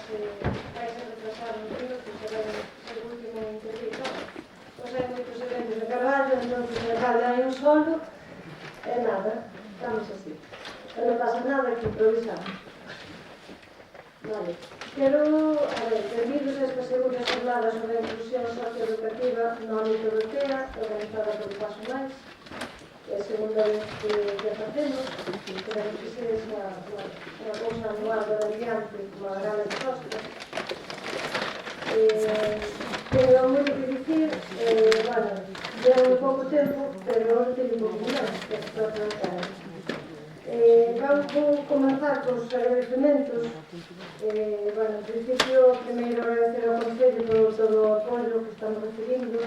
vai ser retrasado un río, que será o último intervito. Pois hai moitos eventos de Carballo, entón, en Carballo hai un solo, e nada, estamos así. E non pasa nada, que improvisamos. Vale. Quero, a ver, benvidos a esta segunda xornada sobre a inclusión socioeducativa no ámbito do TEA, organizada polo Paso Mais. É a segunda vez que facemos, pero que sexa unha cousa anual de adiante, como a gala de costas. Teño moito que dicir, bueno, deu pouco tempo, pero non teño pouco máis, que estou a tratar. Vou comenzar cos agradecementos. Bueno, en principio, primeiro agradecer ao Concello por todo o apoio que estamos recibindo,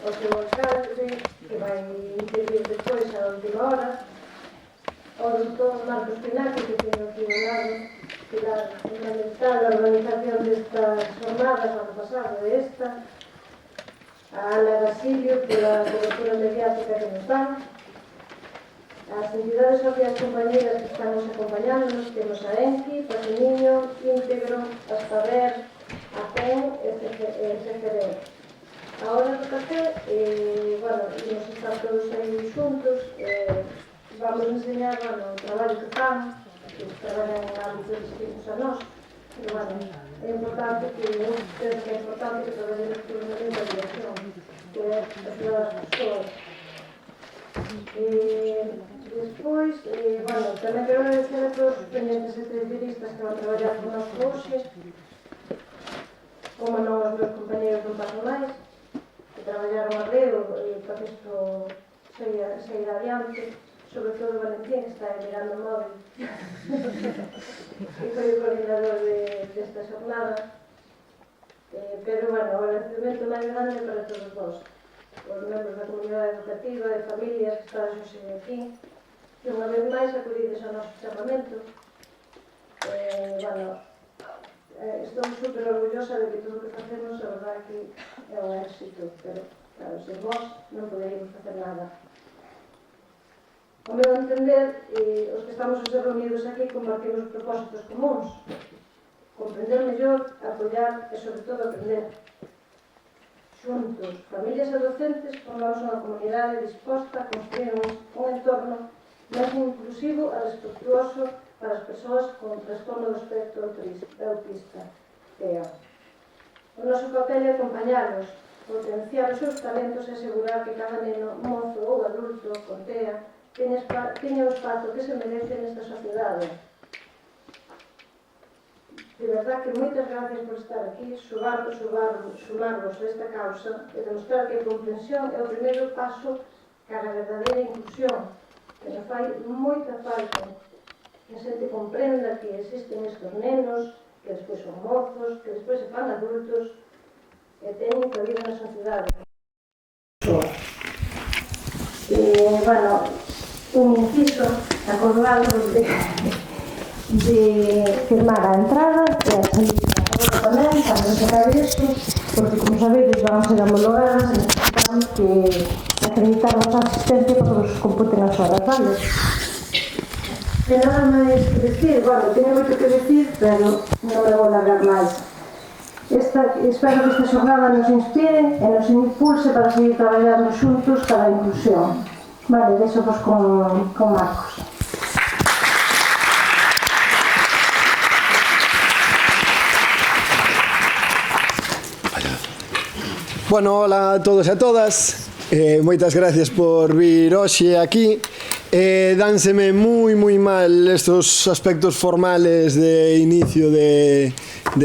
ao seu alcalde, que vai intervir despois a última hora, ao doutor Marcos Pinaque, que teño aquí ao lado, pilar fundamental a organización destas jornadas, ano pasado e esta, a Ana Basilio, pola cobertura mediática que nos dan, as entidades sociais compañeras que están nos acompañándonos, temos a ENCI, Paso Niño, Íntegro, Aspaver, a PEN e CCR. A hora do café, bueno, imos estar todos aí xuntos, vamos enseñar, bueno, o traballo que fan, que traballan en ámbitos distintos a nós, pero, bueno, é importante que, penso que é importante que traballemos por unha mesma dirección, que é axudar as persoas. Despois, bueno, tamén quero agradecer a todos os pendentes e televiristas que van a traballar con nós hoxe, como non os meus compañeros do Paso Mais, que traballaron a reo para que isto saíra adiante, sobre todo Valentín, que está aí mirando o móvil, e foi o coordinador desta xornada. Pero, bueno, o agradecemento máis grande para todos vós, os membros da comunidade educativa, de familias que están hoxe aquí, que unha vez máis acudides ao noso chamamento. Bueno, estou super orgullosa de que todo o que facemos, a verdade que é un éxito, pero, claro, sen vós non poderíamos facer nada. O meu entender, os que estamos reunidos aquí compartimos propósitos comuns, comprender mellor, apoiar e, sobre todo, aprender. Xuntos, familias e docentes, formamos unha comunidade disposta a construir un entorno máis inclusivo e respetuoso para as persoas con trastorno do espectro autista, TEA. O noso papel é acompañarlos, potenciar os seus talentos e asegurar que cada neno, mozo ou adulto con TEA teña o espazo que se merece nesta sociedade. De verdad que moitas gracias por estar aquí, sumarvos a esta causa e demostrar que a comprensión é o primeiro paso cara a verdadeira inclusión, que nos fai moita falta, que a xente comprenda que existen estes nenos, que despois son mozos, que despois se fan adultos e teñen que vivir na sociedade. Bueno, un inciso acordado de firmar a entrada e a salida tamén, cando se acabe isto, porque, como sabedes, van a ser homologadas e necesitamos que acreditar a nosa asistencia para que nos computen as horas, vale? E nada máis que decir, bueno, teño moito que decir, pero non me vou largar máis. Espero que esta xornada nos inspire e nos impulse para seguir traballando xuntos para a inclusión. Vale, deixo vos con Marcos. Bueno, hola a todos e a todas. Moitas gracias por vir hoxe aquí. Dánseme moi mal estos aspectos formales de inicio de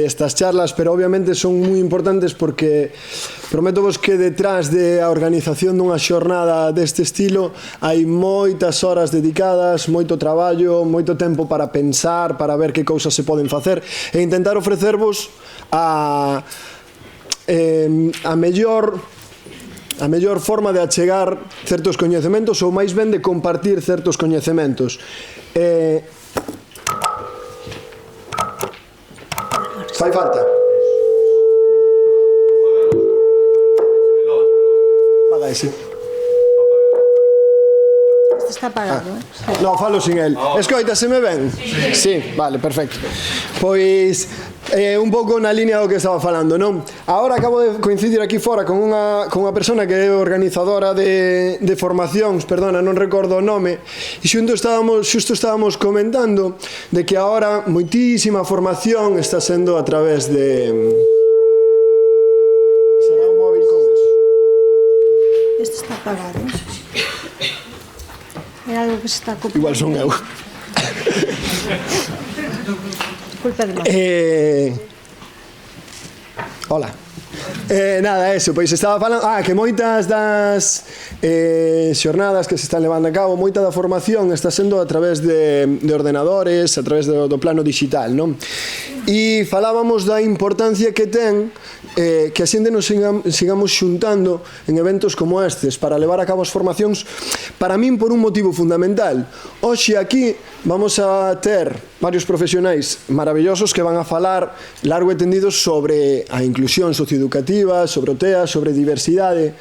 estas charlas, pero obviamente son moi importantes porque prometo vos que detrás da organización dunha xornada deste estilo hai moitas horas dedicadas, moito traballo, moito tempo para pensar, para ver que cousas se poden facer e intentar ofrecervos a mellor forma de achegar certos coñecementos ou máis ben de compartir certos coñecementos. Fai falta? Paga ese. Este está apagado, No, falo sin el. Escoitaseme ben? Sí, vale, perfecto. Pois Un pouco na línea do que estaba falando, non? Agora acabo de coincidir aquí fora con unha persona que é organizadora de formacións, perdona, non recordo o nome, e xusto estábamos comentando de que agora moitísima formación está sendo a través de... Será un móvil con eso? Este está apagado. É algo que se está copiando. Igual son eu. Culpa de nós. Hola. Nada, eso, pois estaba falando que moitas das xornadas que se están levando a cabo, moita da formación está sendo a través de ordenadores, a través do plano digital, non? E falábamos da importancia que ten que a xente nos sigamos xuntando en eventos como estes para levar a cabo as formacións, para min por un motivo fundamental. Hoxe aquí vamos a ter varios profesionais maravillosos que van a falar largo e tendido sobre a inclusión socioeducativa, sobre o TEA, sobre diversidade,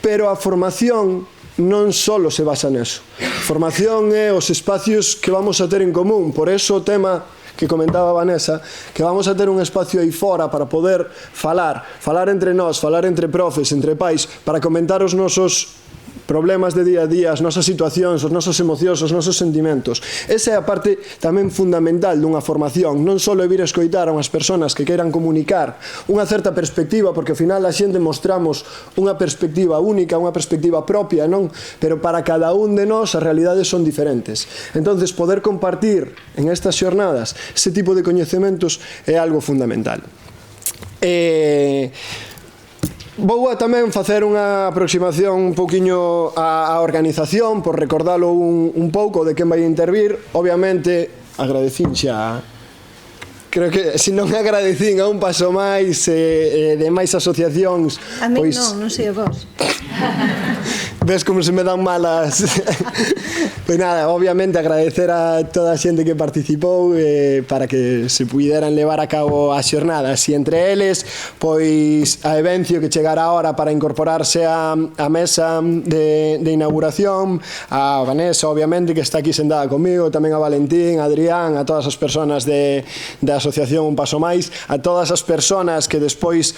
pero a formación non só se basa neso. Formación é os espacios que vamos a ter en común, por eso o tema que comentaba Vanessa, que vamos a ter un espacio aí fora para poder falar entre nós, falar entre profes, entre pais, para comentar os nosos problemas de día a día, as nosas situacións, os nosos emocións, os nosos sentimentos. Esa é a parte tamén fundamental dunha formación, non só vir a escoitar a unhas persoas que queiran comunicar unha certa perspectiva, porque ao final a xente mostramos unha perspectiva única, unha perspectiva propia, non? Pero para cada un de nós as realidades son diferentes. Entonces, poder compartir en estas xornadas ese tipo de coñecementos é algo fundamental. Vou a tamén facer unha aproximación un pouquiño á organización, por recordalo un pouco de quen vai intervir. Obviamente, agradecín xa, creo que se non agradecín a Un Paso Máis de máis asociacións. A mí non sei a vos. Ves como se me dan malas. Pois nada, obviamente agradecer a toda a xente que participou para que se puderan levar a cabo as xornadas, e entre eles pois a Evencio, que chegará ahora para incorporarse a mesa de inauguración, a Vanessa, obviamente, que está aquí sentada comigo, tamén a Valentín, a Adrián, a todas as persoas da asociación Un Paso Máis, a todas as persoas que despois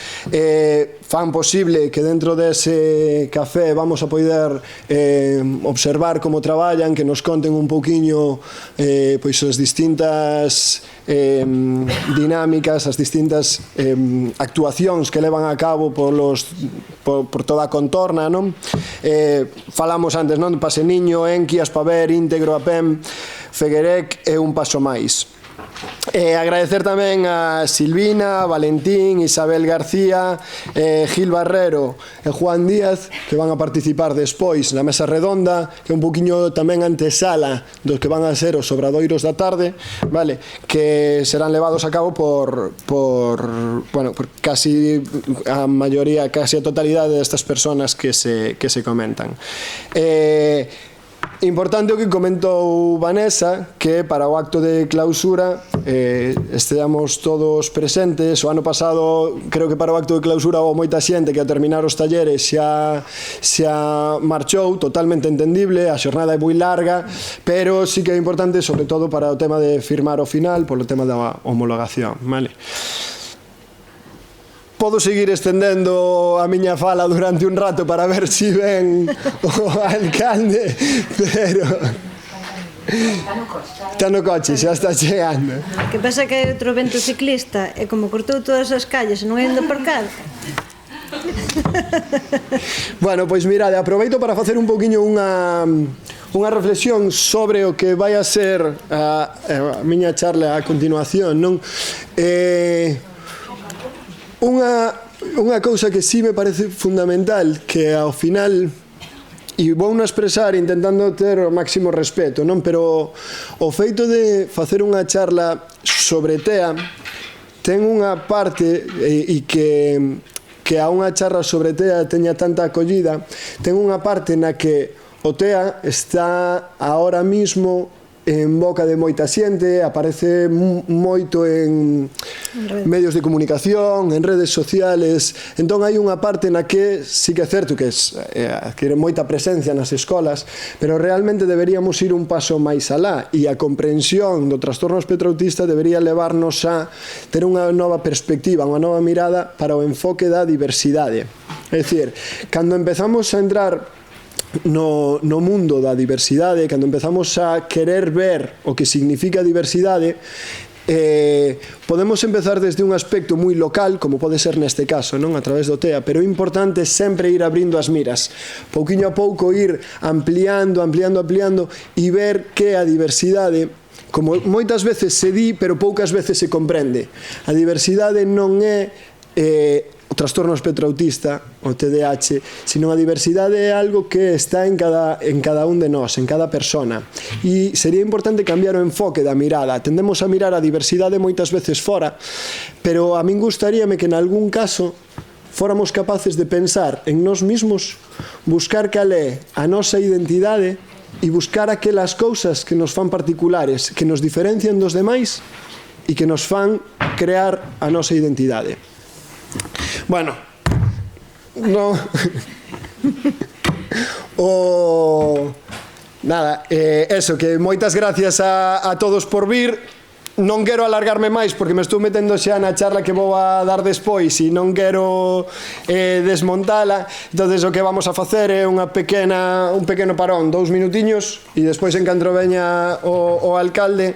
fan posible que dentro dese café vamos a poder observar como traballan, que nos conten un pouquiño pois as distintas dinámicas, as distintas actuacións que levan a cabo por toda a contorna, non? Falamos antes, non? Paseniño, Enqui, Aspaver, Íntegro, APEM, Feguerec e Un Paso Máis. Agradecer tamén a Silvina, Valentín, Isabel García, Gil Barrero e Juan Díaz, que van a participar despois na mesa redonda, que é un poquinho tamén antesala dos que van a ser os obradoiros da tarde, vale, que serán levados a cabo por casi a maioría, casi a totalidade destas persoas que se comentan. Importante o que comentou Vanessa, que para o acto de clausura esteamos todos presentes. O ano pasado, creo que para o acto de clausura houve moita xente que ao terminar os talleres xa marchou, totalmente entendible, a xornada é moi larga, pero sí que é importante, sobre todo para o tema de firmar o final, polo tema da homologación, vale? Podo seguir estendendo a miña fala durante un rato para ver se ven o alcalde, pero... Está no coche, xa está chegando. O que pasa que hai outro evento ciclista e como cortou todas as calles e non hai onde aparcar. Bueno, pois mirade, aproveito para facer un poquinho unha reflexión sobre o que vai a ser a miña charla a continuación, non? Unha cousa que sí me parece fundamental, que ao final, e vou non expresar intentando ter o máximo respeto, non? Pero o feito de facer unha charla sobre TEA ten unha parte, e que a unha charla sobre TEA teña tanta acollida, ten unha parte na que o TEA está ahora mismo en boca de moita xente, aparece moito en medios de comunicación, en redes sociales. Entón hai unha parte na que sí que é certo que adquire moita presencia nas escolas, pero realmente deberíamos ir un paso máis alá, e a comprensión do trastorno espectro autista debería levarnos a ter unha nova perspectiva, unha nova mirada para o enfoque da diversidade. É dicir, cando empezamos a entrar no mundo da diversidade, cando empezamos a querer ver o que significa diversidade, podemos empezar desde un aspecto moi local, como pode ser neste caso, non? A través do TEA, pero é importante sempre ir abrindo as miras, pouquiño a pouco ir ampliando e ver que a diversidade, como moitas veces se di, pero poucas veces se comprende. A diversidade non é o trastorno espectro autista, o TDAH, sino a diversidade é algo que está en cada un de nós, en cada persona. E sería importante cambiar o enfoque da mirada. Tendemos a mirar a diversidade moitas veces fora, pero a min gustaríame que en algún caso fóramos capaces de pensar en nós mismos, buscar cal é a nosa identidade e buscar aquelas cousas que nos fan particulares, que nos diferencian dos demais e que nos fan crear a nosa identidade. Bueno, no. Nada, eso, que moitas gracias a todos por vir. Non quero alargarme máis porque me estou metendo xa na charla que vou a dar despois e non quero desmontala. Entonces o que vamos a facer é un pequeno parón, 2 minutiños, e despois en canto veña o alcalde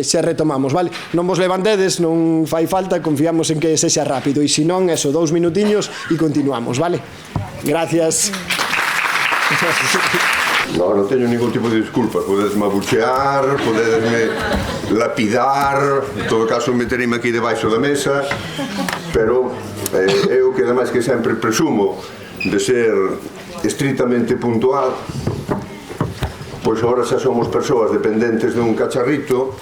xa retomamos, vale? Non vos levantedes, non fai falta, confiamos en que sexa rápido, e se non, eso, 2 minutiños e continuamos, vale? Gracias. Non teño ningún tipo de disculpa. Podesme abuchear, podesme lapidar, en todo caso metereme aquí debaixo da mesa, pero eu que ademais que sempre presumo de ser estritamente puntual, pois agora xa somos persoas dependentes dun cacharrito.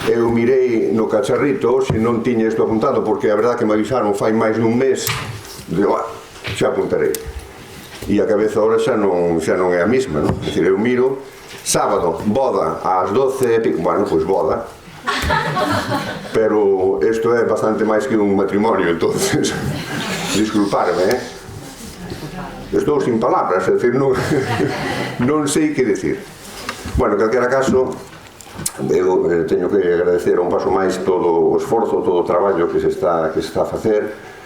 Eu mirei no cacharrito se non tiña isto apuntado, porque a verdade que me avisaron fai máis dun mes, digo, xa apuntarei. E a cabeza ahora xa non é a mesma, non? É dicir, eu miro, sábado, boda, ás 12, bueno, pois boda, pero isto é bastante máis que un matrimonio, entonces, disculparme, estou sin palabras, é dicir, non sei que dicir. Bueno, en calquera caso, eu teño que agradecer a un paso máis todo o esforzo, todo o traballo que se está a facer.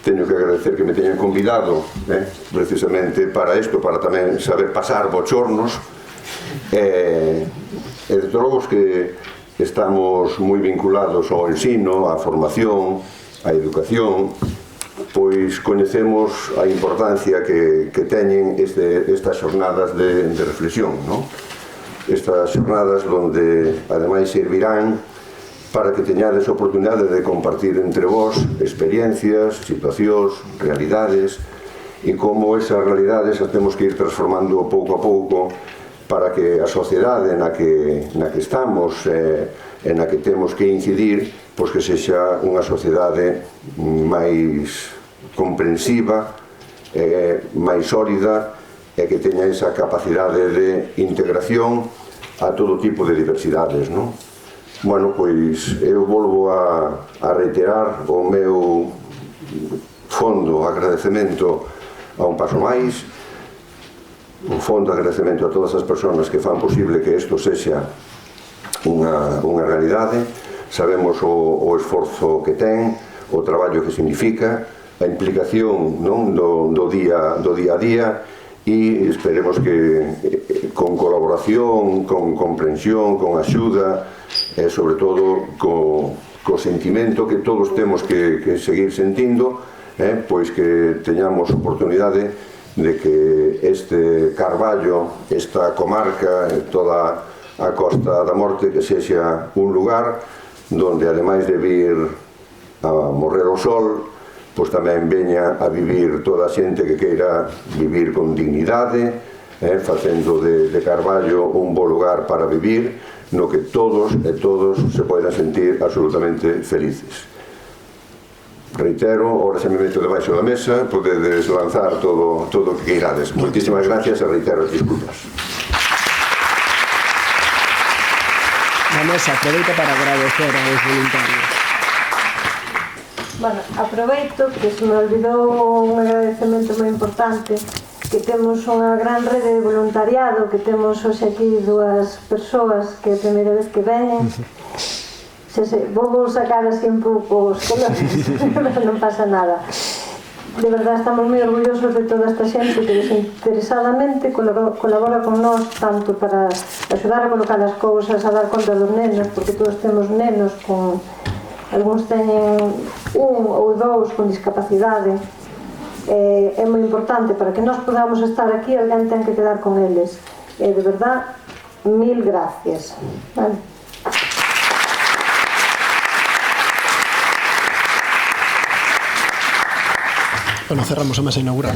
Teño que agradecer que me teñan convidado precisamente para isto, para tamén saber pasar bochornos. E de todos que estamos moi vinculados ao ensino, á formación, á educación, pois coñecemos a importancia que teñen estas xornadas de reflexión, non? Estas xornadas onde ademais servirán para que teñades a oportunidade de compartir entre vós experiencias, situacións, realidades, e como esas realidades as temos que ir transformando pouco a pouco para que a sociedade na que estamos e na que temos que incidir, pois que sexa unha sociedade máis comprensiva, máis sólida, e que teña esa capacidade de integración a todo tipo de diversidades, non? Bueno, pois eu volvo a reiterar o meu fondo agradecemento a un paso máis, un fondo agradecemento a todas as persoas que fan posible que isto sexa unha realidade. Sabemos o esforzo que ten, o traballo que significa, a implicación, non, do día a día, e esperemos que con colaboración, con comprensión, con axuda, e sobre todo co sentimento que todos temos que seguir sentindo, pois que teñamos oportunidade de que este Carballo, esta comarca, toda a Costa da Morte, que sexa un lugar donde ademais de vir a morrer o sol, pois tamén veña a vivir toda a xente que queira vivir con dignidade, facendo de Carballo un bo lugar para vivir, no que todos e todos se poden sentir absolutamente felices. Reitero, ahora se me meto debaixo da mesa, podedes lanzar todo o que queirades. Moitísimas gracias e reitero as disculpas. A mesa aproveita para agradecer aos voluntarios. Bueno, aproveito que se me olvidou un agradecemento moi importante, que temos unha gran rede de voluntariado, que temos hoxe aquí dúas persoas que é a primeira vez que veñen. Vou sacar así un pouco os colores, pero non pasa nada. De verdade estamos moi orgullosos de toda esta xente que desinteresadamente colabora con nós, tanto para axudar a colocar as cousas, a dar conta dos nenos, porque todos temos nenos con... Algúns teñen un ou dous con discapacidade. É moi importante, para que nós podamos estar aquí, alguén ten que quedar con eles. De verdad, mil gracias. Vale. Bueno, cerramos a mesa inaugural.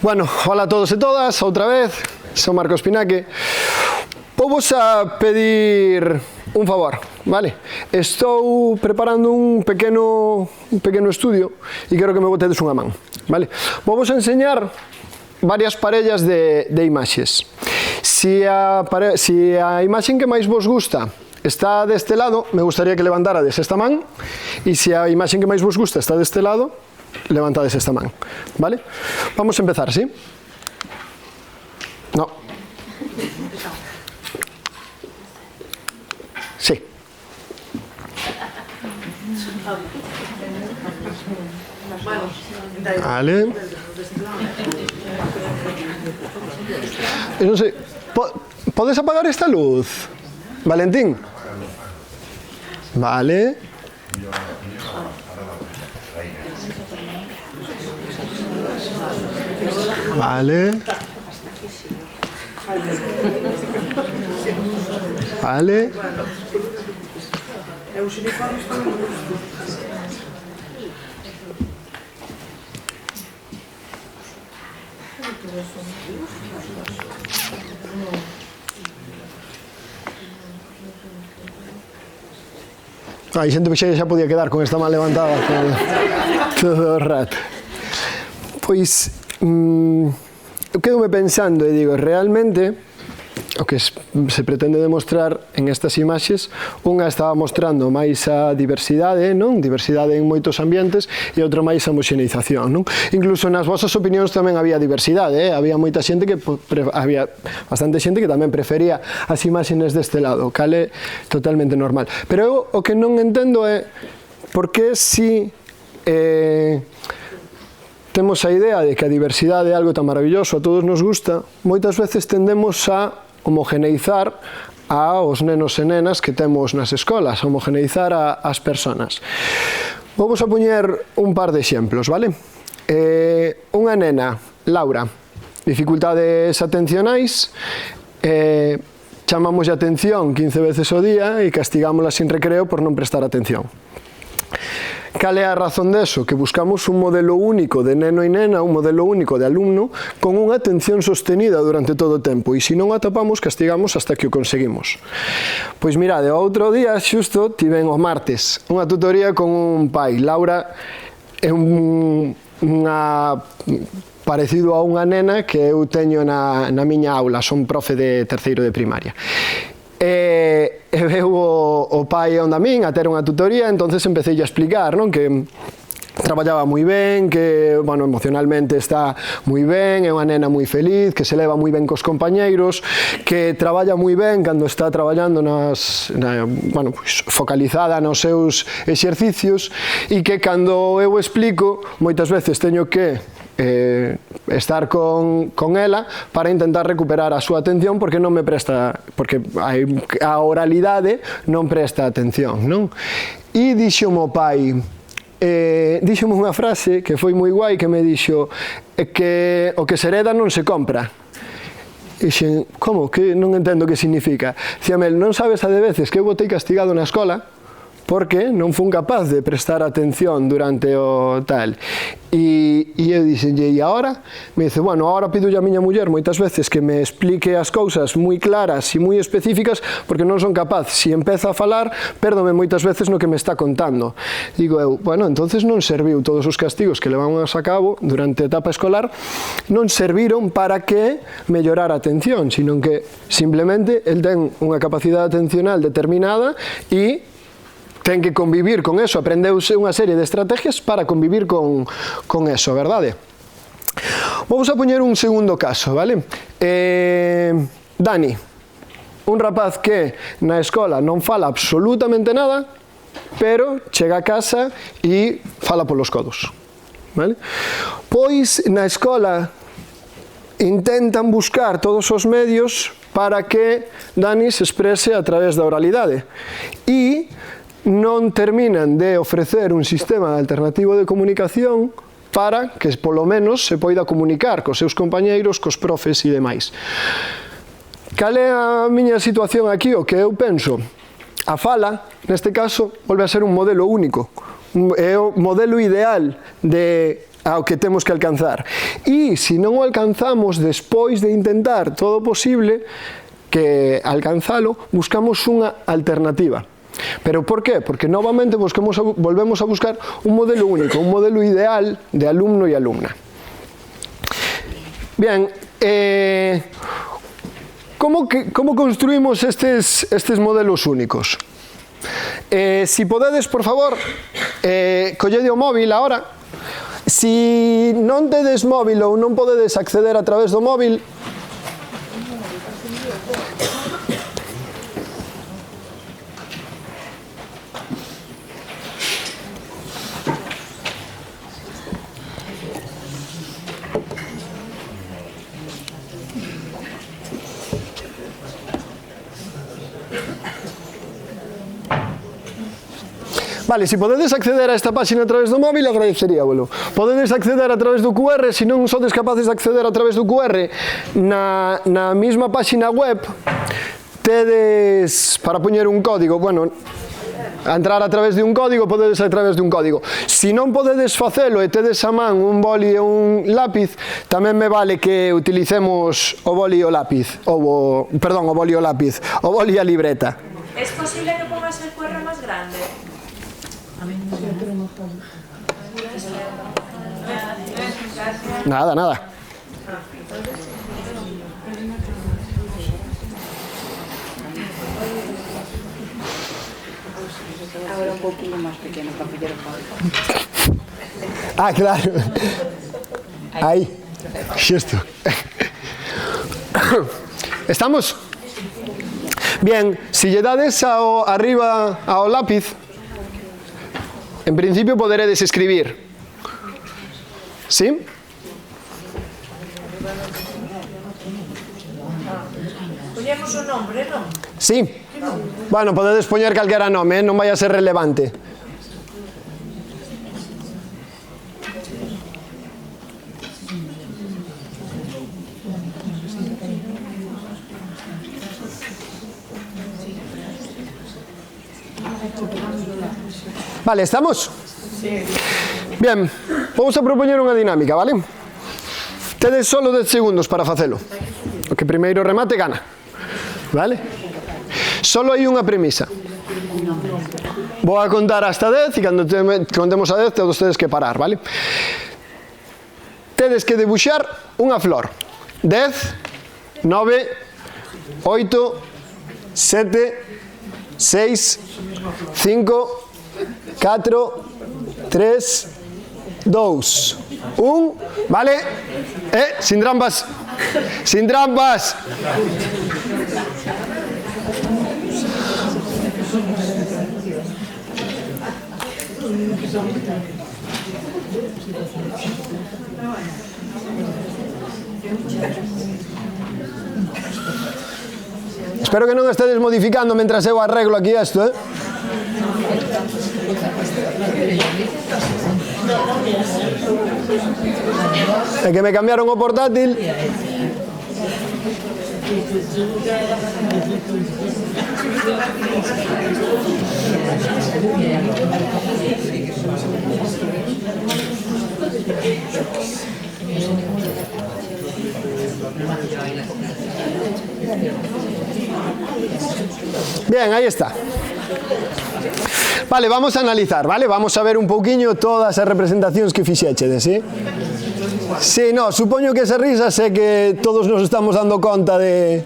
Bueno, hola a todos e todas, outra vez. Son Marcos Pinaque. Vos a pedir un favor, vale? Estou preparando un pequeno estudio e quero que me botedes unha man, vale? Vos a enseñar varias parellas de imaxes. Si a imaxe que máis vos gusta está deste lado, me gustaría que levantárades esta man, e se a imaxe que máis vos gusta está deste lado, levantades esta man, vale? Vamos a empezar, ¿sí? No. Sí. Vale. Non sei, podes apagar esta luz? Valentín? Vale. Vale. Vale. Hai xente que xa podía quedar con esta man levantada todo o rato. Pois, eu quedo-me pensando e digo, realmente o que se pretende demostrar en estas imaxes, unha estaba mostrando máis a diversidade, non? Diversidade en moitos ambientes, e outra máis a homoxeneización, non? Incluso nas vosas opinións tamén había diversidade, había moita xente que había bastante xente que tamén prefería as imaxes deste lado, cal é totalmente normal. Pero eu o que non entendo é por que si temos a idea de que a diversidade é algo tan maravilloso, a todos nos gusta, moitas veces tendemos a homogeneizar aos nenos e nenas que temos nas escolas, homogeneizar as persoas. Vamos a poñer un par de exemplos, vale? Unha nena, Laura, dificultades atencionais, chamamos a atención 15 veces ao día e castigámola sin recreo por non prestar atención. Cal é a razón deso? Que buscamos un modelo único de neno e nena, un modelo único de alumno, con unha atención sostenida durante todo o tempo, e se non o atopamos, castigamos hasta que o conseguimos. Pois mirade, outro día, xusto, tiven o martes, unha tutoría con un pai. Laura é parecido a unha nena que eu teño na miña aula, son profe de terceiro de primaria. E veu o pai onde a min a ter unha tutoría, entonces empecé a explicar, non, que traballaba moi ben, que, bueno, emocionalmente está moi ben, é unha nena moi feliz, que se leva moi ben cos compañeiros, que traballa moi ben cando está traballando bueno, pues, focalizada nos seus exercicios, e que cando eu explico, moitas veces teño que estar con ela para intentar recuperar a súa atención porque non me presta, porque a oralidade non presta atención, non? E dixome o pai, díxome unha frase que foi moi guai, que me dixo que o que se hereda non se compra. E dixen, como? Que non entendo que significa. Dicíame, non sabes a de veces que eu botei castigado na escola porque non fun capaz de prestar atención durante o tal. E eu dixenlle, e agora? Me dice, bueno, agora pido a miña muller moitas veces que me explique as cousas moi claras e moi específicas porque non son capaz. Se empeza a falar, pérdome moitas veces no que me está contando. Digo eu, bueno, entonces non serviu todos os castigos que levamos a cabo durante a etapa escolar, non serviron para que mellorara a atención, sino que simplemente el ten unha capacidade atencional determinada e ten que convivir con eso, aprendeuse unha serie de estrategias para convivir con eso, verdade? Vamos a poñer un segundo caso, vale? Dani, un rapaz que na escola non fala absolutamente nada, pero chega a casa e fala polos codos, vale? Pois na escola intentan buscar todos os medios para que Dani se exprese a través da oralidade e non terminan de ofrecer un sistema alternativo de comunicación para que, polo menos, se poida comunicar cos seus compañeiros, cos profes e demais. Cal é a miña situación aquí? O que eu penso? A fala, neste caso, volve a ser un modelo único. É o modelo ideal ao que temos que alcanzar. E, se non o alcanzamos despois de intentar todo o posible que alcanzalo, buscamos unha alternativa. Pero por qué? Porque novamente volvemos a buscar un modelo único, un modelo ideal de alumno e alumna. Bien, como construímos estes modelos únicos? Si podedes, por favor, collede o móvil agora. Si non tedes móvil ou non podedes acceder a través do móvil, vale, se podedes acceder a esta página a través do móvil, agradeceríavolo. Podedes acceder a través do QR, se non sodes capaces de acceder a través do QR, na mesma página web, tedes, para poñer un código, bueno, a entrar a través de un código, podedes a través de un código. Se non podedes facelo e tedes a man un boli e un lápiz, tamén me vale que utilicemos o boli e o lápiz, perdón, o boli e o lápiz, o boli e a libreta. ¿Es posible que pongas el QR más grande? Nada, nada. Ahora un poquillo más pequeño para pillar el código. Ah, claro. Aí. Xusto. Estamos? Bien, se lle dades arriba ao lápiz, en principio poderedes escribir. ¿Sí? Poñemos un nombre, non? Sí. Bueno, podedes poñer calquera nome, non vai a ser relevante. Vale, ¿estamos? Sí. Bien, vamos a propoñer unha dinámica, vale? Tedes solo 10 segundos para facelo. O que primeiro remate gana. Vale? Solo hai unha premisa. Vou a contar hasta 10 e cando contemos a 10 todos tedes que parar, vale? Tedes que debuxar unha flor. 10, 9, 8, 7, 6, 5, 4, 3, 2, 1, vale? Sin trampas. Sin trampas. Espero que non estedes modificando mentras eu arreglo aquí isto, É que me cambiaron o portátil. Bien, aí está. Vale, vamos a analizar, vale? Vamos a ver un pouquiño todas as representacións que fixéchedes, ¿sí? Sí, no, supoño que esa risa sé que todos nos estamos dando conta de...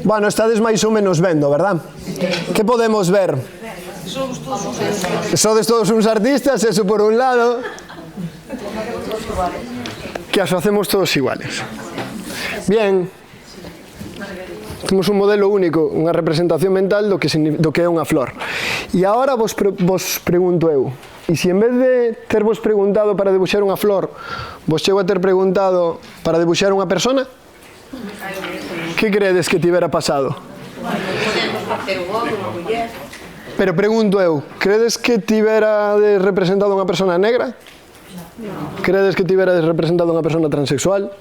Bueno, estades máis ou menos vendo, verdad? Que podemos ver? Sodes todos uns artistas, eso por un lado. Que as facemos todos iguales. Bien. Temos un modelo único, unha representación mental do que é unha flor. E agora vos pregunto eu, e se en vez de tervos preguntado para debuxar unha flor, vos chego a ter preguntado para debuxar unha persona? Que credes que tivera pasado? Pero pregunto eu, credes que tivera representado unha persona negra? Credes que tivera representado unha persona transexual?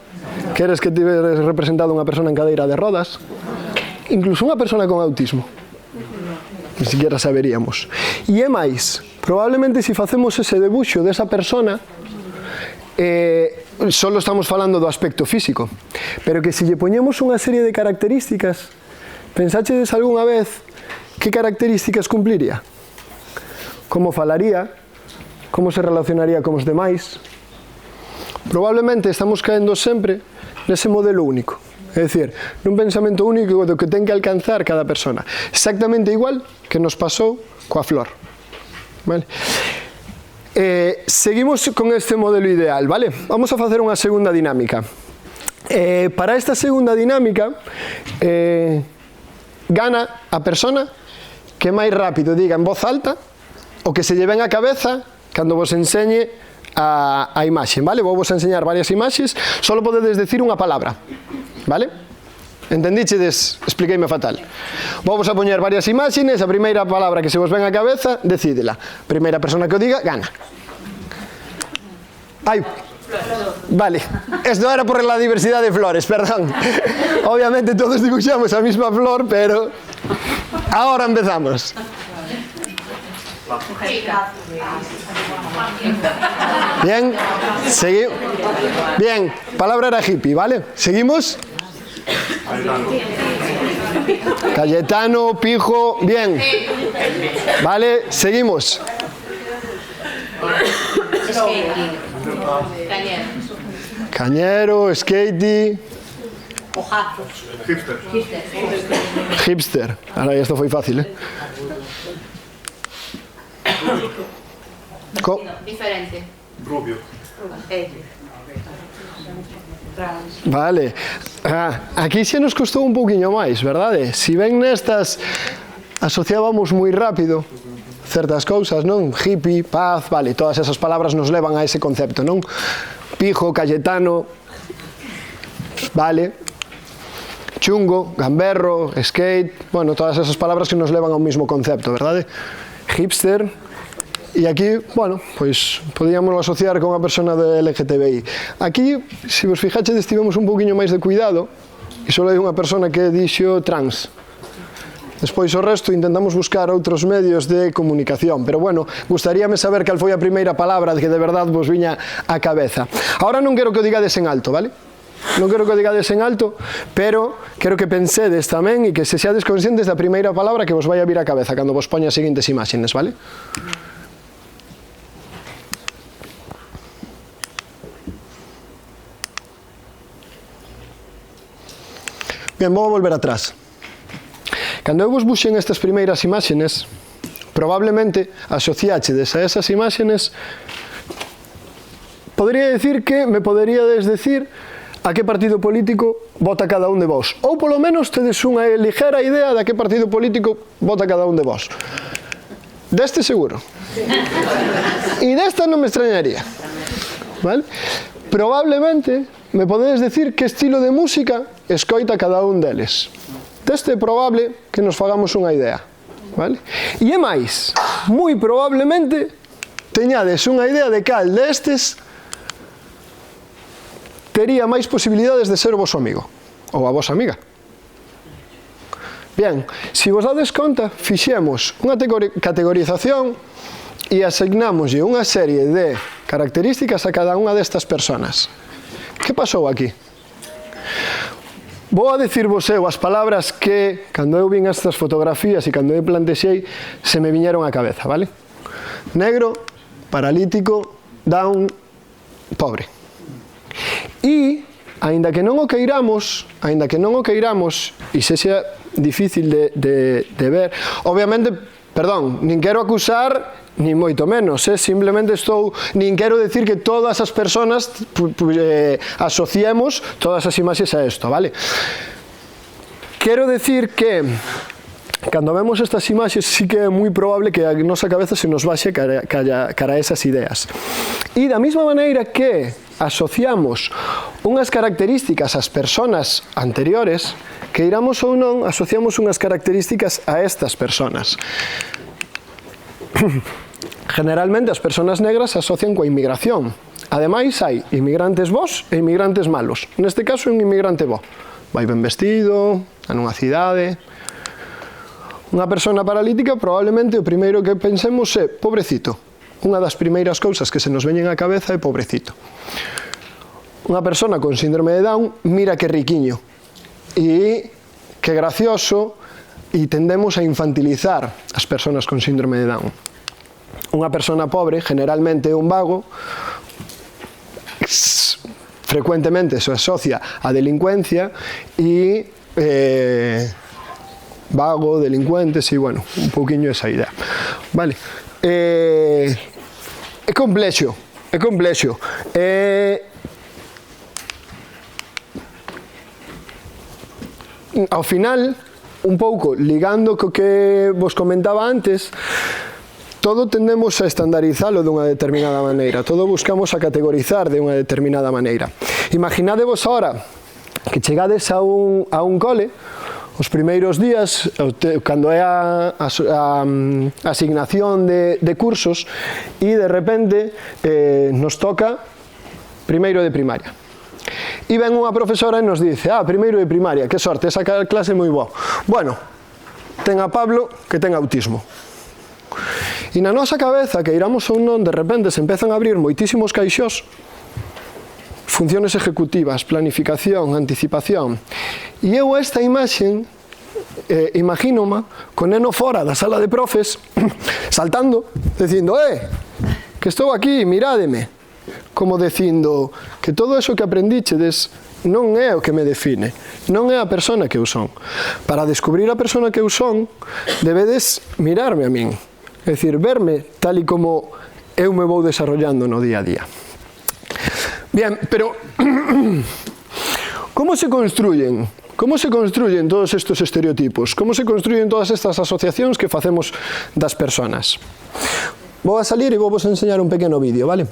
Credes que tivera representado unha persona en cadeira de rodas? Incluso unha persona con autismo? Ni siquiera saberíamos. E é máis, probablemente se facemos ese debuxo desa persona, solo estamos falando do aspecto físico, pero que se lle poñemos unha serie de características, pensáchedes algunha vez que características cumpliría? Como falaría? Como se relacionaría con os demais? Probablemente estamos caendo sempre nese modelo único, é dicir, nun pensamento único do que ten que alcanzar cada persona, exactamente igual que nos pasou coa flor, vale? Seguimos con este modelo ideal, vale? Vamos a facer unha segunda dinámica. Para esta segunda dinámica, gana a persona que máis rápido diga en voz alta o que se lle ven á cabeza cando vos enseñe a imaxe, vale? Vou vos enseñar varias imaxes, só podedes decir unha palabra, vale? Entendichedes? Expliqueime fatal. Vou vos a poñer varias imaxes, a primeira palabra que se vos ven á cabeza, decídela. Primeira persona que o diga, gana. Ai, vale, esto era por la diversidade de flores, perdón. Obviamente todos dibuixamos a mesma flor, pero ahora empezamos. Bien, seguimos. Bien, palabra era hippie, ¿vale? ¿Seguimos? Cayetano, pijo, bien. Vale, seguimos. Cañero, skatey. Hipster. Ahora esto foi fácil, ¿eh? Diferente. Rubio. Vale. Aquí xa nos costou un pouquiño máis, verdade? Si ven nestas asociábamos moi rápido certas cousas, non? Hippie, paz, vale, todas esas palabras nos levan a ese concepto, non? Pijo, Cayetano, vale, chungo, gamberro, skate, bueno, todas esas palabras que nos levan ao mismo concepto, verdade? Hipster, e aquí, bueno, pois podíamos asociar con a persona de LGTBI. Aquí, se vos fixaxedes, tivemos un pouquiño máis de cuidado, e só hai unha persona que dixo trans. Despois o resto intentamos buscar outros medios de comunicación, pero bueno, gustaríame saber cal foi a primeira palabra que de verdade vos viña á cabeza. Ahora non quero que o digades en alto, vale? Non quero que o digades en alto, pero quero que pensedes tamén e que se seades conscientes da primeira palabra que vos vai a vir á cabeza cando vos poña as seguintes imaxes, vale? Bien, vou volver atrás. Cando eu vos buxen estas primeiras imaxes, probablemente asociáchedes a esas imaxes, podría decir que me poderíades decir a que partido político vota cada un de vos. Ou polo menos tedes unha ligera idea de a que partido político vota cada un de vos. Deste seguro. E desta non me extrañaría. Vale? Probablemente me podedes decir que estilo de música escoita cada un deles. Deste é probable que nos fagamos unha idea. Vale? E é máis, moi probablemente teñades unha idea de cal destes tería máis posibilidades de ser o voso amigo ou a vosa amiga. Bien, se vos dades conta, fixemos unha categorización e asignamoslle unha serie de características a cada unha destas personas. Que pasou aquí? Vou a dicirvos eu as palabras que, cando eu vin estas fotografías e cando eu plantexei, se me viñeron á cabeza, vale? Negro, paralítico, down, pobre. E, aínda que non o queiramos, e se xa difícil de ver, obviamente, perdón, nin quero acusar, nin moito menos, simplemente nin quero decir que todas as persoas asociemos todas as imaxes a isto, vale? Quero decir que cando vemos estas imaxes sí que é moi probable que a nosa cabeza se nos baxe cara a esas ideas. E da mesma maneira que asociamos unhas características ás persoas anteriores, queiramos ou non, asociamos unhas características a estas persoas. Generalmente as persoas negras se asocian coa inmigración. Ademais, hai inmigrantes bos e inmigrantes malos. Neste caso, un inmigrante bo. Vai ben vestido, a nunha cidade. Unha persona paralítica, probablemente o primeiro que pensemos é pobrecito. Unha das primeiras cousas que se nos veñen á cabeza é pobrecito. Unha persona con síndrome de Down, mira que riquiño. E que gracioso, e tendemos a infantilizar as persoas con síndrome de Down. Unha persona pobre, generalmente é un vago, frecuentemente se asocia a delincuencia e vago, delincuentes e, bueno, un pouquiño esa idea. Vale? É complexo. Ao final, un pouco ligando co que vos comentaba antes, todo tendemos a estandarizalo dunha determinada maneira, todo buscamos a categorizar de unha determinada maneira. Imaginadevos ahora que chegades a un cole, os primeiros días, cando é a asignación de cursos, e de repente nos toca primeiro de primaria. E ven unha profesora e nos dice, primeiro de primaria, que sorte, esa clase é moi boa. Bueno, ten a Pablo que ten autismo. E na nosa cabeza, que iramos ou non, de repente se empezan a abrir moitísimos caixós, funciones ejecutivas, planificación, anticipación. E eu esta imaxe, imagínoma, con neno fora da sala de profes, saltando, dicindo, que estou aquí, mirádeme. Como dicindo que todo eso que aprendichedes non é o que me define, non é a persona que eu son. Para descubrir a persona que eu son, debedes mirarme a min. É dicir, verme tal e como eu me vou desarrollando no día a día. Bien, pero como se construyen? Como se construyen todos estos estereotipos? Como se construyen todas estas asociacións que facemos das persoas? Vou a salir e vou vos enseñar un pequeno vídeo, vale?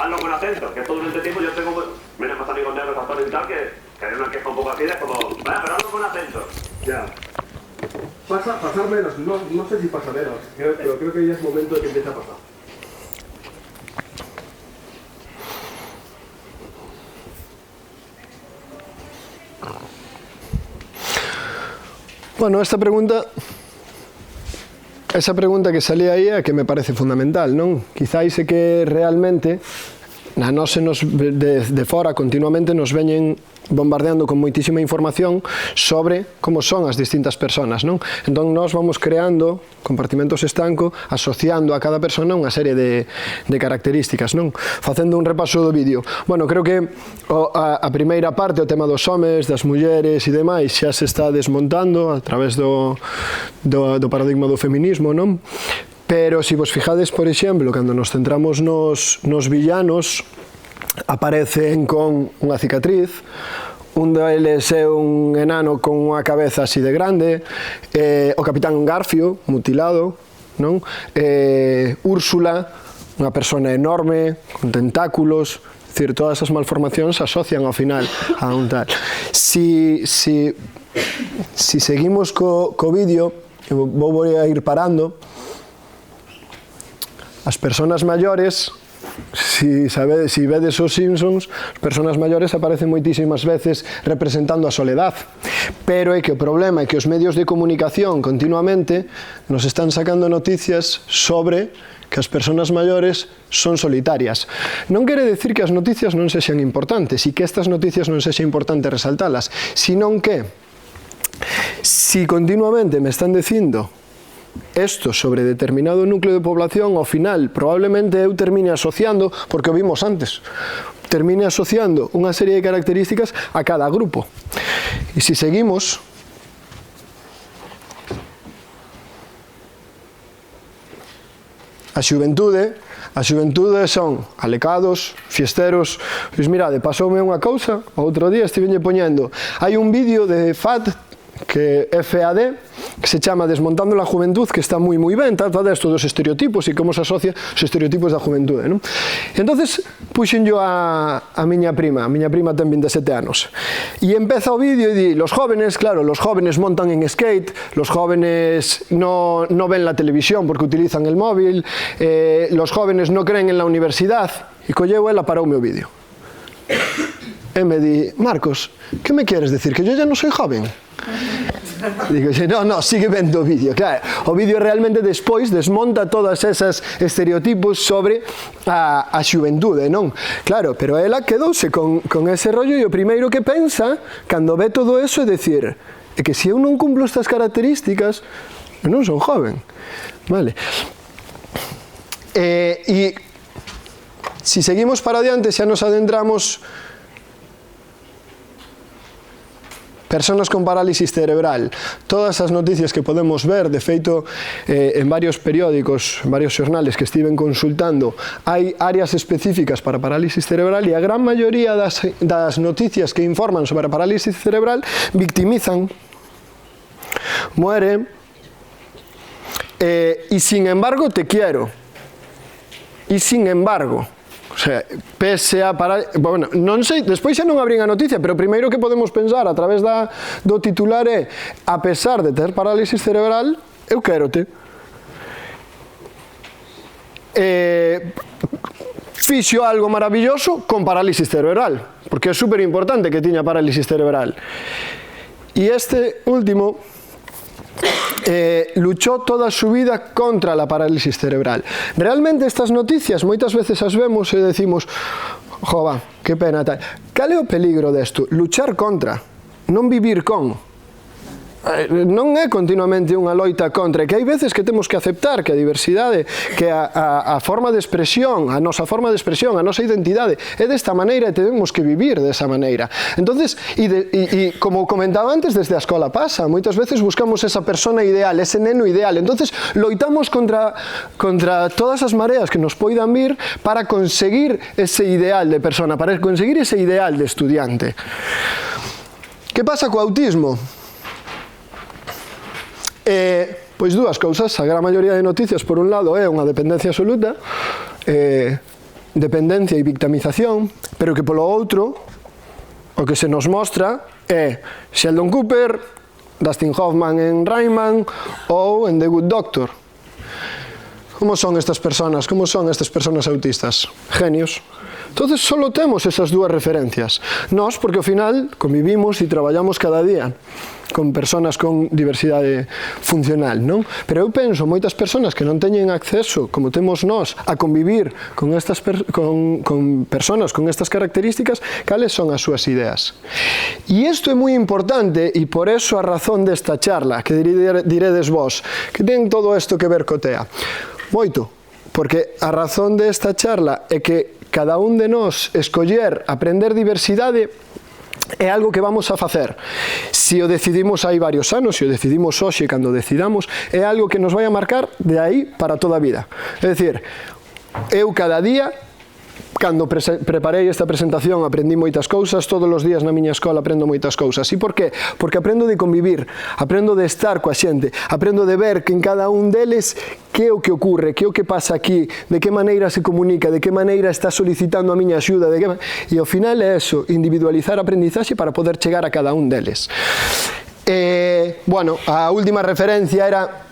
hazlo con acento, que todo este tiempo yo tengo menos más amigos negros, actores y tal, que hay una queja un poco así de como, vaya, pero hazlo con acento. Ya. Pasar menos, no sé si pasa menos, pero creo que ya es momento de que empiece a pasar. Bueno, esa pregunta que salía aí é que me parece fundamental, non? Quizáis é que realmente a nós de fora continuamente nos veñen bombardeando con moitísima información sobre como son as distintas persoas, non? Entón nós vamos creando compartimentos estanco asociando a cada persona unha serie de características, non? Facendo un repaso do vídeo. Bueno, creo que a primeira parte, o tema dos homes, das mulleres e demais, xa se está desmontando a través do paradigma do feminismo, non? Pero, se vos fijades, por exemplo, cando nos centramos nos villanos, aparecen con unha cicatriz, un deles é un enano con unha cabeza así de grande, o Capitán Garfio, mutilado, non? Úrsula, unha persona enorme, con tentáculos, é dicir, todas as malformacións se asocian ao final a un tal. Si seguimos co vídeo, vou a ir parando. As persoas maiores, si vedes os Simpsons, as persoas maiores aparecen moitísimas veces representando a soledad. Pero é que o problema é que os medios de comunicación continuamente nos están sacando noticias sobre que as persoas maiores son solitarias. Non quere decir que as noticias non sexan importantes e que estas noticias non sexa importante resaltalas, senón que si continuamente me están dicindo esto sobre determinado núcleo de población, ao final probablemente eu termine asociando, porque o vimos antes, termine asociando unha serie de características a cada grupo. E se seguimos, a xuventude son alecados, fiesteros. Pois mirade, pasoume unha cousa, outro día estivenlle poñendo, hai un vídeo de FAD, que FAD, que se chama Desmontando la Juventud, que está moi ben, trata desto dos estereotipos e como se asocia os estereotipos da juventude, non? E entonces puxenllo a miña prima ten 27 anos, e empeza o vídeo e di, los jóvenes, claro, los jóvenes montan en skate, los jóvenes no ven la televisión porque utilizan el móvil, los jóvenes no creen en la universidad, e colleu ela para o meu vídeo. E me di, Marcos, que me queres decir, que yo ya no soy joven? Digo, no, sigue vendo o vídeo. Claro, o vídeo realmente despois desmonta todas esas estereotipos sobre a xuventude, non? Claro, pero ela quedouse con ese rollo e o primeiro que pensa, cando ve todo eso, é dicir, é que se eu non cumplo estas características, eu non son joven. Vale. E se seguimos para adiante, xa nos adentramos Personas con parálisis cerebral. Todas as noticias que podemos ver, de feito, en varios periódicos, en varios xornales que estiven consultando, hai áreas específicas para parálisis cerebral e a gran maioría das noticias que informan sobre a parálisis cerebral victimizan, muere, e sin embargo te quiero. E sin embargo, o sea, pese a bueno, non sei, despois xa non abrín a noticia, pero o primeiro que podemos pensar a través do titular é, a pesar de ter parálisis cerebral, eu quérote. Fixo algo maravilloso con parálisis cerebral, porque é super importante que tiña parálisis cerebral. E este último luchó toda su vida contra la parálisis cerebral. Realmente estas noticias moitas veces as vemos e decimos, jova, que pena tal. Cal é o peligro desto? Luchar contra, non vivir con. Non é continuamente unha loita contra, que hai veces que temos que aceptar que a diversidade, que a forma de expresión, a nosa forma de expresión, a nosa identidade é desta maneira e temos que vivir desa maneira. Entonces, e como comentaba antes, desde a escola pasa, moitas veces buscamos esa persona ideal, ese neno ideal, entonces loitamos contra todas as mareas que nos poidan vir para conseguir ese ideal de persona, para conseguir ese ideal de estudiante. Que pasa co autismo? Pois dúas cousas, a gran maioría de noticias por un lado é unha dependencia absoluta, dependencia e victimización, pero que polo outro o que se nos mostra é Sheldon Cooper, Dustin Hoffman en Rayman ou en The Good Doctor. Como son estas personas? Como son estas personas autistas? Genios. Entonces, solo temos esas dúas referencias. Nós, porque ao final, convivimos e traballamos cada día con personas con diversidade funcional, non? Pero eu penso, moitas personas que non teñen acceso, como temos nós, a convivir con personas con estas características, cales son as súas ideas. E isto é moi importante, e por eso a razón desta charla, que diredes vos, que ten todo isto que ver co TEA. Moito, porque a razón desta charla é que cada un de nós escoller aprender diversidade é algo que vamos a facer. Se o decidimos hai varios anos, se o decidimos hoxe cando decidamos, é algo que nos vai a marcar de aí para toda a vida. É dicir, eu cada día, cando preparei esta presentación, aprendí moitas cousas, todos os días na miña escola aprendo moitas cousas. E por qué? Porque aprendo de convivir, aprendo de estar coa xente, aprendo de ver que en cada un deles que é o que ocorre, que é o que pasa aquí, de que maneira se comunica, de que maneira está solicitando a miña axuda, e ao final é eso, individualizar a aprendizaxe para poder chegar a cada un deles. Bueno, a última referencia era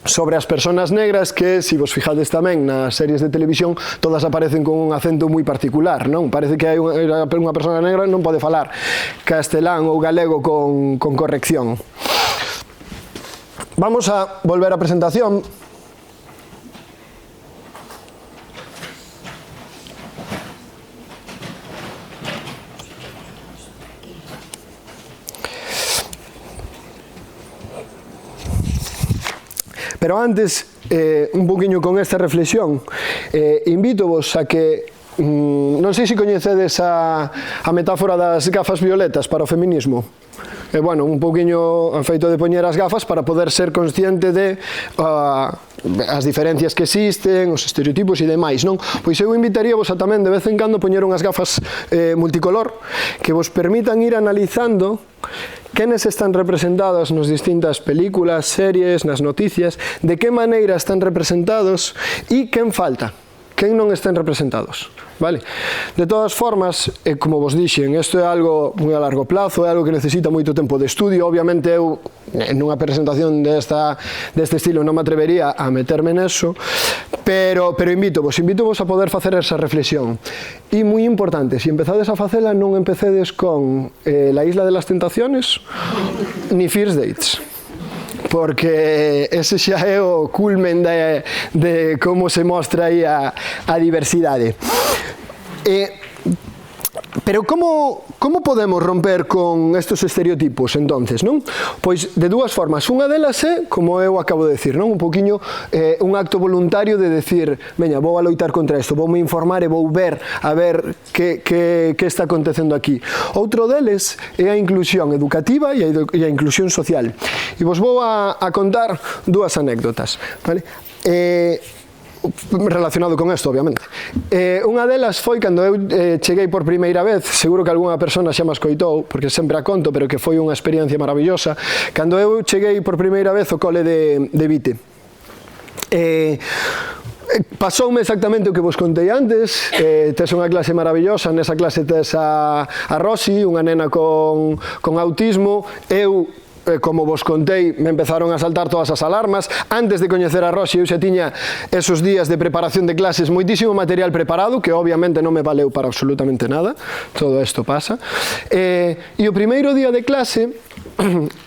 sobre as persoas negras, que, se vos fijades tamén nas series de televisión, todas aparecen con un acento moi particular, non? Parece que hai unha persona negra non pode falar castelán ou galego con corrección. Vamos a volver á presentación. Pero antes, un poquinho con esta reflexión, invítovos a que, non sei se coñecedes a metáfora das gafas violetas para o feminismo. Bueno, un poquinho feito de poñer as gafas para poder ser consciente de as diferencias que existen, os estereotipos e demais, non? Pois eu invitaríavos a tamén de vez en cando poñer unhas gafas multicolor que vos permitan ir analizando quenes están representados nas distintas películas, series, nas noticias, de que maneira están representados e quen falta, quen non estén representados. Vale? De todas formas, como vos dixen, isto é algo moi a largo plazo, é algo que necesita moito tempo de estudio. Obviamente eu, nunha presentación deste estilo, non me atrevería a meterme neso, pero invítovos a poder facer esa reflexión. E moi importante, se empezades a facela, non empecedes con La Isla de las Tentaciones, ni First Dates, porque ese xa é o culmen de como se mostra aí a diversidade. Pero como podemos romper con estes estereotipos, entonces, non? Pois de dúas formas. Unha delas é, como eu acabo de decir, non? Un poquinho un acto voluntario de decir, veña, vou a loitar contra isto, vou me informar e vou ver a ver que está acontecendo aquí. Outro deles é a inclusión educativa e a inclusión social. E vos vou a contar dúas anécdotas, vale? Relacionado con isto, obviamente. Unha delas foi cando eu cheguei por primeira vez, seguro que algunha persona xa me escoitou, porque sempre a conto, pero que foi unha experiencia maravillosa, cando eu cheguei por primeira vez ao cole de Vite. Pasoume exactamente o que vos contei antes. Tes unha clase maravillosa, nesa clase tes a Rosi, unha nena con autismo. Eu, como vos contei, me empezaron a saltar todas as alarmas. Antes de coñecer a Rosi, eu xa tiña esos días de preparación de clases, moitísimo material preparado, que obviamente non me valeu para absolutamente nada. Todo isto pasa. E o primeiro día de clase,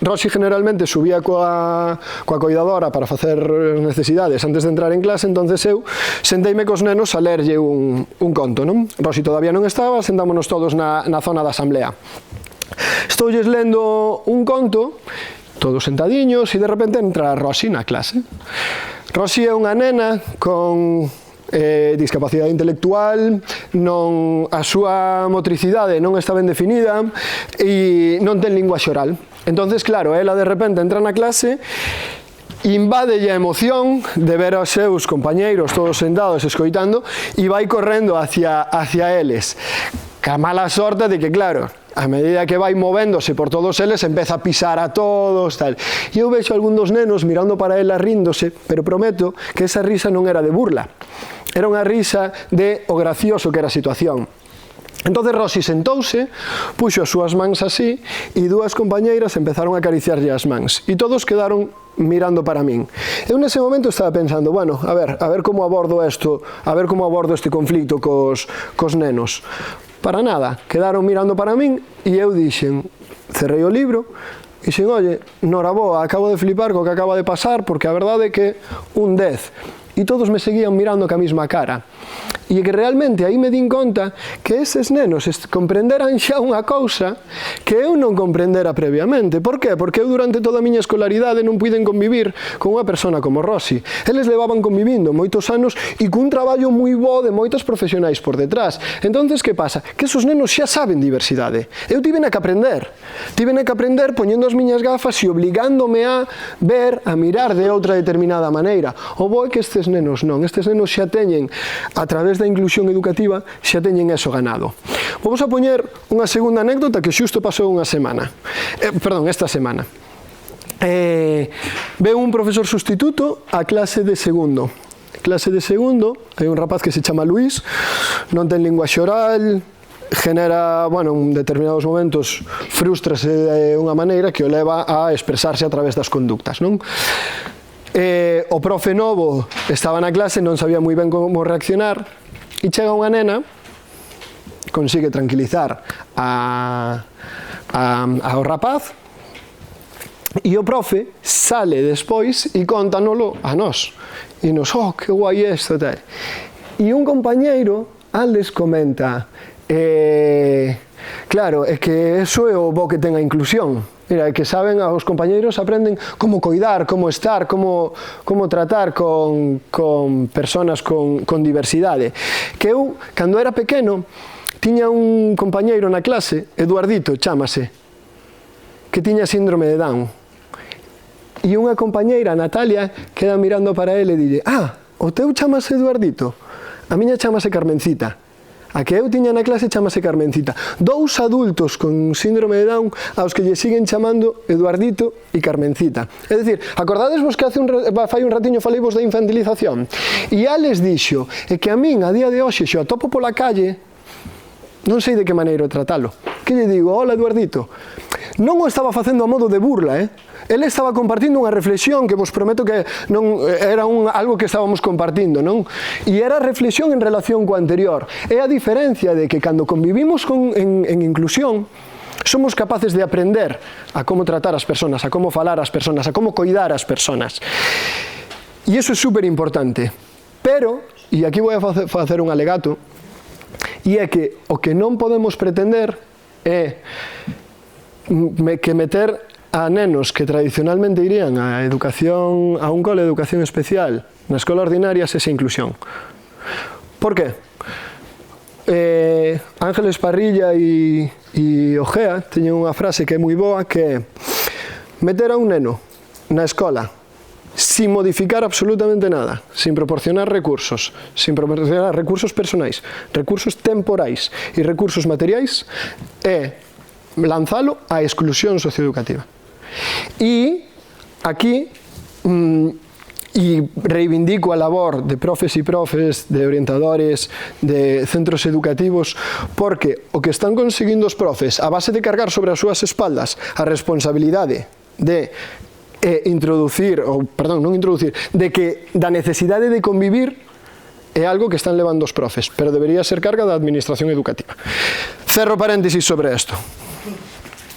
Rosi generalmente subía coa coidadora para facer necesidades antes de entrar en clase, entonces eu senteime cos nenos a lerlle un conto, non? Rosi todavía non estaba, sentámonos todos na zona da asamblea. Estoulles lendo un conto, todos sentadiños, e de repente entra Rosi na clase. Rosi é unha nena con discapacidade intelectual, a súa motricidade non está ben definida e non ten linguaxe oral. Entonces, claro, ela de repente entra na clase, invádelle a emoción de ver aos seus compañeiros todos sentados escoitando e vai correndo hacia eles. Ca mala sorte de que, claro, a medida que vai movéndose por todos eles, empeza a pisar a todos, tal. E eu vexo algún dos nenos mirando para ela ríndose, pero prometo que esa risa non era de burla. Era unha risa de o gracioso que era a situación. Entonces Rosi sentouse, puxo as súas mans así e dúas compañeiras empezaron a acariciarlle as mans e todos quedaron mirando para min. Eu nese momento estaba pensando, bueno, a ver como abordo isto, a ver como abordo este conflicto cos nenos. Para nada, quedaron mirando para min e eu dixen, cerrei o libro e dixen, oye, noraboa, acabo de flipar co que acaba de pasar porque a verdade é que un 10. E todos me seguían mirando ca mesma cara. E que realmente aí me din conta que eses nenos comprenderan xa unha cousa que eu non comprendera previamente. Por qué? Porque eu durante toda a miña escolaridade non puiden convivir con unha persona como Rosi. Eles levaban convivindo moitos anos e cun traballo moi bo de moitos profesionais por detrás. Entonces, que pasa? Que esos nenos xa saben diversidade. Eu tivena que aprender. Tivena que aprender poñendo as miñas gafas e obligándome a ver, a mirar de outra determinada maneira. O bo é que estes nenos non. Estes nenos xa teñen, a través da inclusión educativa, xa teñen eso ganado. Vamos a poñer unha segunda anécdota que xusto pasou esta semana. Veu un profesor sustituto a clase de segundo. Hai un rapaz que se chama Luís, non ten linguaxe oral, genera, en determinados momentos frústrase de unha maneira que o leva a expresarse a través das conductas, non? O profe novo estaba na clase, non sabía moi ben como reaccionar e chega unha nena, consigue tranquilizar ao rapaz e o profe sale despois e contanolo a nós e nos, que guai isto tal. E un compañeiro les comenta, claro, é que eso é o bo que ten a inclusión. Mira, que saben, os compañeiros aprenden como coidar, como estar, como tratar con personas con diversidade. Que eu, cando era pequeno, tiña un compañeiro na clase, Eduardito, chámase, que tiña síndrome de Down. E unha compañeira, Natalia, queda mirando para ele e dille, o teu chamase Eduardito, a miña chamase Carmencita. A que eu tiña na clase chamase Carmencita. 2 adultos con síndrome de Down aos que lle siguen chamando Eduardito e Carmencita. É dicir, acordadesvos que fai un ratiño faleivos da infantilización? E les dixo, é que a min, a día de hoxe, xo atopo pola calle, non sei de que maneira tratalo. Que lle digo, hola Eduardito. Non o estaba facendo a modo de burla, Ele estaba compartindo unha reflexión que vos prometo que non era algo que estábamos compartindo, non? E era reflexión en relación co anterior. É a diferencia de que cando convivimos en inclusión, somos capaces de aprender a como tratar as persoas, a como falar as persoas, a como coidar as persoas. E iso é super importante. Pero, e aquí vou a facer un alegato, e é que o que non podemos pretender é que meter a nenos que tradicionalmente irían a un cole de educación especial na escola ordinaria esa inclusión. Por qué? Ángeles Parrilla e Ojea teñen unha frase que é moi boa, que é meter a un neno na escola sin modificar absolutamente nada, sin proporcionar recursos personais, recursos temporais e recursos materiais, é lanzalo á exclusión socioeducativa. E aquí reivindico a labor de profes e profes, de orientadores, de centros educativos, porque o que están conseguindo os profes a base de cargar sobre as súas espaldas a responsabilidade de da necesidade de convivir é algo que están levando os profes, pero debería ser carga da administración educativa. Cerro paréntesis sobre isto.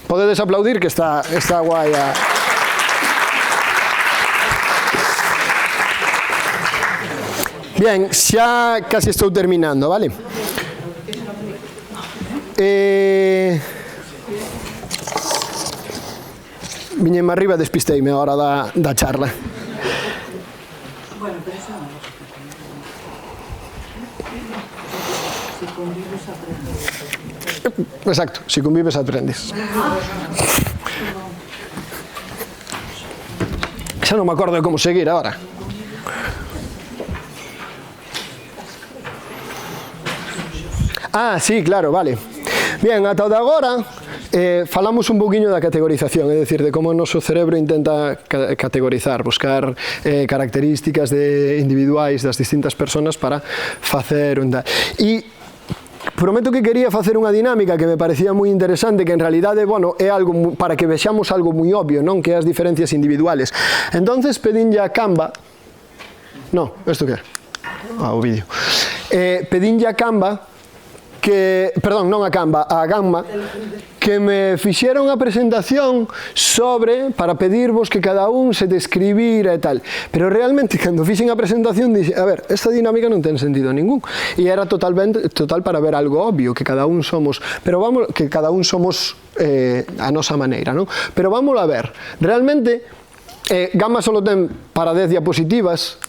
Podedes aplaudir que está guai a... Bien, xa casi estou terminando, vale? Viñenme arriba e despisteime a hora da charla. Bueno, pero eso non é. Si convives aprendes. Exacto, si convives aprendes. Xa non me acordo de como seguir agora. Sí, claro, vale. Bien, ata o de agora falamos un pouquiño da categorización, é dicir, de como o noso cerebro intenta categorizar, buscar características individuais das distintas personas para facer un tal. E prometo que quería facer unha dinámica que me parecía moi interesante, que en realidade, bueno, é algo para que vexamos algo moi obvio, non? Que é as diferencias individuales. Entonces pedinlle a Canva, no, isto que é? O vídeo. Pedinlle a Canva que, perdón, non a Canva, a Gamma, que me fixera unha presentación sobre, para pedirvos que cada un se describira e tal. Pero realmente, cando fixen a presentación, dixe, a ver, esta dinámica non ten sentido ningún. E era total para ver algo obvio, que cada un somos, pero vamos, que cada un somos a nosa maneira, non? Pero vámoslo a ver. Realmente, Gamma solo ten para 10 diapositivas.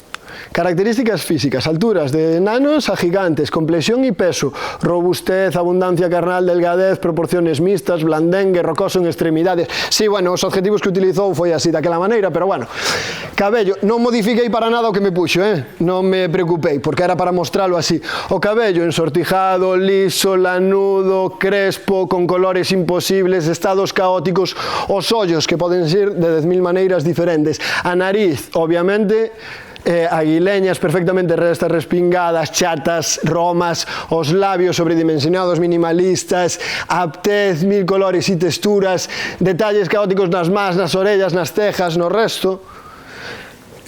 Características físicas, alturas de enanos a gigantes, complexión y peso, robustez, abundancia carnal, delgadez, proporciones mixtas, blandengue, rocoso en extremidades. Sí, bueno, os objetivos que utilizou foi así, daquela maneira, pero bueno. Cabello, non modifiquei para nada o que me puxo, non me preocupei, porque era para mostralo así. O cabello ensortijado, liso, lanudo, crespo, con colores imposibles, estados caóticos, os ollos, que poden ser de 10.000 maneiras diferentes. A nariz, obviamente, aguileñas perfectamente restas, respingadas, chatas, romas, os labios sobredimensionados, minimalistas, aptez, 1000 colores e texturas, detalles caóticos nas más, nas orellas, nas cejas, no resto.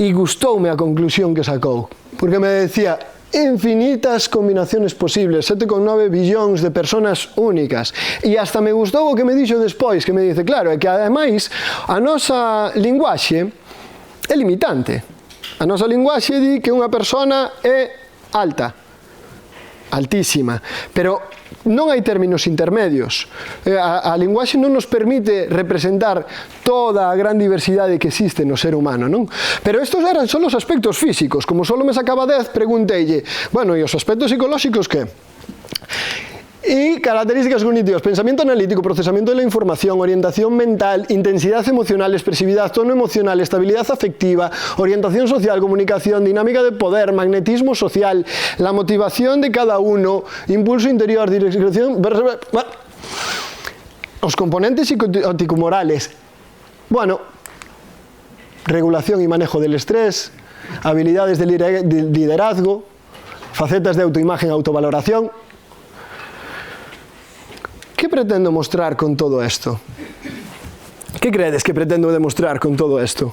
E gustoume a conclusión que sacou, porque me decía infinitas combinaciones posibles, 7,9 billóns de personas únicas. E hasta me gustou o que me dixo despois, que me dice, claro, é que ademais a nosa linguaxe é limitante. A nosa linguaxe di que unha persona é alta, altísima, pero non hai términos intermedios. A linguaxe non nos permite representar toda a gran diversidade que existe no ser humano, non? Pero estos eran só os aspectos físicos. Como só me sacaba 10, pregunteille, bueno, e os aspectos psicolóxicos que? Y características cognitivas, pensamiento analítico, procesamiento de la información, orientación mental, intensidad emocional, expresividad, tono emocional, estabilidad afectiva, orientación social, comunicación, dinámica de poder, magnetismo social, la motivación de cada uno, impulso interior, dirección, los componentes psicoético-morales, bueno, regulación y manejo del estrés, habilidades de liderazgo, facetas de autoimagen, autovaloración. ¿Qué pretendo mostrar con todo esto? ¿Qué crees que pretendo demostrar con todo esto?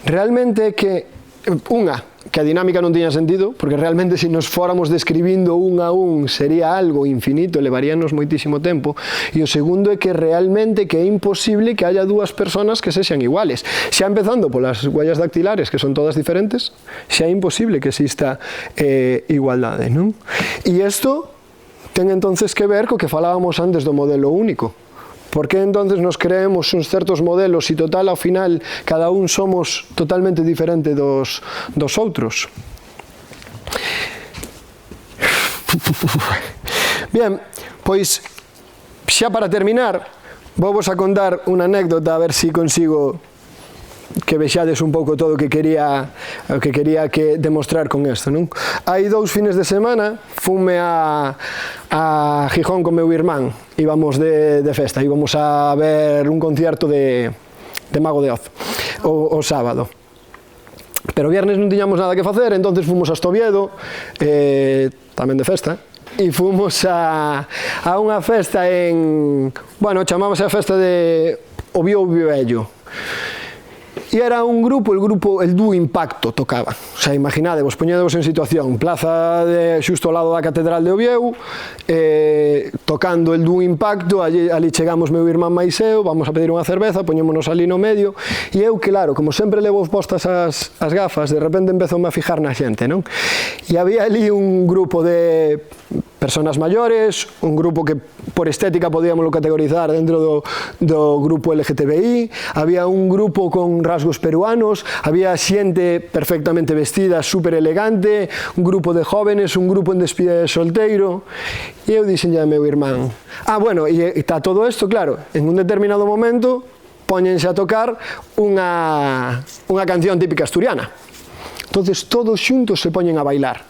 Realmente que, que a dinámica non tiña sentido, porque realmente se nos fóramos describindo un a un sería algo infinito, levaríanos moitísimo tempo. E o segundo é que realmente que é imposible que haya dúas personas que sexan iguales. Xa empezando polas huellas dactilares, que son todas diferentes, xa é imposible que exista igualdade, non? E isto ten entonces que ver co que falábamos antes do modelo único. Por que entonces nos creemos uns certos modelos e total ao final cada un somos totalmente diferente dos outros? Bien, pois xa para terminar vou vos a contar unha anécdota a ver se consigo que vexades un pouco todo o que quería que demostrar con isto, non? Hai 2 fines de semana fume a Gijón con meu irmán, íbamos de festa, íbamos a ver un concierto de Mago de Oz o sábado. Pero o viernes non tiñamos nada que facer, entonces fomos a Oviedo, tamén de festa, e fomos a unha festa bueno, chamábase a festa de Oviedo Vello. E era un grupo, el dúo Impacto tocaba. O sea, imaginadevos, poñedevos en situación, plaza xusto ao lado da Catedral de Oviedo, tocando el dúo Impacto, ali chegamos meu irmán máis eu, vamos a pedir unha cerveza, poñémonos ali no medio, e eu, claro, como sempre levo postas as gafas, de repente empezoume a fijar na xente, non? E había ali un grupo de personas maiores, un grupo que por estética podíamoslo categorizar dentro do grupo LGTBI, había un grupo con rasgos peruanos, había xente perfectamente vestida, super elegante, un grupo de jóvenes, un grupo en despedida de solteiro, e eu dixenlle a meu irmán, bueno, e está todo isto, claro, en un determinado momento póñense a tocar unha canción típica asturiana, entonces todos xuntos se poñen a bailar,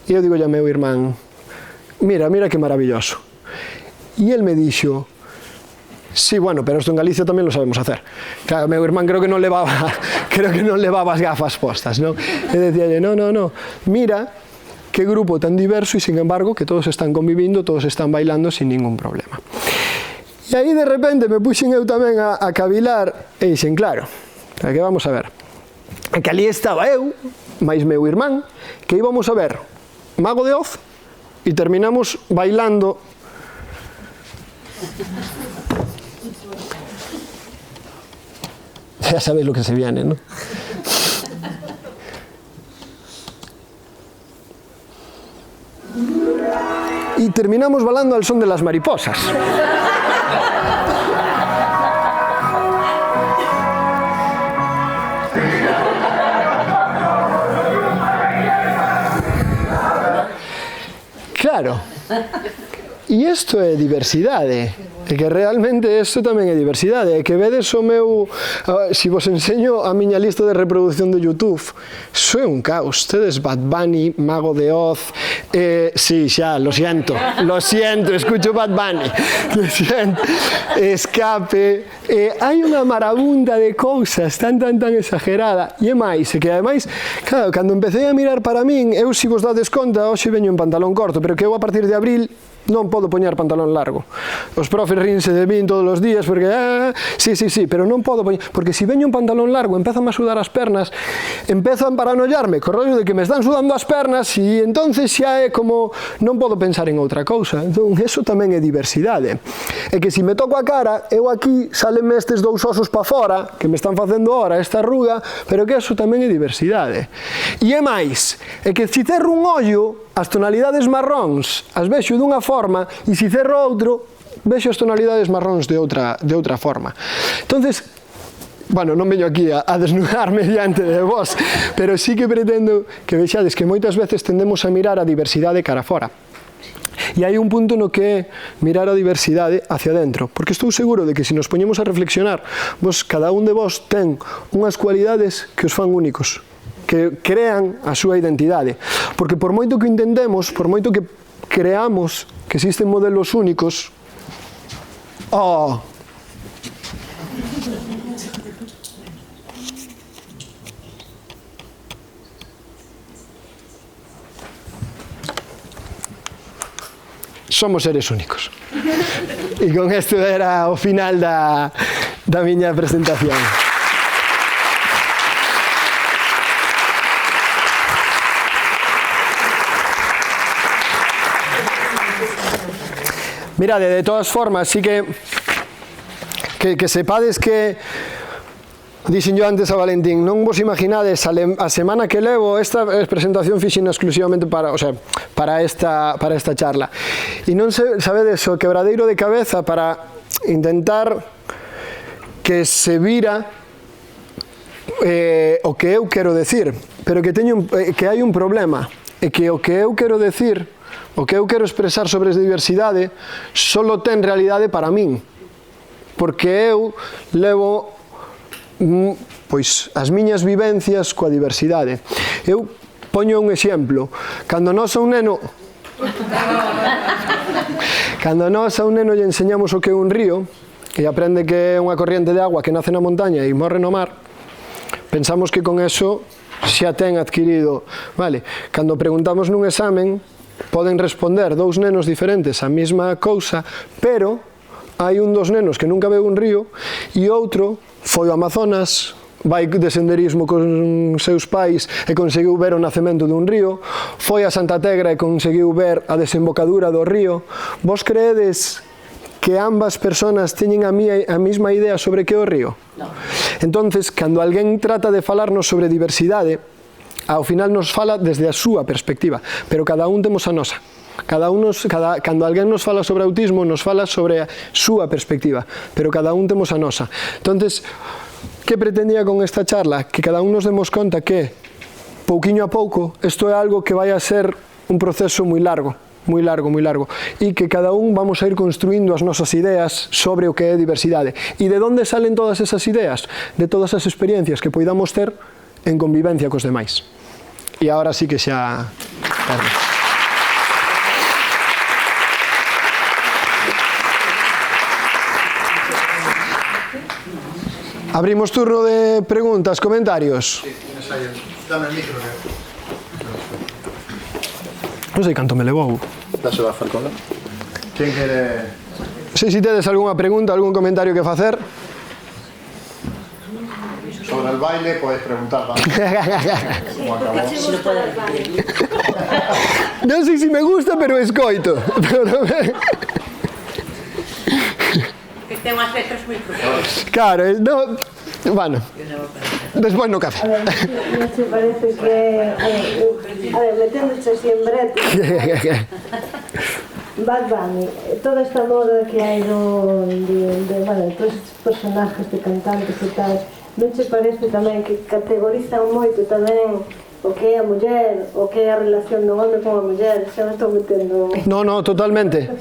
e eu digo a meu irmán, mira que maravilloso. E el me dixo, Sí, bueno, pero esto en Galicia tamén lo sabemos hacer. Claro, meu irmán creo que non levaba as gafas postas, non? E decíalle, no, mira que grupo tan diverso e, sin embargo, que todos están convivindo, todos están bailando sin ningún problema. E aí, de repente, me puxen eu tamén a cavilar e dixen, claro, que vamos a ver. E que ali estaba eu, máis meu irmán, que íbamos a ver Mago de Oz e terminamos bailando ya sabéis lo que se viene, ¿no? Y terminamos bailando al son de las mariposas. Claro. E isto é diversidade. É que realmente isto tamén é diversidade. É que vedes o meu... Se vos enseño a miña lista de reproducción de YouTube, iso é un caos. Tedes Bad Bunny, Mago de Oz... Sí, xa, lo siento, escucho Bad Bunny. Lo siento. Escape... hai unha marabunda de cousas tan exagerada. E é máis, é que ademais, claro, cando empecé a mirar para min, eu, se vos dades conta, hoxe veño en pantalón corto, pero que eu a partir de abril non podo poñer pantalón largo. Os profes rinse de min todos os días porque, sí, pero non podo poñer, porque se veño en pantalón largo empezan a sudar as pernas, empezan a paranoiarme co rollo de que me están sudando as pernas e entonces xa é como non podo pensar en outra cousa. Entón, eso tamén é diversidade. É que se me toco a cara, eu aquí salenme estes dous osos pa fora, que me están facendo ahora esta arruga, pero que eso tamén é diversidade. E é máis, é que se cerro un ollo, as tonalidades marróns as vexo dunha forma e se cerro outro vexo as tonalidades marróns de outra forma. Entonces, bueno, non veño aquí a desnudarme diante de vos, pero sí que pretendo que vexades que moitas veces tendemos a mirar a diversidade cara fora. E hai un punto no que é mirar a diversidade hacia dentro, porque estou seguro de que se nos poñemos a reflexionar, cada un de vos ten unhas cualidades que os fan únicos, que crean a súa identidade. Porque por moito que intentemos, por moito que creamos que existen modelos únicos, somos seres únicos. E con isto era o final da miña presentación. Mirade, de todas formas, sí que sepades que, dixen yo antes a Valentín, non vos imaginades a semana que levo esta presentación fixina exclusivamente para esta charla. E non sabedes o quebradeiro de cabeza para intentar que se vira o que eu quero decir, pero que hai un problema, e que o que eu quero decir, o que eu quero expresar sobre a diversidade só ten realidade para min, porque eu levo as miñas vivencias coa diversidade. Eu poño un exemplo. Cando nós a un neno lle enseñamos o que é un río e aprende que é unha corriente de agua que nace na montaña e morre no mar, pensamos que con eso xa ten adquirido, vale? Cando preguntamos nun examen, poden responder dous nenos diferentes a mesma cousa, pero hai un dos nenos que nunca veu un río e outro foi ao Amazonas, vai de senderismo con seus pais e conseguiu ver o nacemento dun río, foi a Santa Tegra e conseguiu ver a desembocadura do río. Vos creedes que ambas personas teñen a mesma idea sobre que é o río? No. Entonces, cando alguén trata de falarnos sobre diversidade, ao final nos fala desde a súa perspectiva, pero cada un temos a nosa. Cando alguén nos fala sobre autismo, nos fala sobre a súa perspectiva, pero cada un temos a nosa. Entonces, que pretendía con esta charla? Que cada un nos demos conta que, pouquiño a pouco, isto é algo que vai a ser un proceso moi largo, e que cada un vamos a ir construindo as nosas ideas sobre o que é diversidade. E de onde salen todas esas ideas? De todas as experiencias que poidamos ter en convivencia cos demais. E agora sí que xa... Abrimos turno de preguntas, comentarios. Sí, dame el micro. Non sei canto me levou. Dáselo a Falcola. ¿Quién quiere...? Se tedes algunha pregunta, algún comentario que facer. Sobre el baile podéis preguntar también. ¿Cómo acabó? Non sei se me gusta, pero escoito. Que ten unhas letras moi profundas. Claro, no, bueno, despois no café. A ver, non se parece que... A ver, meténdose así en brete. Bad Bunny, toda esta moda que hai de todos estes personajes de cantantes e tal, non se parece tamén que categorizan moito tamén o que é a muller, o que é a relación do home con a muller? Xa me estou metendo... No, totalmente.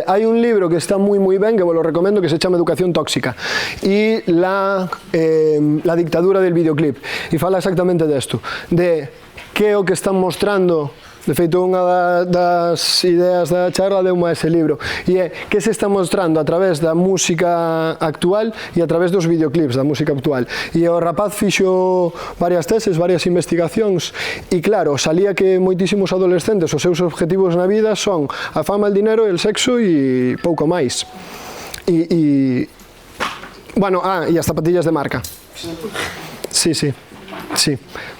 Hai un libro que está moi ben, que vos lo recomiendo, que se chama Educación Tóxica, y la dictadura del videoclip, e fala exactamente desto, de que é o que están mostrando. De feito, unha das ideas da charla deu-me ese libro, e é que se está mostrando a través da música actual e a través dos videoclips da música actual. E o rapaz fixo varias teses, varias investigacións, e claro, salía que moitísimos adolescentes os seus objetivos na vida son a fama, el dinero, el sexo e pouco máis. Bueno, e as zapatillas de marca. Sí,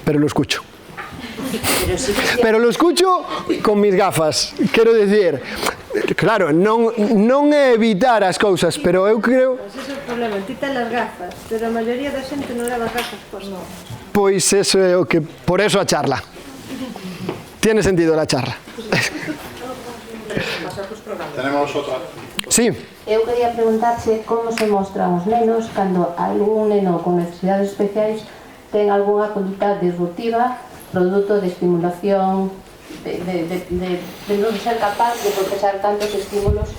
pero lo escucho. Pero lo escucho con mis gafas, quero decir, claro, non é evitar as cousas, pero eu creo... Pois ese é o problema, ti tes as gafas, pero a maioría da xente non leva gafas, pois non. Pois eso é o que, por eso a charla. Tiene sentido la charla. Tenemos otra. Sí. Eu quería preguntarse como se mostran os nenos cando algún neno con necesidades especiais ten algunha conducta disruptiva producto de estimulación, de non ser capaz de procesar tantos estímulos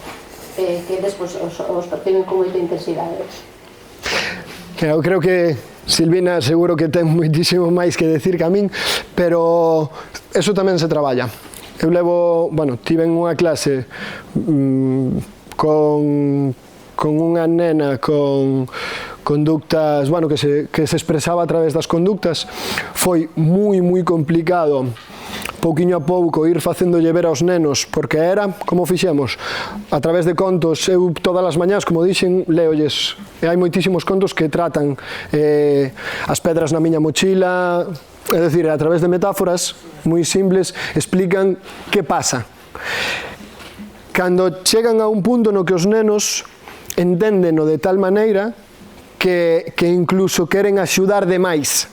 que despois os perciben con moita intensidade. Eu creo que Silvina seguro que ten moitísimo máis que decir que a min, pero eso tamén se traballa. Eu levo, tive unha clase con unha nena con conductas, que se expresaba a través das conductas. Foi moi complicado pouquiño a pouco ir facéndolle ver aos nenos, porque era, como fixemos, a través de contos. Eu todas as mañás, como dixen, leolles, e hai moitísimos contos que tratan as pedras na miña mochila, é dicir, a través de metáforas moi simples, explican que pasa. Cando chegan a un punto no que os nenos enténdeno de tal maneira que incluso queren axudar demais.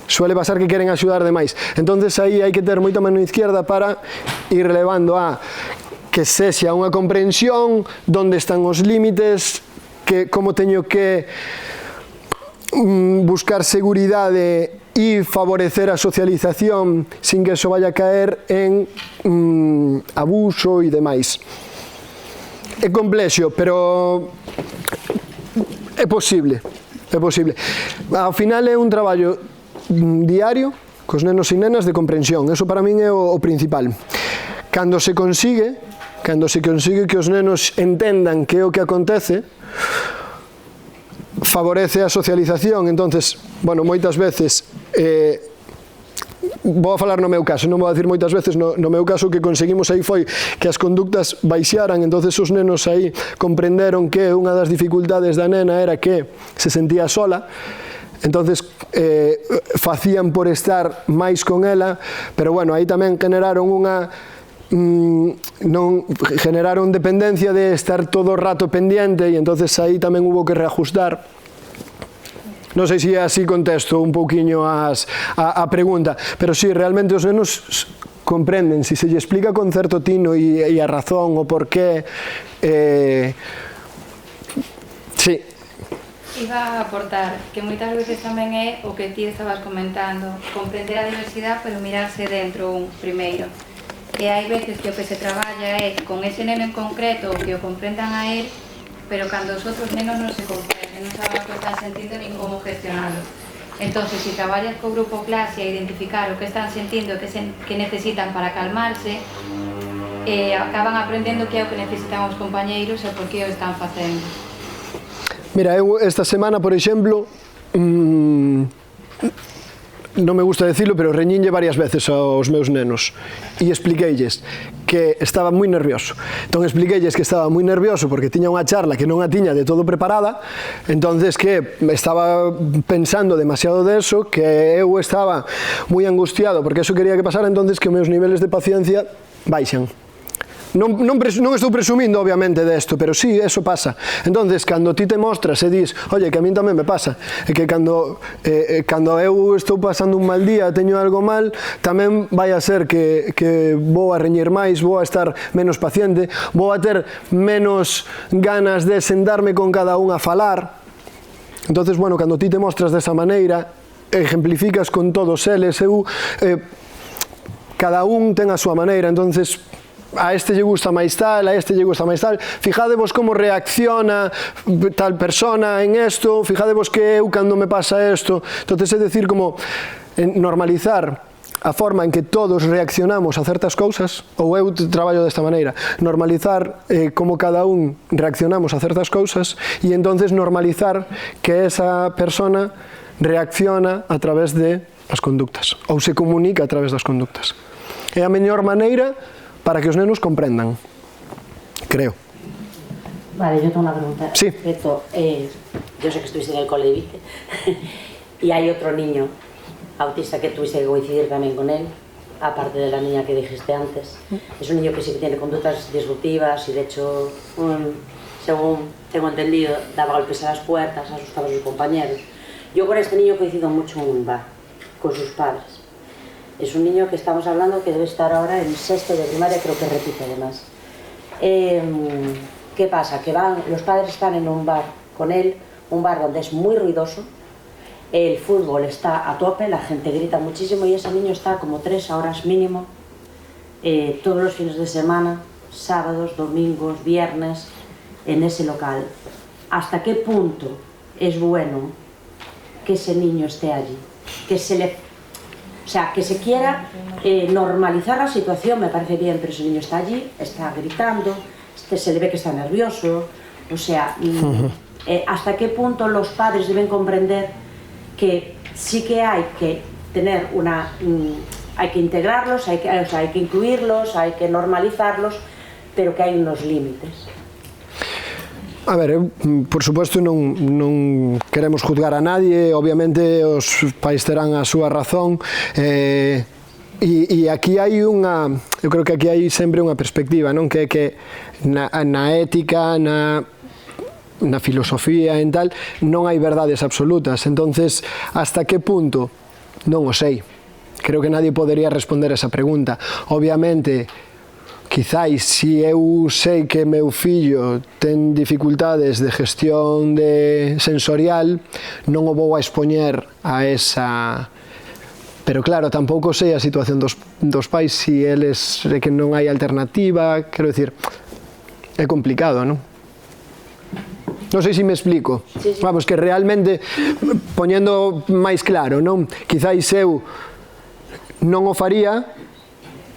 Suele pasar que queren axudar demais. Entonces aí hai que ter moita mano izquierda para ir levando a que sexa unha comprensión donde están os límites, que como teño que buscar seguridade e favorecer a socialización sin que eso vaya a caer en abuso e demais. É complexo, pero é posible. Ao final é un traballo diario cos nenos e nenas de comprensión. Eso para min é o principal. Cando se consigue que os nenos entendan que é o que acontece, favorece a socialización. Entonces, moitas veces vou a falar no meu caso, non vou a decir moitas veces, no meu caso o que conseguimos aí foi que as conductas baixaran. Entonces os nenos aí comprenderon que unha das dificultades da nena era que se sentía sola, entonces facían por estar máis con ela, pero aí tamén generaron generaron dependencia de estar todo o rato pendiente, e entonces aí tamén hubo que reajustar. Non sei se así contesto un pouquiño a pregunta, pero sí, realmente os nenos comprenden, se lle explica con certo tino e a razón, o porqué. Sí. Iba a aportar que moitas veces tamén é o que ti estabas comentando, comprender a diversidade, pero mirarse dentro un primeiro. E hai veces que o que se traballa é con ese neno en concreto que o comprendan a él, pero cando os outros nenos non se comprenden, non saben o que están sentindo nin como gestionarlo. Entón, se traballas co grupo clase a identificar o que están sentindo e que necesitan para calmarse, acaban aprendendo que é o que necesitan os compañeiros e por que o están facendo. Mira, eu esta semana, por exemplo, non me gusta decirlo, pero reñinlle varias veces aos meus nenos e expliqueilles que estaba moi nervioso. Entón expliqueilles que estaba moi nervioso porque tiña unha charla que non a tiña de todo preparada, entonces que estaba pensando demasiado deso, que eu estaba moi angustiado porque eso quería que pasara, entonces que os meus niveles de paciencia baixan. Non estou presumindo, obviamente, desto, pero sí, eso pasa. Entonces, cando ti te mostras e dis, oye, que a min tamén me pasa, e que cando eu estou pasando un mal día, teño algo mal, tamén vai a ser que vou a reñir máis, vou a estar menos paciente, vou a ter menos ganas de sentarme con cada un a falar. Entonces, bueno, cando ti te mostras desa maneira, ejemplificas con todos eles, cada un ten a súa maneira, entonces a este lle gusta máis tal, a este lle gusta máis tal, fijadevos como reacciona tal persona en esto, fijadevos que eu cando me pasa esto, entonces é decir, como normalizar a forma en que todos reaccionamos a certas cousas, ou eu traballo desta maneira, normalizar como cada un reaccionamos a certas cousas e entonces normalizar que esa persona reacciona a través de as conductas, ou se comunica a través das conductas. É a mellor maneira para que os nenos comprendan, creo. Vale, yo tengo una pregunta. Sí. Yo sé que estuviste en el cole y hay otro niño autista que tuviste que coincidir también con él, aparte de la niña que dijiste antes. Es un niño que sí que tiene conductas disruptivas y de hecho, según tengo entendido, daba golpes a las puertas, asustaba a sus compañeros. Yo con este niño coincido mucho en un bar, con sus padres. Es un niño que estamos hablando que debe estar ahora en sexto de primaria, creo que repite además. ¿Qué pasa? Que los padres están en un bar con él, un bar donde es muy ruidoso, el fútbol está a tope, la gente grita muchísimo y ese niño está como 3 horas mínimo, todos los fines de semana, sábados, domingos, viernes, en ese local. ¿Hasta qué punto es bueno que ese niño esté allí? O sea, que se quiera normalizar la situación, me parece bien, pero ese niño está allí, está gritando, se le ve que está nervioso, o sea, ¿hasta qué punto los padres deben comprender que sí que hay que tener hay que integrarlos, hay que incluirlos, hay que normalizarlos, pero que hay unos límites? A ver, por suposto non queremos juzgar a nadie, obviamente os pais terán a súa razón, e aquí hai unha, eu creo que aquí hai sempre unha perspectiva, non? Que na ética, na filosofía en tal, non hai verdades absolutas, entonces, hasta que punto? Non o sei. Creo que nadie podería responder esa pregunta. Obviamente, quizáis, se eu sei que meu fillo ten dificultades de gestión sensorial, non o vou a expoñer a esa... Pero claro, tampouco sei a situación dos pais, se eles que non hai alternativa, quero dicir, é complicado, non? Non sei se me explico. Sí. Vamos, que realmente, poñendo máis claro, non? Quizáis eu non o faría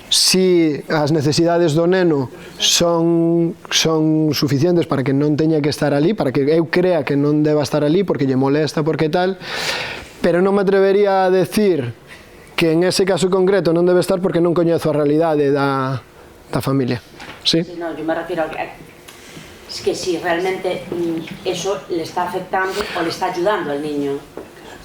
si as necesidades do neno son suficientes para que non teña que estar ali, para que eu crea que non deba estar ali porque lle molesta, porque tal, pero non me atrevería a decir que en ese caso concreto non debe estar porque non coñezo a realidade da familia. Sí? Sí, no, yo me refiero a que es que si realmente eso le está afectando o le está ayudando al niño.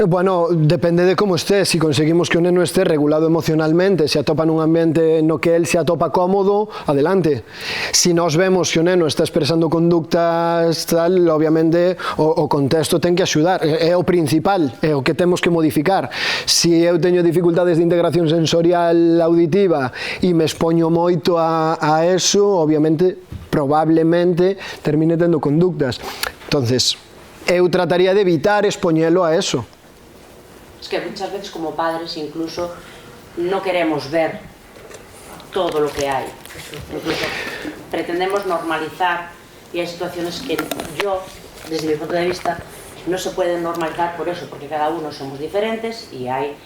Bueno, depende de como esté, si conseguimos que o neno esté regulado emocionalmente, se atopa nun ambiente no que él se atopa cómodo, adelante. Si nos vemos que o neno está expresando conductas tal, obviamente o contexto ten que axudar, é o principal, é o que temos que modificar. Si eu teño dificultades de integración sensorial auditiva e me expoño moito a eso, obviamente, probablemente termine tendo conductas. Entonces, eu trataría de evitar expoñelo a eso. Es que muchas veces como padres incluso no queremos ver todo lo que hay. Incluso pretendemos normalizar y hay situaciones que yo, desde mi punto de vista, no se pueden normalizar por eso, porque cada uno somos diferentes y hay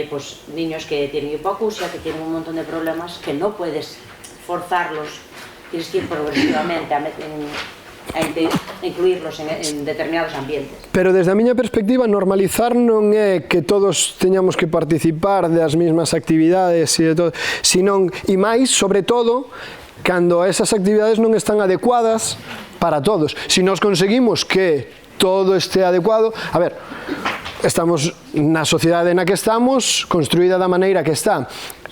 pues, niños que tienen hipoacusia, que tienen un montón de problemas que no puedes forzarlos, tienes que ir progresivamente incluirlos en determinados ambientes. Pero desde a miña perspectiva, normalizar non é que todos teñamos que participar das mesmas actividades e de todo, senón, e máis, sobre todo, cando esas actividades non están adecuadas para todos. Se nós conseguimos que todo este adecuado, a ver, estamos na sociedade na que estamos, construída da maneira que está.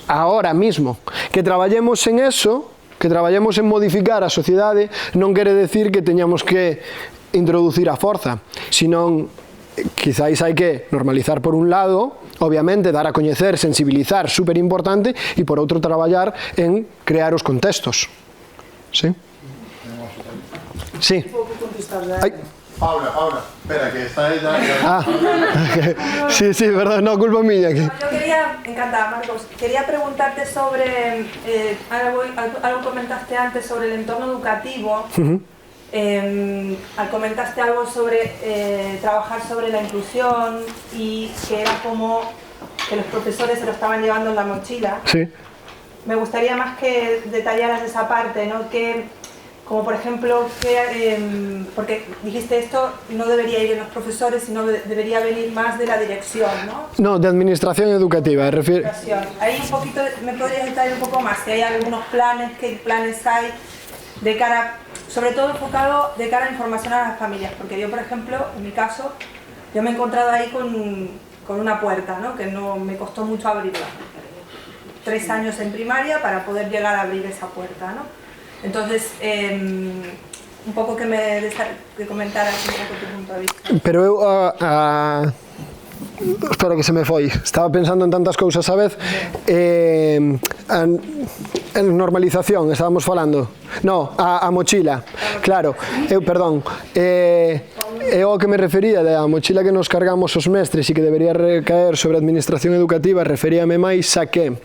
Ahora mismo, que traballemos en eso, que traballemos en modificar a sociedade, non quere decir que teñamos que introducir a forza, senón, quizáis hai que normalizar por un lado, obviamente dar a coñecer, sensibilizar, super importante, e por outro traballar en crear os contextos. Sí? Sí. Ai. Paula, espera, que está ella. Ah, sí, verdad, no, culpa mía. Yo quería, encantada Marcos, quería preguntarte sobre, algo comentaste antes sobre el entorno educativo, comentaste algo sobre trabajar sobre la inclusión y que era como que los profesores se lo estaban llevando en la mochila. Sí. Me gustaría más que detallaras esa parte, ¿no? Que, como por ejemplo, porque dijiste esto no debería ir en los profesores, sino debería venir más de la dirección, ¿no? No, de administración educativa. Ahí un poquito, ¿me podrías detallar un poco más? Si hay algunos planes, qué planes hay de cara, sobre todo enfocado de cara a información a las familias, porque yo, por ejemplo, en mi caso, yo me he encontrado ahí con una puerta, ¿no? Que no me costó mucho abrirla. 3 años en primaria para poder llegar a abrir esa puerta, ¿no? Entonces, un pouco que comentaras un pouco tu punto de vista. Pero eu, espera que se me foi, estaba pensando en tantas cousas a vez. En normalización, estábamos falando. No, a mochila, claro, perdón. É o que me refería da mochila que nos cargamos os mestres e que debería recaer sobre a administración educativa, referíame máis a que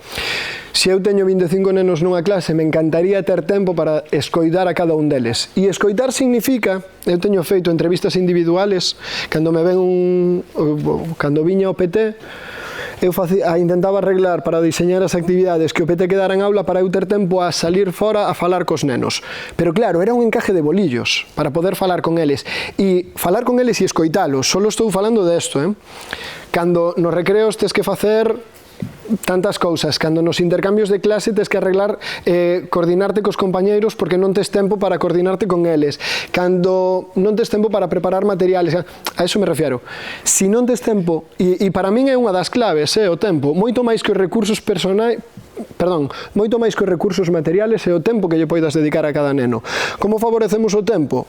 se eu teño 25 nenos nunha clase, me encantaría ter tempo para escoitar a cada un deles. E escoitar significa, eu teño feito entrevistas individuales, cando me ven cando viña o PT, eu intentaba arreglar para diseñar as actividades que o PT quedara en aula para eu ter tempo a salir fora a falar cos nenos. Pero claro, era un encaje de bolillos para poder falar con eles. E falar con eles e escoitalos, só estou falando desto, Cando nos recreos tes que facer tantas cousas, cando nos intercambios de clase tes que arreglar, coordinarte cos compañeiros porque non tes tempo para coordinarte con eles, cando non tes tempo para preparar materiales, a eso me refiero. Si non tes tempo, e para min é unha das claves, o tempo, moito máis que os recursos moito máis que os recursos materiales é o tempo que lle poidas dedicar a cada neno. Como favorecemos o tempo?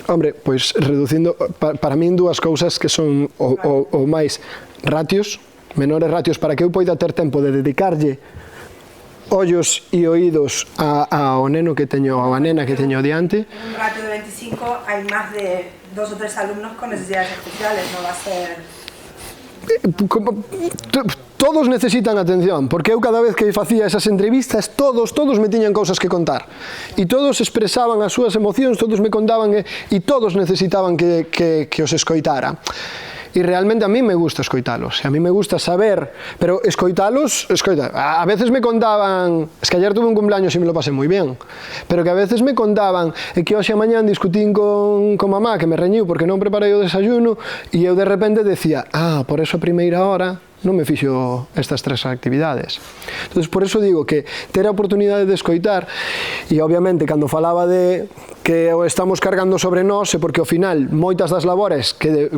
Hombre, pois reducindo, para min dúas cousas que son o máis ratios, menores ratios, para que eu poida ter tempo de dedicarlle ollos e oídos ao neno que teño, a nena que teño diante. En un ratio de 25 hai máis de 2 o 3 alumnos con necesidades especiales, non va a ser... Todos necesitan atención, porque eu cada vez que facía esas entrevistas, todos me tiñan cousas que contar. E todos expresaban as súas emocións, todos me contaban e todos necesitaban que os escoitara. E realmente a mí me gusta escoitalos, a mí me gusta saber, pero escoitalos, a veces me contaban, es que ayer tuve un cumpleaños e me lo pasé moi bien, pero que a veces me contaban que hoxe a mañán discutín con mamá, que me reñiu porque non preparei o desayuno, e eu de repente decía, por eso a primeira hora non me fixo estas 3 actividades. Entón, por eso digo que ter a oportunidade de escoitar, e obviamente cando falaba de que o estamos cargando sobre nós, é porque ao final moitas das labores que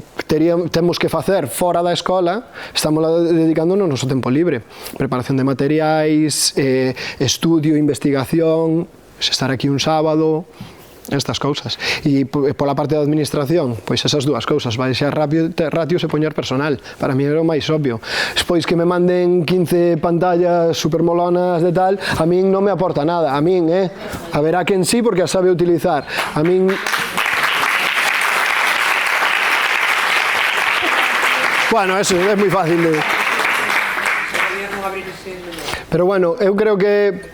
temos que facer fora da escola, estamos dedicándonos ao noso tempo libre. Preparación de materiais, estudio, investigación, estar aquí un sábado, estas cousas. E pola parte da administración, pois esas dúas cousas, baixar ratios e poñer personal. Para mí era o máis obvio. Pois que me manden 15 pantallas supermolonas de tal, a min non me aporta nada. A min, haberá quen sí porque as sabe utilizar. A min... Bueno, eso é moi fácil de... Pero bueno, eu creo que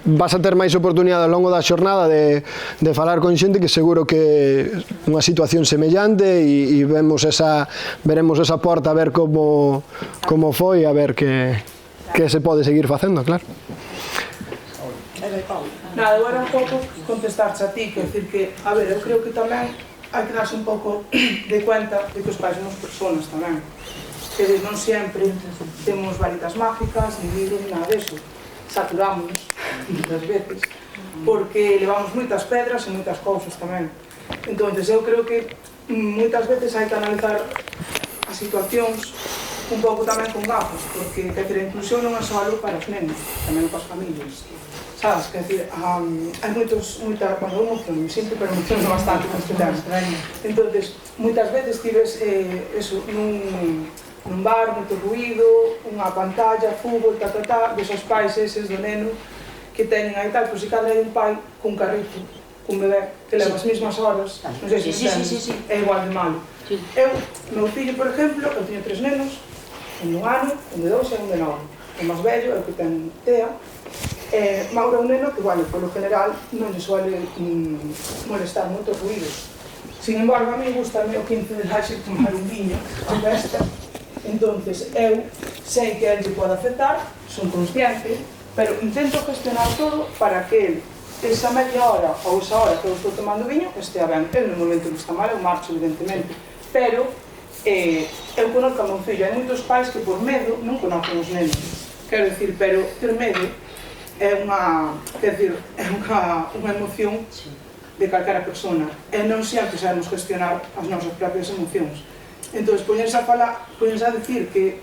vas a ter máis oportunidade ao longo da xornada de falar con xente que seguro que unha situación semellante e veremos esa porta a ver como foi, a ver que se pode seguir facendo, claro. Nada, eu era un pouco contestarche a ti, quer decir que, a ver, eu creo que tamén hai que darse un pouco de cuenta de que os pais somos personas tamén. Quer dizer, non sempre temos varitas mágicas, ni libros, ni nada deso. Saturámonos, muitas veces, porque levamos moitas pedras e moitas cousas tamén. Entón, eu creo que moitas veces hai que analizar as situacións un pouco tamén con gafas, porque, quer dizer, a inclusión non é só algo para os nenos, tamén para as familias. Sabes, quer dizer, hai cando eu emociono, sempre, pero emociono bastante con este tema. Entón, moitas veces tives nun bar, moito ruido, unha pantalla, fútbol, ves os pais eses do neno que teñen aí tal, pois se cadra hai un pai cun carrito, cun bebé, que leva as mesmas horas, non sei se entendes, é igual de malo. Eu, meu fillo, por exemplo, eu teño 3 nenos, un de 1 ano, un de 2 e un de 9. O máis vello é o que ten TEA. Mauro é un neno que, bueno, polo general, non lle suele molestar moito ruido. Sin embargo, a mí gustame o 15 de laxe tomar un viño, a festa. Entonces, eu sei que ele pode afectar, son consciente, pero intento gestionar todo para que ele, esa media hora ou esa hora que eu estou tomando viño, estea ben. Ele no momento que está mal, eu marcho, evidentemente, pero eu conozco a meu fillo. Hai moitos pais que por medo non conocen os nenos. Quero dicir, pero ter medo é unha emoción de calquera persona. E non sempre sabemos gestionar as nosas propias emocións. Entón, poñerse a falar, poñerse a dicir que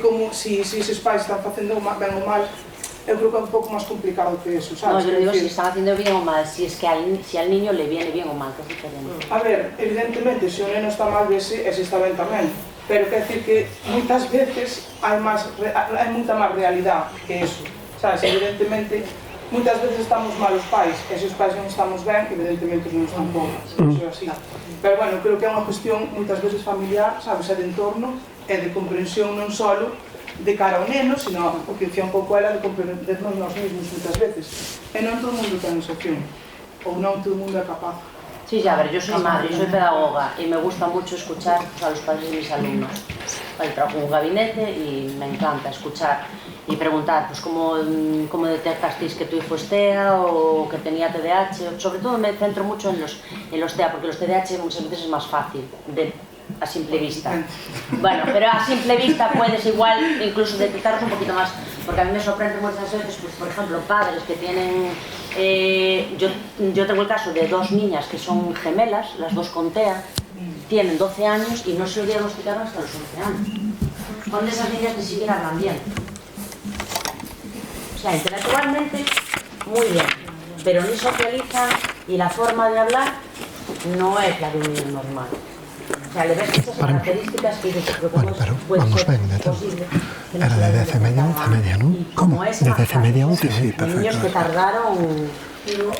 como se eses pais están facendo ben ou mal, eu creo que é un pouco máis complicado que eso, sabes? No, yo digo si están haciendo bien o mal, si es que al niño le viene bien o mal, que es diferente. A ver, evidentemente, se o neno está mal, vese, ese está ben tamén. Pero quer decir que moitas veces hai moita máis realidade que eso, sabes? Evidentemente, moitas veces estamos mal os pais, e se os pais non estamos ben, evidentemente non están pobres, eso é así. Pero, bueno, creo que é unha cuestión moitas veces familiar, sabes, e de entorno, e de comprensión non só de cara ao neno, sino o que decía un pouco ela de comprendernos nós mesmos moitas veces. E non todo o mundo ten esa opción, ou non todo o mundo é capaz. Sí, ya, a ver, yo soy madre, yo soy pedagoga y me gusta mucho escuchar a los padres de mis alumnos. Trabajo en un gabinete y me encanta escuchar y preguntar, pues, ¿cómo detectasteis que tu hijo es TEA o que tenía TDAH? Sobre todo me centro mucho en los TEA, porque los TDAH muchas veces es más fácil a simple vista. Bueno, pero a simple vista puedes igual incluso detectarlos un poquito más, porque a mí me sorprende muchas veces, pues, por ejemplo, padres que tienen... yo tengo el caso de 2 niñas que son gemelas, las 2 con TEA, tienen 12 años y no se lo diagnosticaron hasta los 11 años. Son de esas niñas que siquiera hablan bien. O sea, intelectualmente, muy bien, pero ni socializan y la forma de hablar no es la de un niño normal. O sea, le ves esas características que dices, bueno, pero vamos bien, era de 10 media a 11 media, ¿no? ¿Cómo? De 10 media a 11, sí, perfecto. Niños que tardaron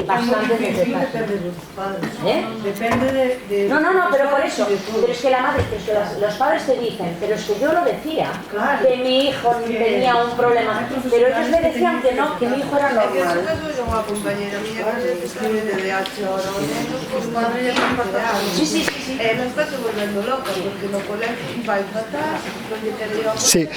bastante en detectar. Depende de... No, pero por eso. Pero es que la madre, los padres te dicen, pero es que yo lo decía, que mi hijo tenía un problema, pero ellos me decían que no, que mi hijo era normal. En ese caso era unha compañera mía que escribe de DH ahora o neno, os padres ya están pateando. Sí. Non está se volvendo loca, porque no colegio vai fatal, non lle quere ir a... Sí.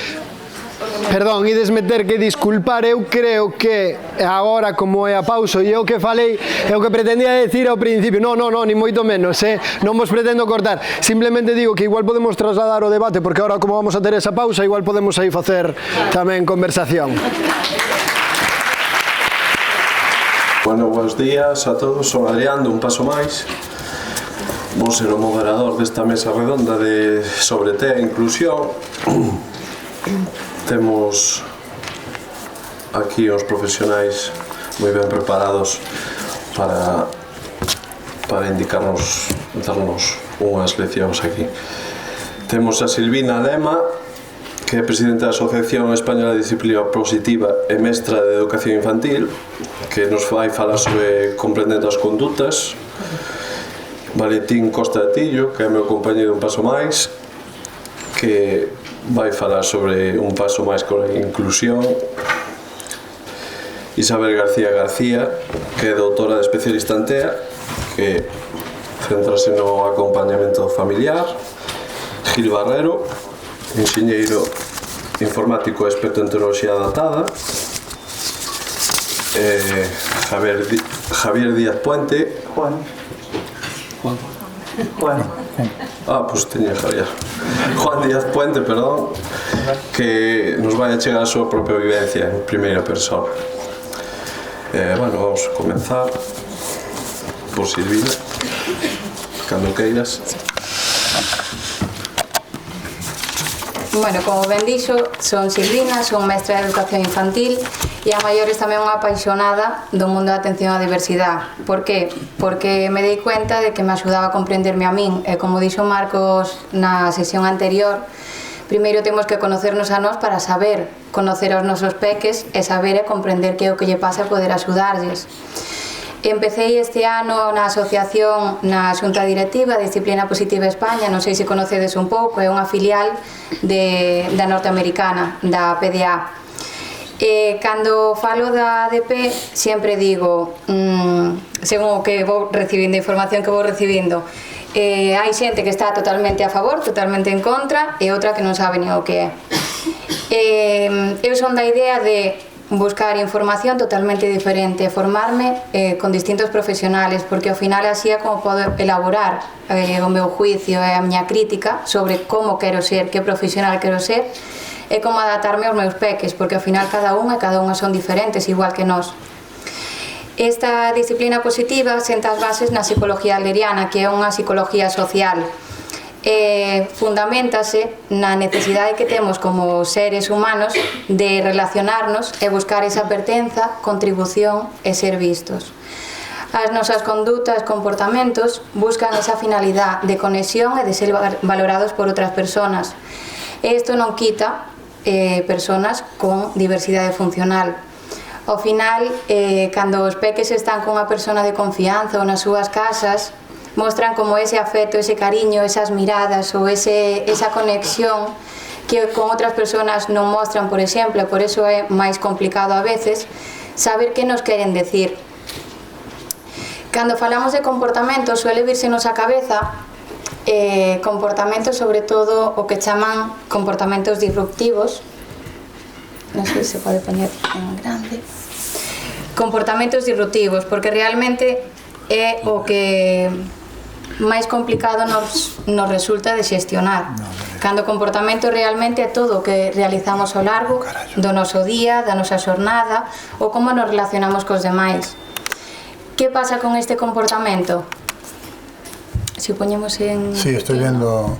Perdón, ides meter que disculpar, eu creo que agora como é a pausa e eu que falei, é o que pretendía decir ao principio. No, ni moito menos, non vos pretendo cortar. Simplemente digo que igual podemos trasladar o debate, porque agora como vamos a ter esa pausa, igual podemos aí facer tamén conversación. Bueno, buenos días a todos, son Adrián, de Un Paso Máis. Vou ser o moderador desta mesa redonda sobre TEA e inclusión. Temos aquí os profesionais moi ben preparados para darnos unhas leccións aquí. Temos a Silvina Lema, que é presidenta da Asociación Española de Disciplina Positiva e mestra de Educación Infantil, que nos vai falar sobre comprendendo as condutas. Valentín Costa de Tillo, que é meu compañeiro de Un Paso Máis, que vai falar sobre un paso máis con a inclusión. Isabel García García, que é doutora de especialista en TEA, que centrase no acompañamento familiar. Gil Barrero, enxeñeiro informático experto en tecnoloxía adaptada. Javier Díaz Puente. Juan. Pues tenía Javier. Juan Díaz Puente, perdón, que nos vai a chegar a súa propia vivencia en primeira persona. Vamos a comenzar por Silvina, cando queiras. Bueno, como ben dixo, son Silvina, son mestra de educación infantil e a maiores tamén unha apaixonada do mundo da atención á diversidade. Por que? Porque me dei cuenta de que me axudaba a comprenderme a min e, como dixo Marcos na sesión anterior, primeiro temos que conocernos a nós para saber conocer aos nosos peques e saber e comprender que é o que lle pasa e poder axudarlles. Empecé este ano na asociación, na xunta directiva de Disciplina Positiva España, non sei se conocedes un pouco, é unha filial da norteamericana, da PDA. Cando falo da ADP, sempre digo, según o que vou recibindo, a información que vou recibindo, hai xente que está totalmente a favor, totalmente en contra, e outra que non sabe nin o que é. Eu son da idea de buscar información totalmente diferente, formarme con distintos profesionales, porque ao final así é como podo elaborar o meu juicio e a miña crítica sobre como quero ser, que profesional quero ser e como adaptarme aos meus peques, porque ao final cada unha son diferentes, igual que nós. Esta disciplina positiva senta as bases na psicología adleriana, que é unha psicología social. Fundamentase na necesidade que temos como seres humanos de relacionarnos e buscar esa pertenza, contribución e ser vistos. As nosas condutas, comportamentos buscan esa finalidade de conexión e de ser valorados por outras persoas. Isto non quita persoas con diversidade funcional. Ao final, cando os peques están con unha persona de confianza ou nas súas casas, mostran como ese afecto, ese cariño, esas miradas ou esa conexión que con outras persoas non mostran, por exemplo, e por eso é máis complicado a veces saber que nos queren decir. Cando falamos de comportamentos, suele virsenos a cabeza comportamentos, sobre todo o que chaman comportamentos disruptivos. Non sei se pode poñer en grande. Comportamentos disruptivos, porque realmente é o que máis complicado nos resulta de xestionar. Cando o comportamento realmente é todo o que realizamos ao largo do noso día, da nosa xornada, ou como nos relacionamos cos demais. Que pasa con este comportamento? Si poñemos en... Sí, estoy viendo...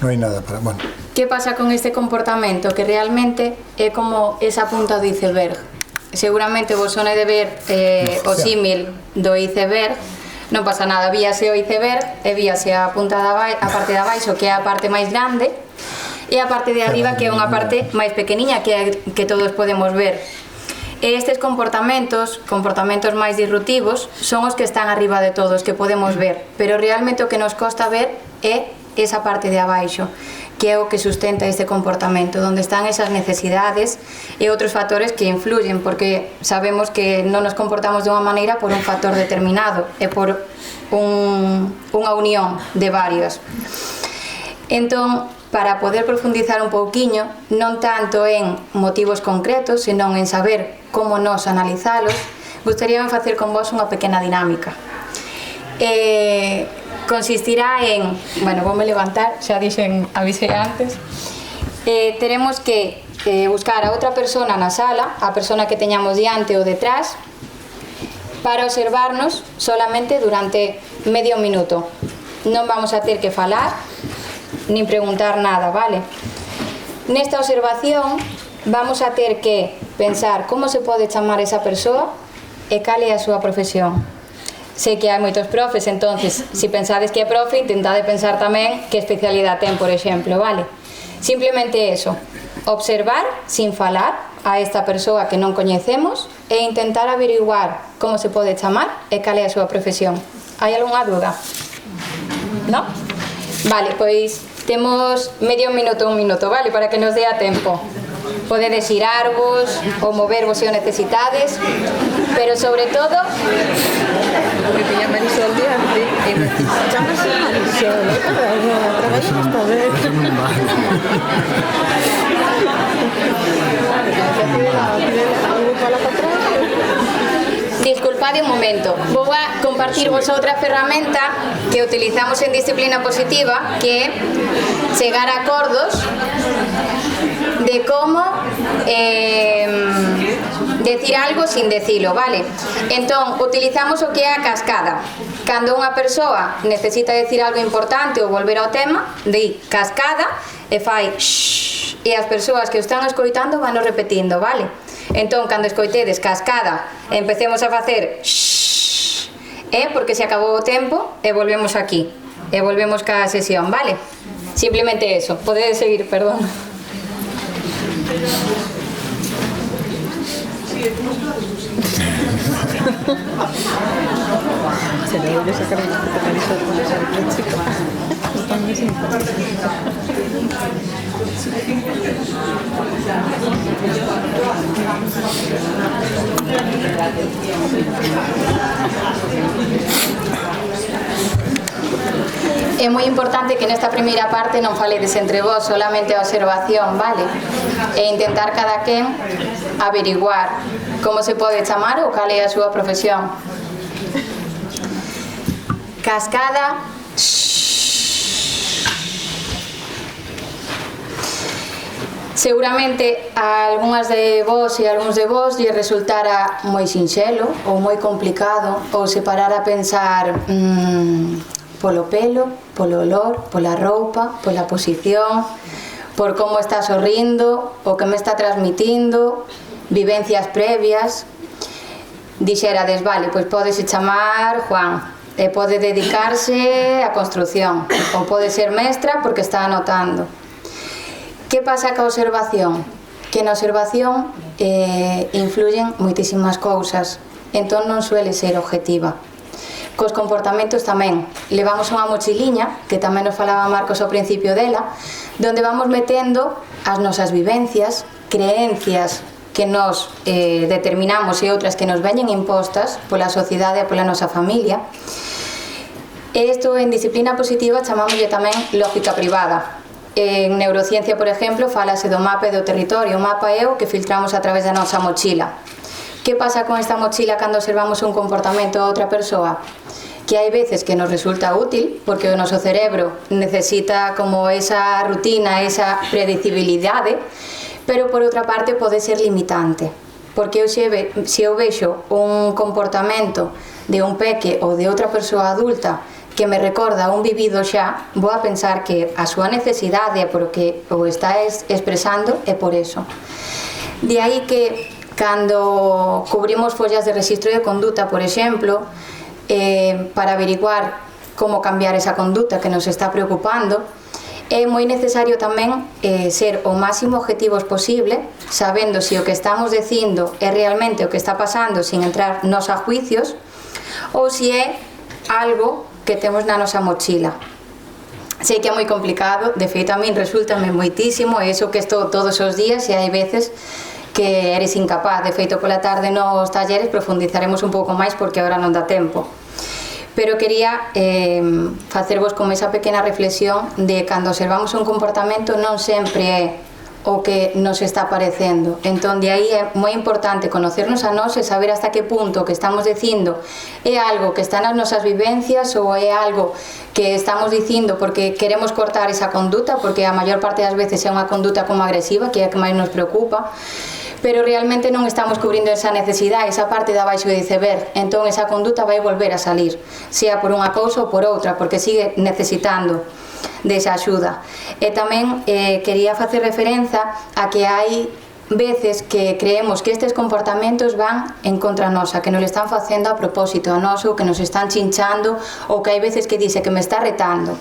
No hai nada para... Bueno. Que pasa con este comportamento? Que realmente é como esa punta do iceberg. Seguramente vos sone de ver o símil do iceberg. Non pasa nada, víase o iceberg e víase a punta a parte de abaixo, que é a parte máis grande, e a parte de arriba, que é unha parte máis pequeniña, que todos podemos ver. E estes comportamentos máis disruptivos, son os que están arriba de todos, que podemos ver, pero realmente o que nos costa ver é esa parte de abaixo, que é o que sustenta este comportamento, onde están esas necesidades e outros factores que influyen, porque sabemos que non nos comportamos de unha maneira por un factor determinado, e por unha unión de varios. Entón, para poder profundizar un pouquiño, non tanto en motivos concretos, senón en saber como nos analizalos, gustaríame facer con vos unha pequena dinámica. Consistirá en, bueno, voume levantar, xa avisei antes, teremos que buscar a outra persona na sala, a persona que teñamos diante ou detrás, para observarnos solamente durante medio minuto. Non vamos a ter que falar, nin preguntar nada, vale? Nesta observación vamos a ter que pensar como se pode chamar esa persoa e cal é a súa profesión. Sei que hai moitos profes, entonces, se pensades que é profe, intentade pensar tamén que especialidade ten, por exemplo, vale? Simplemente eso, observar, sin falar, a esta persoa que non coñecemos e intentar averiguar como se pode chamar e cal é a súa profesión. Hai algunha dúda? Non? Vale, pois temos medio minuto, un minuto, vale? Para que nos dé a tempo. Podedes xirarvos ou movervos se o necesitades, pero sobre todo porque tiña Marisol diante e chamase Marisol, traballamos para ver algo para atrás. Disculpade un momento, vou a compartirvos outra ferramenta que utilizamos en disciplina positiva, que é chegar a acordos de como decir algo sin decilo, vale? Entón, utilizamos o que é a cascada. Cando unha persoa necesita decir algo importante ou volver ao tema, di cascada e fai shhh, e as persoas que o están escoitando van o repetindo, vale? Entón, cando escoitedes cascada, empecemos a facer shhh, porque se acabou o tempo e volvemos aquí, e volvemos ca sesión, vale? Simplemente eso, podedes seguir, perdón. Se le debe sacar el catalizador con esa chica. É moi importante que nesta primeira parte non faledes entre vós, solamente a observación, vale? E intentar cada quen averiguar como se pode chamar ou cal é a súa profesión. Cascada. Seguramente a algunhas de vós e a algúns de vós lle resultara moi sinxelo ou moi complicado ou se parar a pensar polo pelo, polo olor, pola roupa, pola posición, por como está sorrindo, o que me está transmitindo, vivencias previas. Dixerades, vale, pois pódese chamar Juan e pode dedicarse á construción ou pode ser mestra porque está anotando. Que pasa ca observación? Que na observación influyen moitísimas cousas, entón non suele ser objetiva. Cos comportamentos tamén. Levamos unha mochiliña, que tamén nos falaba Marcos ao principio dela, donde vamos metendo as nosas vivencias, creencias que nos determinamos e outras que nos veñen impostas pola sociedade e pola nosa familia. E isto en disciplina positiva chamámoslle tamén lógica privada. En neurociencia, por exemplo, falase do mapa e do territorio. O mapa é o que filtramos a través da nosa mochila. Que pasa con esta mochila cando observamos un comportamento a outra persoa? Que hai veces que nos resulta útil, porque o noso cerebro necesita como esa rutina, esa predecibilidade, pero por outra parte pode ser limitante. Porque se eu vexo un comportamento de un peque ou de outra persoa adulta que me recorda un vivido xa, vou a pensar que a súa necesidade é porque o está expresando é por eso. De aí que cando cubrimos follas de registro de conduta, por exemplo, para averiguar como cambiar esa conduta que nos está preocupando, é moi necesario tamén ser o máximo objetivos posible, sabendo se o que estamos dicindo é realmente o que está pasando sin entrar nos a juicios ou se é algo que temos na nosa mochila. Sei que é moi complicado, de feito a min resultame moitísimo, e iso que estou todos os días e hai veces que eres incapaz. De feito, pola tarde nos talleres profundizaremos un pouco máis porque agora non dá tempo. Pero quería facervos como esa pequena reflexión de cando observamos un comportamento non sempre é o que nos está parecendo. Entón, de aí é moi importante conocernos a nós e saber hasta que punto o que estamos dicindo é algo que está nas nosas vivencias ou é algo que estamos dicindo porque queremos cortar esa conduta, porque a maior parte das veces é unha conduta como agresiva, que é a que máis nos preocupa, pero realmente non estamos cubrindo esa necesidade, esa parte de abaixo do iceberg. Entón esa conduta vai volver a salir, sea por unha cousa ou por outra, porque sigue necesitando desa axuda. E tamén quería facer referencia a que hai veces que creemos que estes comportamentos van en contra nosa, que nos están facendo a propósito a nós, ou que nos están chinchando, ou que hai veces que dice que me está retando.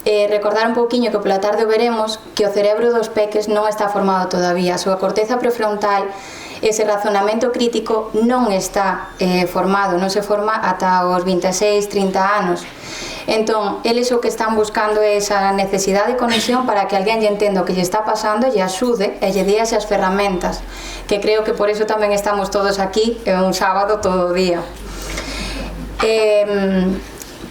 Recordar un pouquiño que pola tarde veremos que o cerebro dos peques non está formado todavía. A súa corteza prefrontal, ese razonamento crítico non está formado, non se forma ata os 26, 30 anos. Entón, eles o que están buscando é esa necesidade de conexión para que alguén lle entenda o que lle está pasando, lle axude e lle dé esas ferramentas, que creo que por eso tamén estamos todos aquí un sábado todo o día.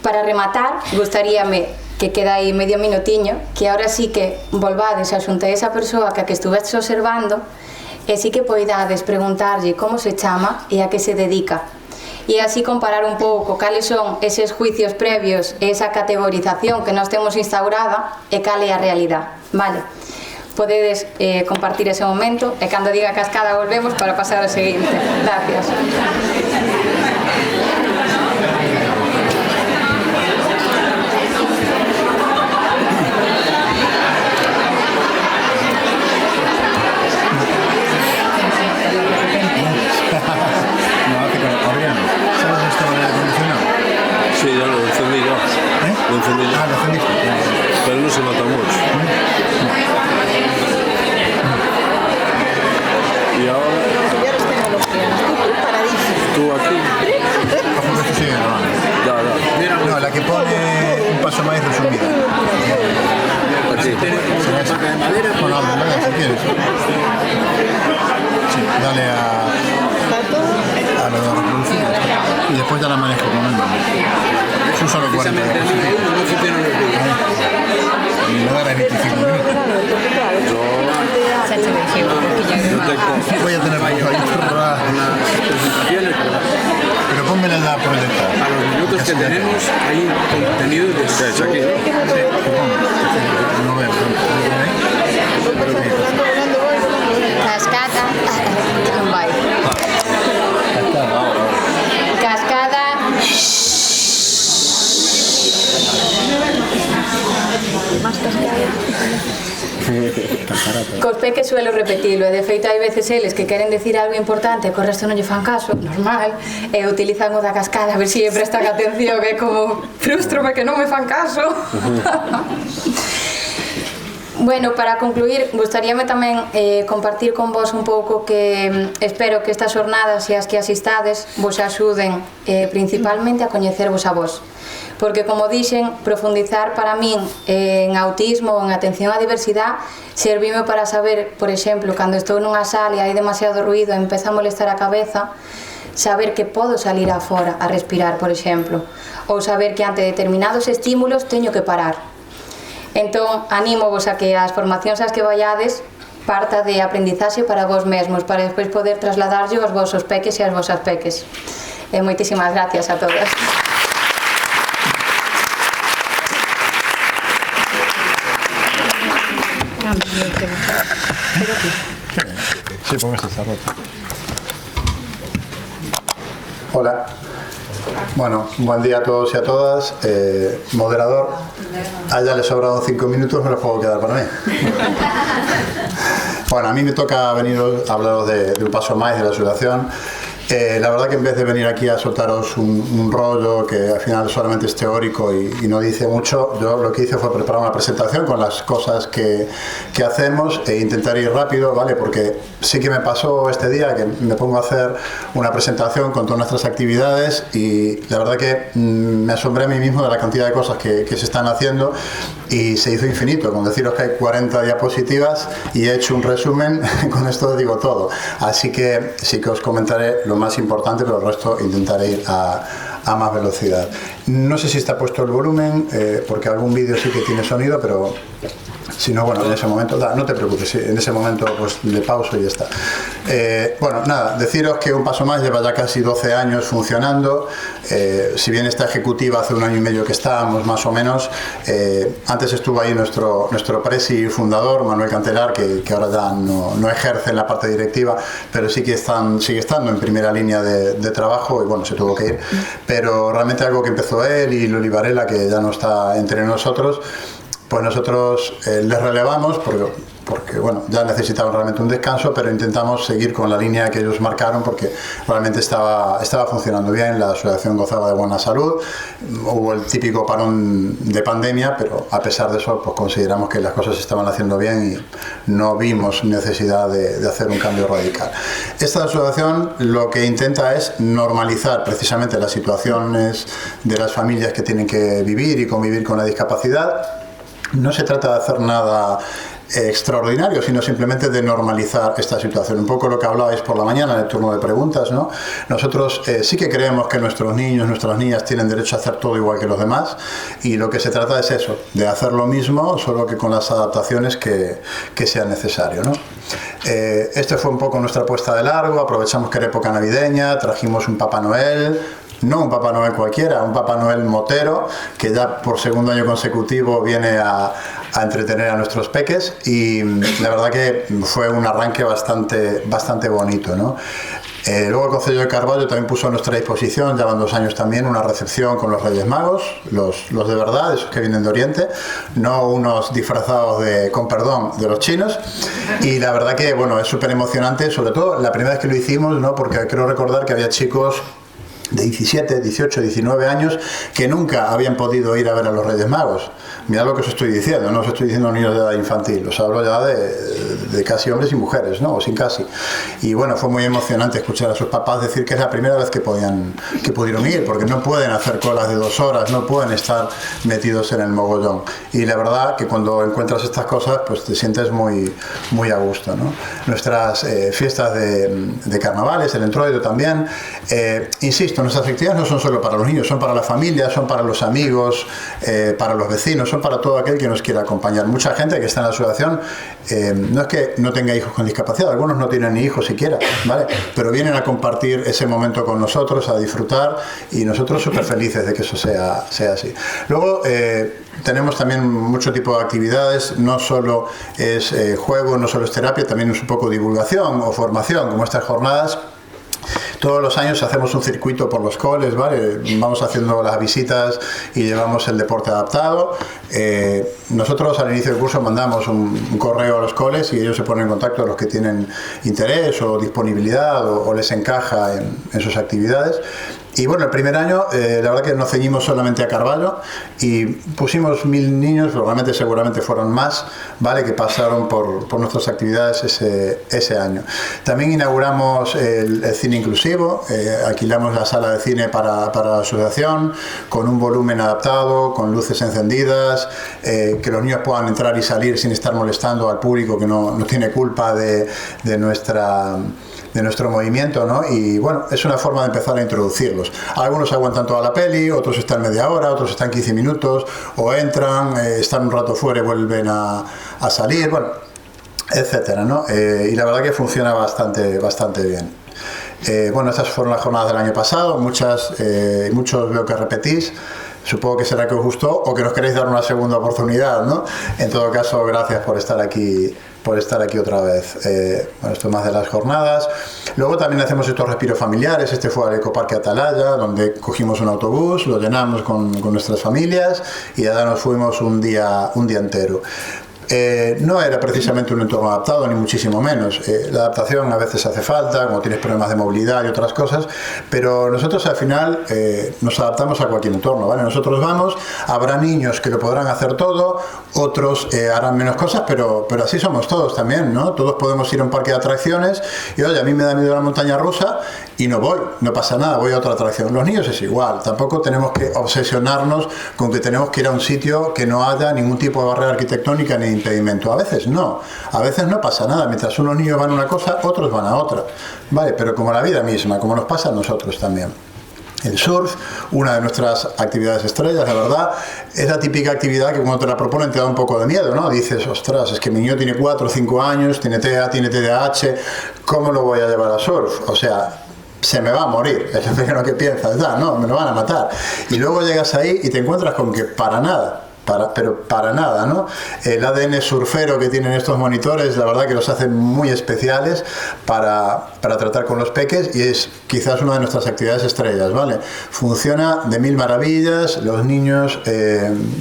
Para rematar, gustaríame que queda aí medio minutiño, que ahora sí que volvades a xunta esa persoa que a que estuvestes observando e sí que poidades preguntarlle como se chama e a que se dedica, e así comparar un pouco cales son eses juicios previos e esa categorización que nós temos instaurada e cal é a realidade, vale? Podedes compartir ese momento e cando diga Cascada volvemos para pasar ao seguinte. Gracias. Sí, ya lo encendí yo. Lo encendí yo. Lo encendiste. Pero no se nota mucho. Y ahora... Tú aquí. No, la que pone un paso más resumida. Aquí. Bueno, habla, si quieres. Sí, dale a lo de reproducir. Y después ya la manejo con él. Son solo 40 y le daré 25 minutos. Voy a tener ahí pero pónmela ya por el estado. A los minutos que tenemos hay contenido de hecho aquí. No veo. Cascada. Vai. Cascada. Cos peques suelo repetilo e de feito hai veces eles que queren decir algo importante e co resto non lle fan caso, normal, e utilizan o da cascada a ver se lle prestan atención, que é como frústrome que non me fan caso. Bueno, para concluir, gustaríame tamén compartir con vos un pouco que espero que estas jornadas e as que asistades vos axuden principalmente a coñecervos a vos. Porque, como dixen, profundizar para min en autismo ou en atención á diversidade servime para saber, por exemplo, cando estou nunha sala e hai demasiado ruido e empeza a molestar a cabeza, saber que podo salir afora a respirar, por exemplo, ou saber que ante determinados estímulos teño que parar. Entón, anímovos a que as formacións ás que vaiades parta de aprendizaxe para vos mesmos, para despois poder trasladarlle aos vosos peques e ás vosas peques. Moitísimas gracias a todas. Sí, póngase esa rota. Hola. Bueno, buen día a todos y a todas. Moderador, a ella le sobraron 5 minutos, me los puedo quedar para mí. Bueno, a mí me toca venir a hablaros de un paso más de la asociación. La verdad que en vez de venir aquí a soltaros un rollo que al final solamente es teórico y no dice mucho, yo lo que hice fue preparar una presentación con las cosas que hacemos e intentar ir rápido, ¿vale? Porque sí que me pasó este día que me pongo a hacer una presentación con todas nuestras actividades y la verdad que me asombré a mí mismo de la cantidad de cosas que se están haciendo y se hizo infinito, con deciros que hay 40 diapositivas y he hecho un resumen, con esto digo todo. Así que sí que os comentaré lo más importante, pero el resto intentaré ir a más velocidad. No sé si está puesto el volumen, porque algún vídeo sí que tiene sonido, pero si no, bueno, en ese momento, no te preocupes, en ese momento pues le pauso y ya está. Bueno, nada, deciros que Un Paso Más lleva ya casi 12 años funcionando. Si bien esta ejecutiva hace 1 año y medio que estábamos, más o menos, antes estuvo ahí nuestro presi fundador, Manuel Cantelar, que ahora ya no ejerce en la parte directiva, pero sí que sigue estando en primera línea de trabajo y bueno, se tuvo que ir. Pero realmente algo que empezó él y Loli Varela, que ya no está entre nosotros, pues nosotros les relevamos porque bueno, ya necesitaban realmente un descanso, pero intentamos seguir con la línea que ellos marcaron porque realmente estaba funcionando bien, la asociación gozaba de buena salud, hubo el típico parón de pandemia, pero a pesar de eso pues consideramos que las cosas se estaban haciendo bien y no vimos necesidad de hacer un cambio radical. Esta asociación lo que intenta es normalizar precisamente las situaciones de las familias que tienen que vivir y convivir con la discapacidad. No se trata de hacer nada extraordinario, sino simplemente de normalizar esta situación. Un poco lo que hablabais por la mañana en el turno de preguntas, ¿no? Nosotros sí que creemos que nuestros niños, nuestras niñas tienen derecho a hacer todo igual que los demás, y lo que se trata es eso, de hacer lo mismo, solo que con las adaptaciones que sean necesarias, ¿no? Este fue un poco nuestra puesta de largo. Aprovechamos que era época navideña, trajimos un Papá Noel. No un Papá Noel cualquiera, un Papá Noel motero, que ya por segundo año consecutivo viene a entretener a nuestros peques, y la verdad que fue un arranque bastante bonito, ¿no? Luego el Concello de Carballo también puso a nuestra disposición, ya van 2 años también, una recepción con los Reyes Magos, los de verdad, esos que vienen de Oriente, no unos disfrazados con perdón, de los chinos. Y la verdad que, bueno, es súper emocionante, sobre todo la primera vez que lo hicimos, ¿no? Porque creo recordar que había chicos de 17, 18, 19 años que nunca habían podido ir a ver a los Reyes Magos. Mirad lo que os estoy diciendo, no os estoy diciendo niños de edad infantil, os hablo ya de casi hombres y mujeres, ¿no? O sin casi. Y bueno, fue muy emocionante escuchar a sus papás decir que es la primera vez que pudieron ir, porque no pueden hacer colas de 2 horas, no pueden estar metidos en el mogollón. Y la verdad que cuando encuentras estas cosas, pues te sientes muy a gusto, ¿no? Nuestras fiestas de carnavales, el entroido también, insisto, nuestras actividades no son solo para los niños, son para la familia, son para los amigos, para los vecinos, son para todo aquel que nos quiera acompañar. Mucha gente que está en la asociación no es que no tenga hijos con discapacidad, algunos no tienen ni hijos siquiera, ¿vale? Pero vienen a compartir ese momento con nosotros, a disfrutar, y nosotros súper felices de que eso sea así. Luego tenemos también mucho tipo de actividades, no solo es juego, no solo es terapia, también es un poco divulgación o formación, como estas jornadas. Todos los años hacemos un circuito por los coles, ¿vale? Vamos haciendo las visitas y llevamos el deporte adaptado. Nosotros al inicio del curso mandamos un correo a los coles y ellos se ponen en contacto los que tienen interés o disponibilidad o les encaja en sus actividades. Y bueno, el primer año la verdad que nos ceñimos solamente a Carballo y pusimos 1000 niños, pero realmente seguramente fueron más, ¿vale? Que pasaron por nuestras actividades ese año. También inauguramos el cine inclusivo, alquilamos la sala de cine para la asociación, con un volumen adaptado, con luces encendidas, que los niños puedan entrar y salir sin estar molestando al público que no tiene culpa de nuestro movimiento, ¿no? Y bueno, es una forma de empezar a introducirlos. Algunos aguantan toda la peli, otros están media hora, otros están 15 minutos, o entran, están un rato fuera y vuelven a salir, bueno, etcétera, ¿no? Y la verdad que funciona bastante bien. Bueno, estas fueron las jornadas del año pasado, muchos veo que repetís. Supongo que será que os gustó o que nos queréis dar una segunda oportunidad, ¿no? En todo caso, gracias por estar aquí otra vez. Bueno, esto más de las jornadas. Luego también hacemos estos respiros familiares. Este fue al Ecoparque Atalaya, donde cogimos un autobús, lo llenamos con nuestras familias y ya nos fuimos un día entero. No era precisamente un entorno adaptado, ni muchísimo menos. La adaptación a veces hace falta, como tienes problemas de movilidad y otras cosas, pero nosotros al final nos adaptamos a cualquier entorno, ¿vale? Nosotros vamos, habrá niños que lo podrán hacer todo, otros harán menos cosas, pero así somos todos también, ¿no? Todos podemos ir a un parque de atracciones y, oye, a mí me da miedo la montaña rusa y no voy, no pasa nada, voy a otra atracción. Los niños es igual, tampoco tenemos que obsesionarnos con que tenemos que ir a un sitio que no haya ningún tipo de barrera arquitectónica ni impedimento. A veces no pasa nada. Mientras unos niños van a una cosa, otros van a otra, ¿vale? Pero como la vida misma, como nos pasa a nosotros también. El surf, una de nuestras actividades estrellas, la verdad, es la típica actividad que cuando te la proponen te da un poco de miedo, ¿no? Dices, ostras, es que mi niño tiene 4 o 5 años, tiene TEA, tiene TDAH, ¿cómo lo voy a llevar a surf? O sea, se me va a morir, es lo primero que piensas, no, me lo van a matar. Y luego llegas ahí y te encuentras con que para nada, ¿no? El ADN surfero que tienen estos monitores, la verdad que los hacen muy especiales para tratar con los peques y es quizás una de nuestras actividades estrellas, ¿vale? Funciona de mil maravillas, los niños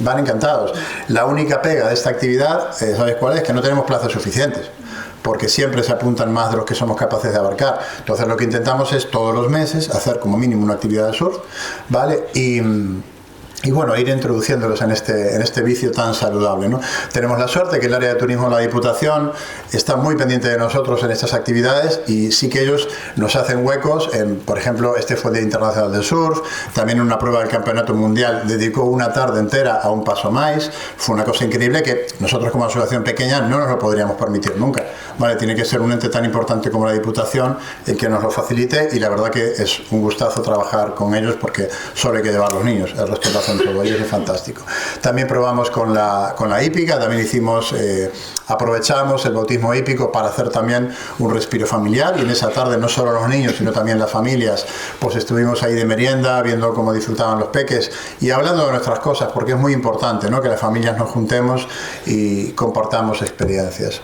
van encantados. La única pega de esta actividad, ¿sabes cuál es? Que no tenemos plazas suficientes, porque siempre se apuntan más de los que somos capaces de abarcar. Entonces lo que intentamos es todos los meses hacer como mínimo una actividad de surf, ¿vale? y bueno, ir introduciéndolos en este vicio tan saludable, ¿no? Tenemos la suerte que el área de turismo de la Diputación está muy pendiente de nosotros en estas actividades y sí que ellos nos hacen huecos. Por ejemplo, este fue el Día Internacional del Surf, también una prueba del Campeonato Mundial dedicó una tarde entera a un paso más. Fue una cosa increíble que nosotros como asociación pequeña no nos lo podríamos permitir nunca, ¿vale? Tiene que ser un ente tan importante como la Diputación el que nos lo facilite, y la verdad que es un gustazo trabajar con ellos porque solo hay que llevar los niños, el resto lo hacen todo, y eso es fantástico. También probamos con la hípica, también aprovechamos el bautismo hípico para hacer también un respiro familiar, y en esa tarde no solo los niños sino también las familias, pues estuvimos ahí de merienda viendo cómo disfrutaban los peques y hablando de nuestras cosas, porque es muy importante, ¿no?, que las familias nos juntemos y compartamos experiencias.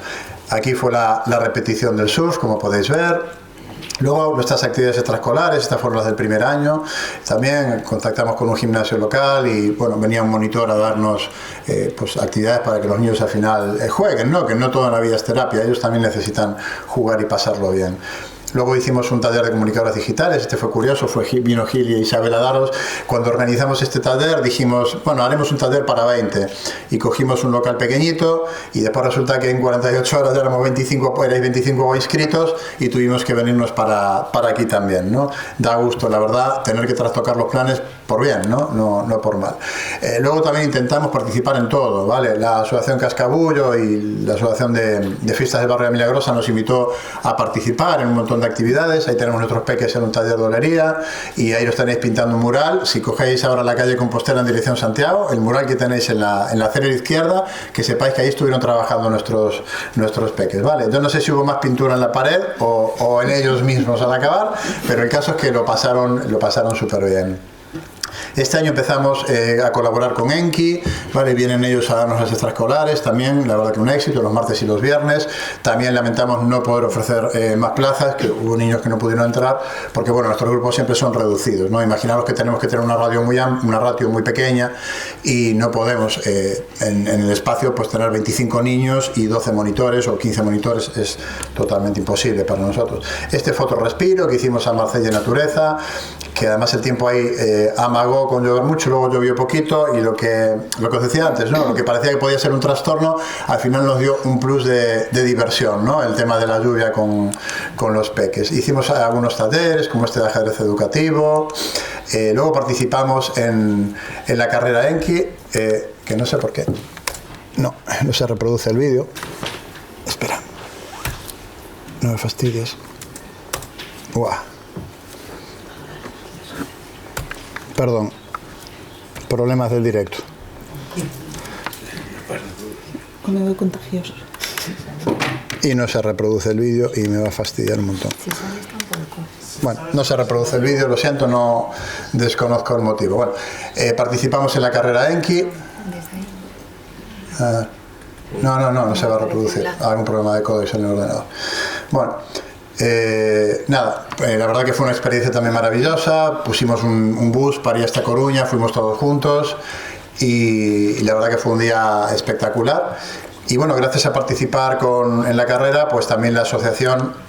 Aquí fue la repetición del surf, como podéis ver. Luego nuestras actividades extraescolares, estas fueron las del primer año. También contactamos con un gimnasio local y bueno, venía un monitor a darnos pues actividades para que los niños al final jueguen, ¿no? Que no toda la vida es terapia, ellos también necesitan jugar y pasarlo bien. Luego hicimos un taller de comunicadores digitales, este fue curioso, vino Gil y Isabel a daros. Cuando organizamos este taller dijimos, bueno, haremos un taller para 20, y cogimos un local pequeñito, y después resulta que en 48 horas ya éramos 25 inscritos y tuvimos que venirnos para aquí también, ¿no? Da gusto, la verdad, tener que trastocar los planes por bien, no por mal. Luego también intentamos participar en todo, ¿vale? La Asociación Cascabullo y la Asociación de Fiestas del Barrio de Milagrosa nos invitó a participar en un montón de actividades. Ahí tenemos nuestros peques en un taller de olería y ahí los tenéis pintando un mural. Si cogéis ahora la calle Compostela en dirección Santiago, el mural que tenéis en la acera izquierda, que sepáis que ahí estuvieron trabajando nuestros peques, ¿vale? Yo no sé si hubo más pintura en la pared o en ellos mismos al acabar, pero el caso es que lo pasaron súper bien. Este año empezamos a colaborar con Enki, ¿vale? Vienen ellos a darnos las extraescolares también, la verdad que un éxito, los martes y los viernes. También lamentamos no poder ofrecer más plazas, que hubo niños que no pudieron entrar, porque bueno, nuestros grupos siempre son reducidos, ¿no? Imaginaros que tenemos que tener una ratio muy pequeña y no podemos en el espacio pues tener 25 niños y 12 monitores o 15 monitores, es totalmente imposible para nosotros. Este fotorrespiro que hicimos a Marsella Natureza, que además el tiempo ahí amagó con llover mucho, luego llovió poquito, y lo que os decía antes, ¿no? Lo que parecía que podía ser un trastorno, al final nos dio un plus de diversión, ¿no? El tema de la lluvia con los peques. Hicimos algunos talleres, como este de ajedrez educativo, luego participamos en la carrera Enki, que no sé por qué, no se reproduce el vídeo, espera, no me fastidies, ¡buah! Perdón, problemas del directo. Con el contagioso. Y no se reproduce el vídeo y me va a fastidiar un montón. Bueno, no se reproduce el vídeo, lo siento, no desconozco el motivo. Bueno, participamos en la carrera Enki. No se va a reproducir. Algún problema de códex en el ordenador. Bueno. La verdad que fue una experiencia también maravillosa. Pusimos un bus para ir hasta Coruña, fuimos todos juntos y la verdad que fue un día espectacular. Y bueno, gracias a participar en la carrera, pues también la asociación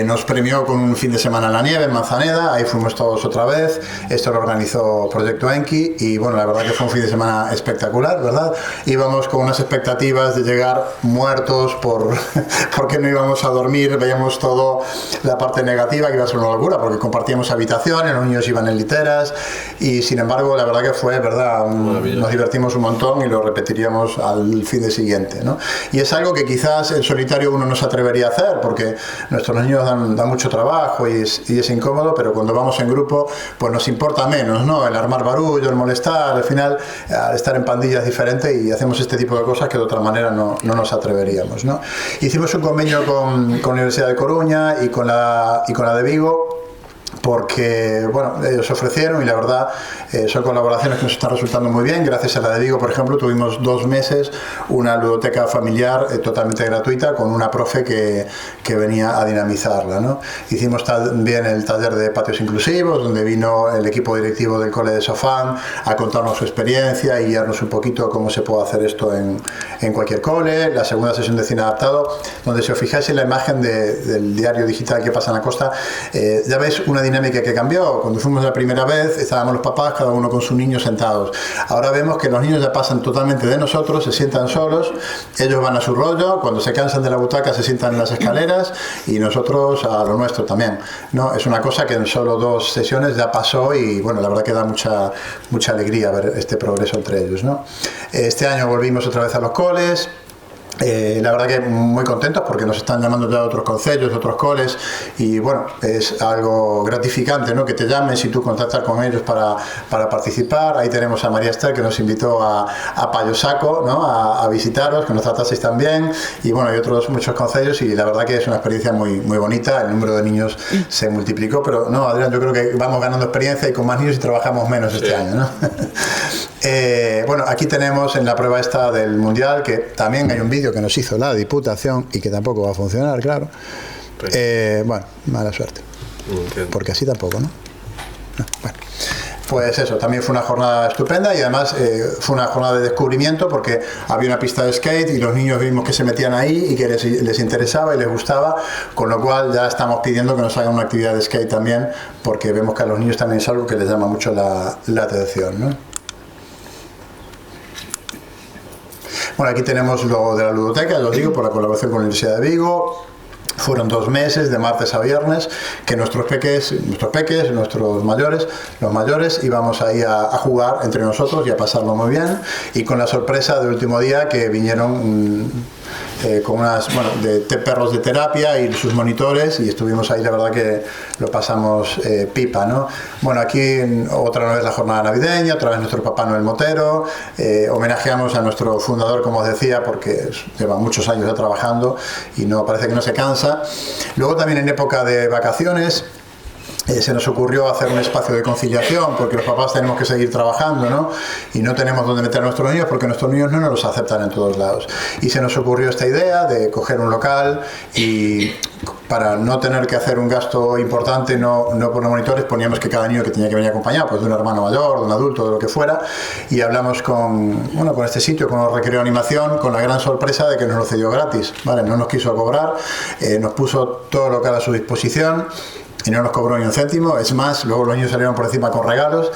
nos premió con un fin de semana en la nieve en Manzaneda, ahí fuimos todos otra vez. Esto lo organizó Proyecto Enki y bueno, la verdad que fue un fin de semana espectacular, ¿verdad? Íbamos con unas expectativas de llegar muertos porque no íbamos a dormir, veíamos todo la parte negativa, que iba a ser una locura porque compartíamos habitaciones, los niños iban en literas y sin embargo la verdad que fue, ¿verdad? Nos divertimos un montón y lo repetiríamos al fin de siguiente, ¿no? Y es algo que quizás en solitario uno no se atrevería a hacer porque nuestros niños dan mucho trabajo y es incómodo, pero cuando vamos en grupo pues nos importa menos, ¿no? El armar barullo, el molestar, al final al estar en pandillas diferentes y hacemos este tipo de cosas que de otra manera no nos atreveríamos, ¿no? Hicimos un convenio con la Universidad de Coruña y con la de Vigo, porque bueno, ellos ofrecieron y la verdad son colaboraciones que nos están resultando muy bien. Gracias a la de Vigo, por ejemplo, tuvimos 2 meses una ludoteca familiar totalmente gratuita con una profe que venía a dinamizarla, ¿no? Hicimos también el taller de patios inclusivos, donde vino el equipo directivo del cole de Sofán a contarnos su experiencia y guiarnos un poquito cómo se puede hacer esto en cualquier cole. La segunda sesión de cine adaptado, donde si os fijáis en la imagen del diario digital que pasa en la costa, ya veis una una dinámica que cambió. Cuando fuimos la primera vez, estábamos los papás, cada uno con sus niños sentados. Ahora vemos que los niños ya pasan totalmente de nosotros, se sientan solos, ellos van a su rollo, cuando se cansan de la butaca se sientan en las escaleras y nosotros a lo nuestro también, ¿no? Es una cosa que en solo 2 sesiones ya pasó y bueno, la verdad que da mucha alegría ver este progreso entre ellos, ¿no? Este año volvimos otra vez a los coles. La verdad que muy contentos porque nos están llamando ya otros concellos, otros coles y bueno, es algo gratificante, ¿no? Que te llamen si tú contactas con ellos para participar. Ahí tenemos a María Esther que nos invitó a Payosaco, ¿no? a visitaros, que nos trataseis también y bueno, hay otros muchos concellos y la verdad que es una experiencia muy bonita. El número de niños se multiplicó, pero no, Adrián, yo creo que vamos ganando experiencia y con más niños y trabajamos menos este año, ¿no? Bueno, aquí tenemos en la prueba esta del Mundial que también hay un vídeo que nos hizo la Diputación y que tampoco va a funcionar, claro. Bueno, mala suerte. Porque así tampoco, ¿no? Bueno, pues eso, también fue una jornada estupenda y además fue una jornada de descubrimiento porque había una pista de skate y los niños vimos que se metían ahí y que les interesaba y les gustaba, con lo cual ya estamos pidiendo que nos hagan una actividad de skate también porque vemos que a los niños también es algo que les llama mucho la atención, ¿no? Bueno, aquí tenemos lo de la ludoteca, ya os digo, por la colaboración con la Universidad de Vigo. Fueron 2 meses, de martes a viernes, que nuestros peques, nuestros mayores, los mayores, íbamos ahí a jugar entre nosotros y a pasarlo muy bien. Y con la sorpresa del último día que vinieron con unas, de perros de terapia y sus monitores y estuvimos ahí, la verdad que lo pasamos pipa, ¿no? Bueno, aquí otra vez la jornada navideña, otra vez nuestro Papá Noel Motero, homenajeamos a nuestro fundador, como os decía, porque lleva muchos años ya trabajando y no parece que no se cansa. Luego también en época de vacaciones se nos ocurrió hacer un espacio de conciliación porque los papás tenemos que seguir trabajando, ¿no? Y no tenemos dónde meter a nuestros niños porque nuestros niños no nos los aceptan en todos lados. Y se nos ocurrió esta idea de coger un local y para no tener que hacer un gasto importante, no poner monitores, poníamos que cada niño que tenía que venir acompañado, pues de un hermano mayor, de un adulto, de lo que fuera, y hablamos con este sitio, con el Recreo Animación, con la gran sorpresa de que nos lo cedió gratis, ¿vale? No nos quiso cobrar, nos puso todo lo local a su disposición, y no nos cobró ni un céntimo. Es más, luego los niños salieron por encima con regalos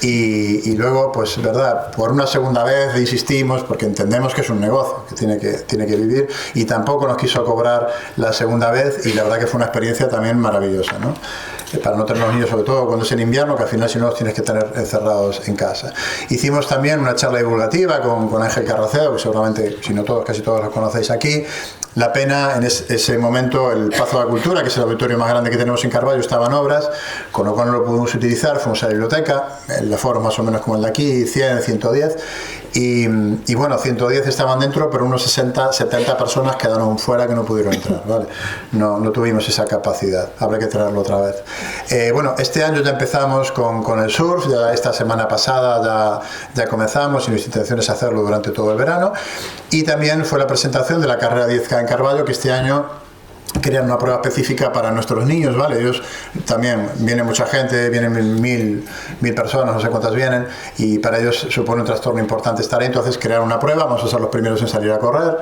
y luego, pues, verdad, por una segunda vez insistimos porque entendemos que es un negocio que tiene que vivir y tampoco nos quiso cobrar la segunda vez y la verdad que fue una experiencia también maravillosa, ¿no? Para no tener los niños, sobre todo cuando es en invierno, que al final si no los tienes que tener encerrados en casa. Hicimos también una charla divulgativa con Ángel Carracedo, que seguramente, si no todos, casi todos los conocéis aquí. La Pena, en ese momento, el Pazo de la Cultura, que es el auditorio más grande que tenemos en Carballo, estaba en obras, con lo cual no lo pudimos utilizar, fuimos a la biblioteca, el aforo más o menos como el de aquí, 100, 110, y bueno, 110 estaban dentro, pero unos 60, 70 personas quedaron fuera que no pudieron entrar, ¿vale? No tuvimos esa capacidad, habrá que traerlo otra vez. Bueno, este año ya empezamos con el surf, ya esta semana pasada ya comenzamos y nuestra intención es hacerlo durante todo el verano, y también fue la presentación de la carrera 10K en Carballo, que este año querían una prueba específica para nuestros niños, ¿vale? Ellos también, viene mucha gente, vienen mil personas, no sé cuántas vienen, y para ellos supone un trastorno importante estar ahí, entonces crearon una prueba, vamos a ser los primeros en salir a correr,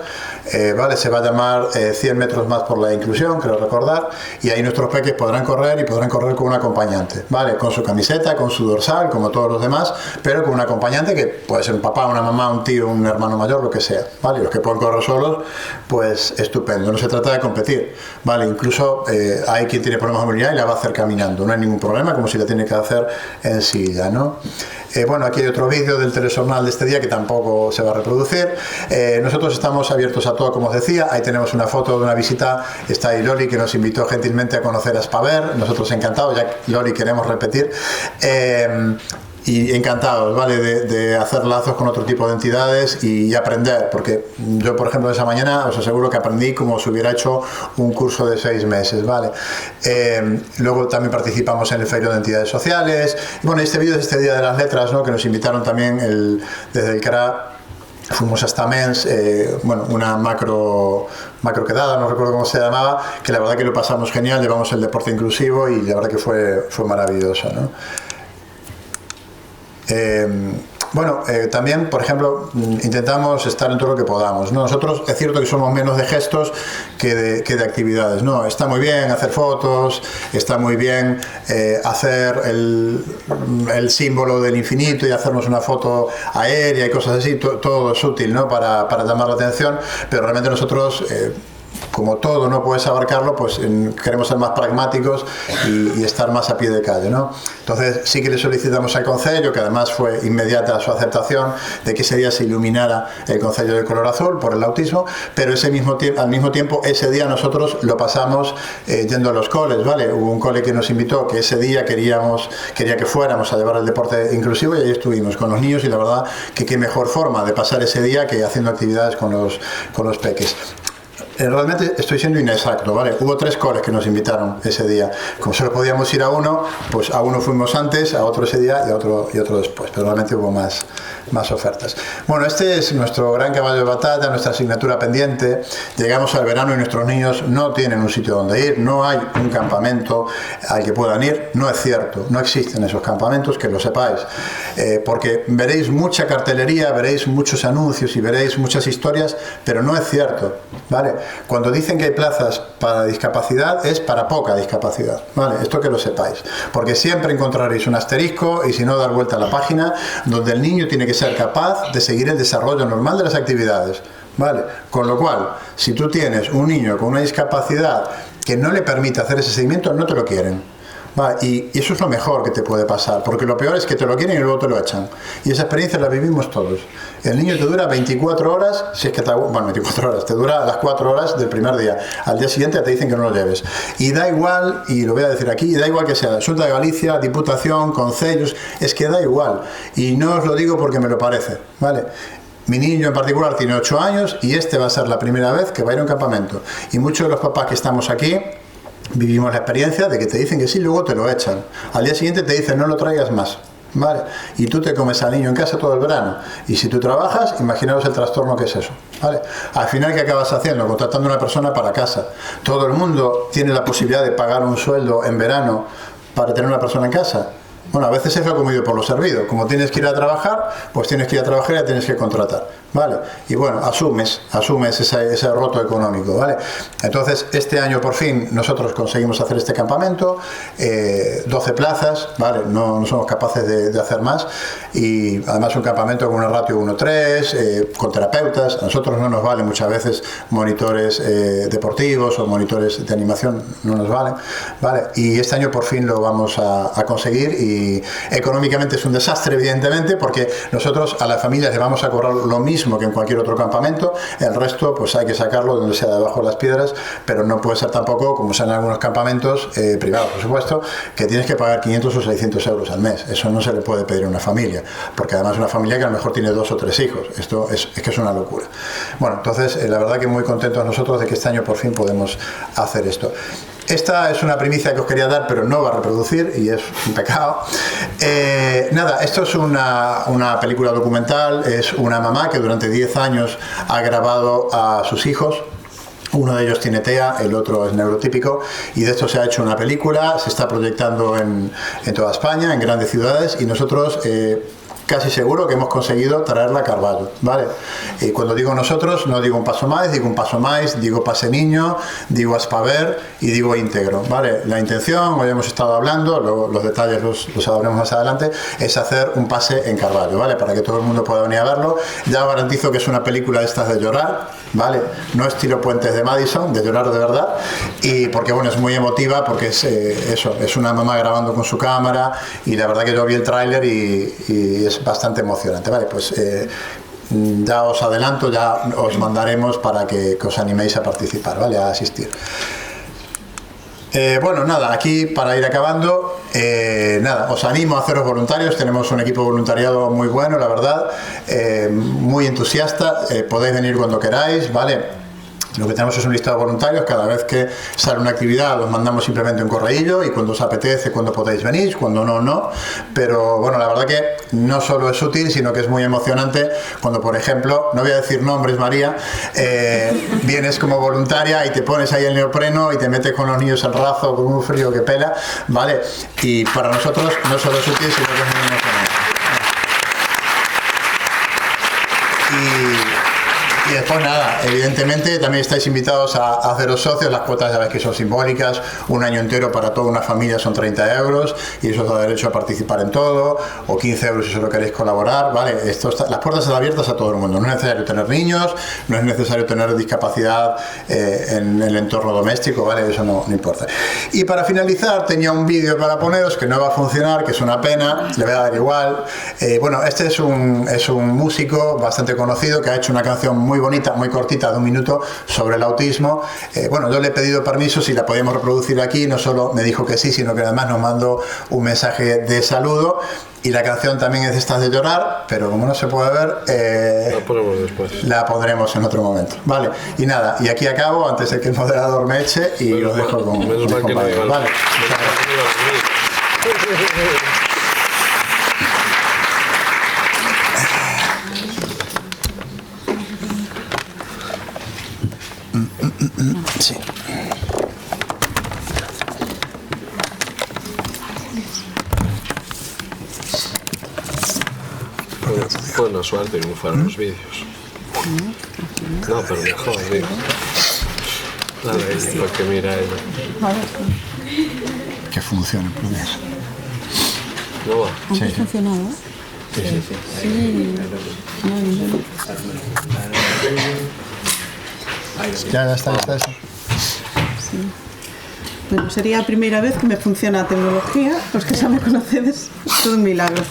¿vale? Se va a llamar 100 metros más por la inclusión, creo recordar, y ahí nuestros peques podrán correr y podrán correr con un acompañante, ¿vale? Con su camiseta, con su dorsal, como todos los demás, pero con un acompañante que puede ser un papá, una mamá, un tío, un hermano mayor, lo que sea, ¿vale? Y los que pueden correr solos, pues estupendo, no se trata de competir. Vale, incluso hay quien tiene problemas de movilidad y la va a hacer caminando, no hay ningún problema, como si la tiene que hacer en silla, ¿no? Bueno, aquí hay otro vídeo del telejornal de este día que tampoco se va a reproducir. Nosotros estamos abiertos a todo, como os decía. Ahí tenemos una foto de una visita, está ahí Loli, que nos invitó gentilmente a conocer a Spaver, nosotros encantados, ya Loli queremos repetir. Y encantados, ¿vale? De hacer lazos con otro tipo de entidades y aprender, porque yo, por ejemplo, esa mañana os aseguro que aprendí como si hubiera hecho un curso de 6 meses, ¿vale? Luego también participamos en el Ferio de Entidades Sociales. Y bueno, este vídeo es este Día de las Letras, ¿no? Que nos invitaron también desde el CRA. Fuimos hasta Mens, una macro quedada, no recuerdo cómo se llamaba, que la verdad que lo pasamos genial, llevamos el deporte inclusivo y la verdad que fue maravilloso, ¿no? Bueno, también, por ejemplo, intentamos estar en todo lo que podamos, ¿no? Nosotros es cierto que somos menos de gestos que de actividades, ¿no? Está muy bien hacer fotos, está muy bien hacer el símbolo del infinito y hacernos una foto aérea y cosas así, todo es útil, ¿no? Para llamar la atención, pero realmente nosotros... como todo no puedes abarcarlo, pues queremos ser más pragmáticos y estar más a pie de calle, ¿no? Entonces sí que le solicitamos al Concello, que además fue inmediata su aceptación, de que ese día se iluminara el Concello de color azul por el autismo, pero al mismo tiempo ese día nosotros lo pasamos yendo a los coles, ¿vale? Hubo un cole que nos invitó, que ese día quería que fuéramos a llevar el deporte inclusivo, y ahí estuvimos con los niños, y la verdad que qué mejor forma de pasar ese día que haciendo actividades con los peques. Realmente estoy siendo inexacto, ¿vale? Hubo 3 coles que nos invitaron ese día. Como solo podíamos ir a uno, pues a uno fuimos antes, a otro ese día y a otro después. Pero realmente hubo más ofertas. Bueno, este es nuestro gran caballo de batalla, nuestra asignatura pendiente. Llegamos al verano y nuestros niños no tienen un sitio donde ir, no hay un campamento al que puedan ir. No es cierto, no existen esos campamentos, que lo sepáis. Porque veréis mucha cartelería, veréis muchos anuncios y veréis muchas historias, pero no es cierto, ¿vale? Cuando dicen que hay plazas para discapacidad, es para poca discapacidad, ¿vale? Esto que lo sepáis, porque siempre encontraréis un asterisco, y si no, dar vuelta a la página, donde el niño tiene que ser capaz de seguir el desarrollo normal de las actividades, ¿vale? Con lo cual, si tú tienes un niño con una discapacidad que no le permite hacer ese seguimiento, no te lo quieren. Vale, y eso es lo mejor que te puede pasar, porque lo peor es que te lo quieren y luego te lo echan. Y esa experiencia la vivimos todos. El niño te dura 24 horas, si es que 24 horas, te dura las 4 horas del primer día. Al día siguiente te dicen que no lo lleves. Y da igual, y lo voy a decir aquí, da igual que sea Xunta de Galicia, Diputación, Concellos, es que da igual. Y no os lo digo porque me lo parece, ¿vale? Mi niño en particular tiene 8 años y este va a ser la primera vez que va a ir a un campamento. Y muchos de los papás que estamos aquí vivimos la experiencia de que te dicen que sí, luego te lo echan. Al día siguiente te dicen no lo traigas más, ¿vale? Y tú te comes al niño en casa todo el verano. Y si tú trabajas, imaginaos el trastorno que es eso, ¿vale? Al final, ¿qué acabas haciendo? Contratando a una persona para casa. Todo el mundo tiene la posibilidad de pagar un sueldo en verano para tener una persona en casa. Bueno, a veces es lo comido por lo servido. Como tienes que ir a trabajar, pues tienes que ir a trabajar y la tienes que contratar, ¿vale? Y bueno, asumes ese roto económico, ¿vale? Entonces, este año por fin nosotros conseguimos hacer este campamento, 12 plazas, ¿vale? No somos capaces de hacer más, y además un campamento con una ratio 1:3, con terapeutas. A nosotros no nos valen muchas veces monitores deportivos o monitores de animación, no nos valen, ¿vale? Y este año por fin lo vamos a conseguir, y económicamente es un desastre, evidentemente, porque nosotros a las familias le vamos a cobrar lo mismo que en cualquier otro campamento. El resto pues hay que sacarlo donde sea, debajo de las piedras, pero no puede ser tampoco, como sean algunos campamentos privados, por supuesto, que tienes que pagar 500 o 600 euros al mes. Eso no se le puede pedir a una familia, porque además es una familia que a lo mejor tiene 2 o 3 hijos. Esto es que es una locura. Bueno, entonces la verdad que muy contentos nosotros de que este año por fin podemos hacer esto. Esta es una primicia que os quería dar, pero no va a reproducir, y es un pecado. Nada, esto es una película documental. Es una mamá que durante 10 años ha grabado a sus hijos. Uno de ellos tiene TEA, el otro es neurotípico, y de esto se ha hecho una película. Se está proyectando en toda España, en grandes ciudades, y nosotros... casi seguro que hemos conseguido traerla a Carballo, ¿vale? Y cuando digo nosotros, no digo un paso máis, digo un paso máis, digo pase niño, digo aspaver y digo íntegro, ¿vale? La intención, hoy hemos estado hablando, luego los detalles los sabremos más adelante, es hacer un pase en Carballo, ¿vale? Para que todo el mundo pueda venir a verlo. Ya os garantizo que es una película de estas de llorar, ¿vale? No estilo Puentes de Madison, de llorar de verdad, y porque, bueno, es muy emotiva, porque es eso, es una mamá grabando con su cámara, y la verdad que yo vi el tráiler y es bastante emocionante, ¿vale? Pues ya os adelanto, ya os mandaremos para que os animéis a participar, ¿vale? A asistir. Bueno, nada, aquí para ir acabando, nada, os animo a haceros voluntarios. Tenemos un equipo de voluntariado muy bueno, la verdad, muy entusiasta. Podéis venir cuando queráis, ¿vale? Lo que tenemos es un listado de voluntarios. Cada vez que sale una actividad os mandamos simplemente un correillo, y cuando os apetece, cuando podéis venir, cuando no, no. Pero bueno, la verdad que no solo es útil, sino que es muy emocionante cuando, por ejemplo, no voy a decir nombres, María, vienes como voluntaria y te pones ahí el neopreno y te metes con los niños al razo con un frío que pela, ¿vale? Y para nosotros no solo es útil, sino que es muy emocionante. Y después nada, evidentemente también estáis invitados a haceros socios. Las cuotas ya ves que son simbólicas, un año entero para toda una familia son 30 euros y eso os da derecho a participar en todo, o 15 euros si solo queréis colaborar, ¿vale? Las puertas están abiertas a todo el mundo, no es necesario tener niños, no es necesario tener discapacidad en el entorno doméstico, ¿vale? Eso no importa. Y para finalizar tenía un vídeo para poneros que no va a funcionar, que es una pena, le voy a dar igual. Bueno, este es un músico bastante conocido que ha hecho una canción muy bonita, muy cortita, de 1 minuto, sobre el autismo. Bueno, yo le he pedido permiso si la podíamos reproducir aquí, no solo me dijo que sí, sino que además nos mandó un mensaje de saludo. Y la canción también es de estas de llorar, pero como no se puede ver, la ponemos después. La pondremos en otro momento. Vale, y nada, y aquí acabo antes de que el moderador me eche y los dejo con mis compañeros. Vale. Sí. Buena suerte en usar los vídeos. No, pero mejor, digo. Dale ahí, para que mira ella. Que funcione, pues. ¿No va? ¿Antes funcionaba? Sí. Ya está. Sí. Bueno, sería a primeira vez que me funciona a tecnología, os que xa me conocedes, todo un milagro.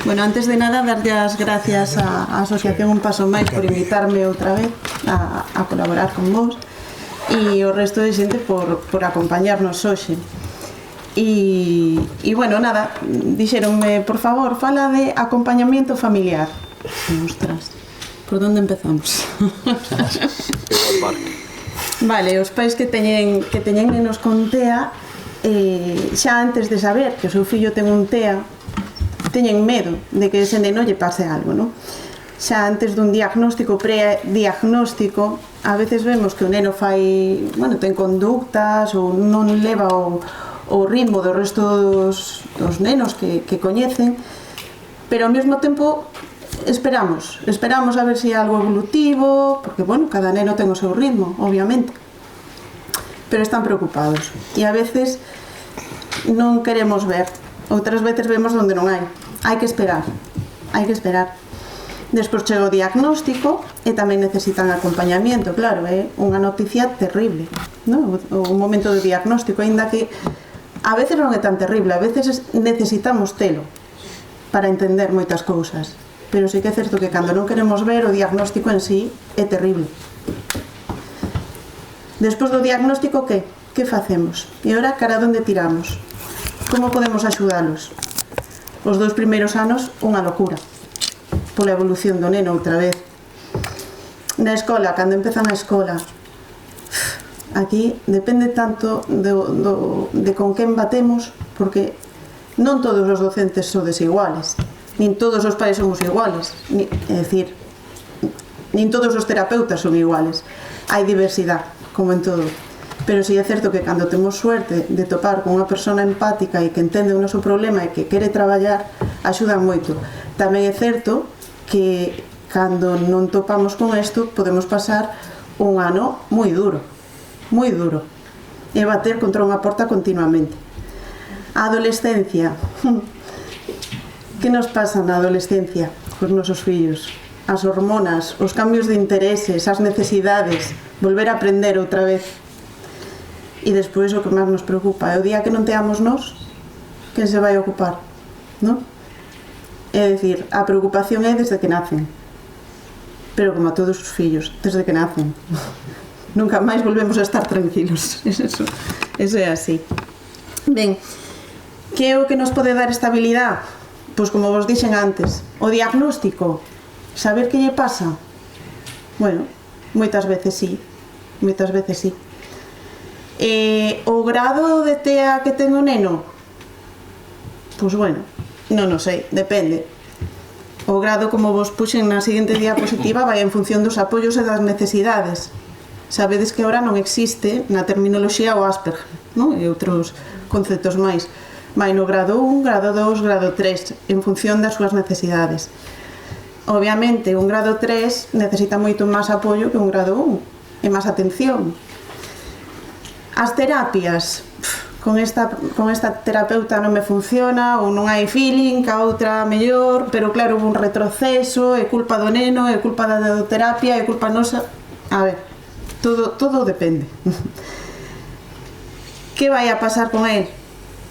Bueno, antes de nada, darlle as gracias á Asociación Un Paso Máis por invitarme outra vez a colaborar con vos e o resto de xente por acompañarnos hoxe. E bueno, nada, dixeronme, por favor, fala de acompañamiento familiar. Ostras, por onde empezamos? Vale, os pais que teñen nenos con TEA, xa antes de saber que o seu fillo ten un TEA, teñen medo de que ese neno lle pase algo, non? Xa antes dun diagnóstico, prediagnóstico, a veces vemos que o neno fai, bueno, ten conductas ou non leva o ritmo do resto dos nenos que coñecen, pero ao mesmo tempo esperamos a ver se hai algo evolutivo, porque, bueno, cada neno ten o seu ritmo, obviamente, pero están preocupados e a veces non queremos ver. Outras veces vemos onde non hai. Hai que esperar. Despois chega o diagnóstico e tamén necesitan acompañamiento, claro, é unha noticia terrible, non? O momento do diagnóstico, aínda que a veces non é tan terrible, a veces necesitamos telo para entender moitas cousas, pero sí que é certo que cando non queremos ver, o diagnóstico en sí é terrible. Despois do diagnóstico, que facemos? E ora, cara onde tiramos? Como podemos axudalos? Os 2 primeiros anos, unha locura, pola evolución do neno outra vez. Na escola, cando empezan a escola, aquí depende tanto de con quen batemos, porque non todos os docentes sodes iguales, nin todos os pais somos iguales, é dicir, nin todos os terapeutas son iguales, hai diversidade, como en todo. Pero si é certo que cando temos suerte de topar con unha persona empática e que entende o noso problema e que quere traballar, axudan moito. Tamén é certo que cando non topamos con isto podemos pasar un ano moi duro e bater contra unha porta continuamente. A adolescencia, que nos pasa na adolescencia cos nosos fillos? As hormonas, os cambios de intereses, as necesidades, volver a aprender outra vez. E despois o que máis nos preocupa é o día que non teamos nós, quen se vai ocupar, non? É dicir, a preocupación é desde que nacen, pero como a todos os fillos, desde que nacen. Nunca máis volvemos a estar tranquilos, eso é así. Ben, que é o que nos pode dar estabilidade? Pois como vos dixen antes, o diagnóstico, saber que lle pasa. Bueno, moitas veces sí. O grado de TEA que ten o neno? Pois bueno, non o sei, depende. O grado, como vos puxen na seguinte diapositiva, vai en función dos apoios e das necesidades. Sabedes que agora non existe na terminoloxía o Asperger, non? E outros conceptos máis. Vai no grado 1, grado 2, grado 3, en función das súas necesidades. obviamente, un grado 3 necesita moito máis apoio que un grado 1 e máis atención. As terapias, con esta terapeuta non me funciona, ou non hai feeling, que a outra mellor, pero claro, hubo un retroceso, é culpa do neno, é culpa da terapia, é culpa nosa. A ver, todo depende. Que vai a pasar con el?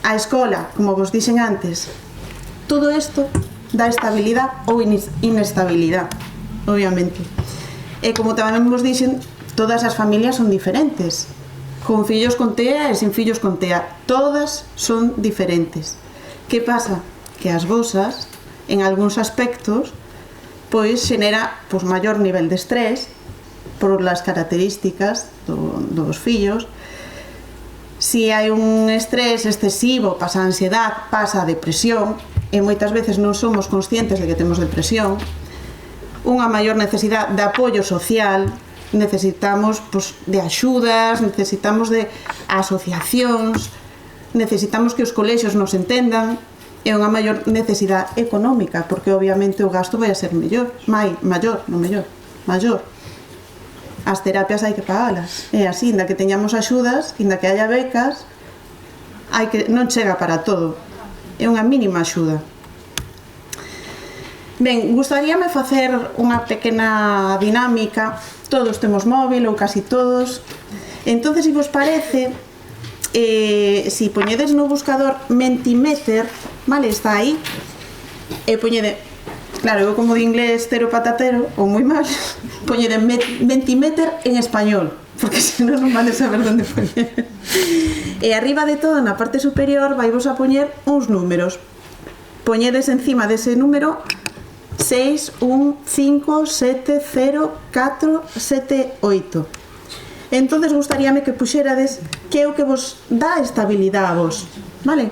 A escola, como vos dixen antes, todo isto dá estabilidade ou inestabilidade, obviamente. E como tamén vos dixen, todas as familias son diferentes, con fillos con TEA e sin fillos con TEA, todas son diferentes. Que pasa? Que as vosas, en algúns aspectos, pois xenera maior nivel de estrés por las características dos fillos. Si hai un estrés excesivo, pasa a ansiedade, pasa a depresión, e moitas veces non somos conscientes de que temos depresión. Unha maior necesidade de apoio social, necesitamos de axudas, necesitamos de asociacións, necesitamos que os colexios nos entendan, e unha maior necesidade económica, porque obviamente o gasto vai a ser maior. As terapias hai que pagalas, e así, inda que teñamos axudas, inda que haya becas, non chega para todo, é unha mínima axuda. Ben, gustaríame facer unha pequena dinámica. Todos temos móvil, ou casi todos. Entonces, se vos parece, si poñedes no buscador Mentimeter, vale, está aí, e poñede, claro, eu como de inglés cero patatero, ou moi mal, poñede Mentimeter en español, porque senón non vale saber onde poñer. E arriba de todo, na parte superior, vai vos a poñer uns números. Poñedes encima dese número 6, 1, 5, 7, 0, 4, 7, 8. Entonces gustaríame que puxerades que é o que vos dá estabilidade a vos, vale?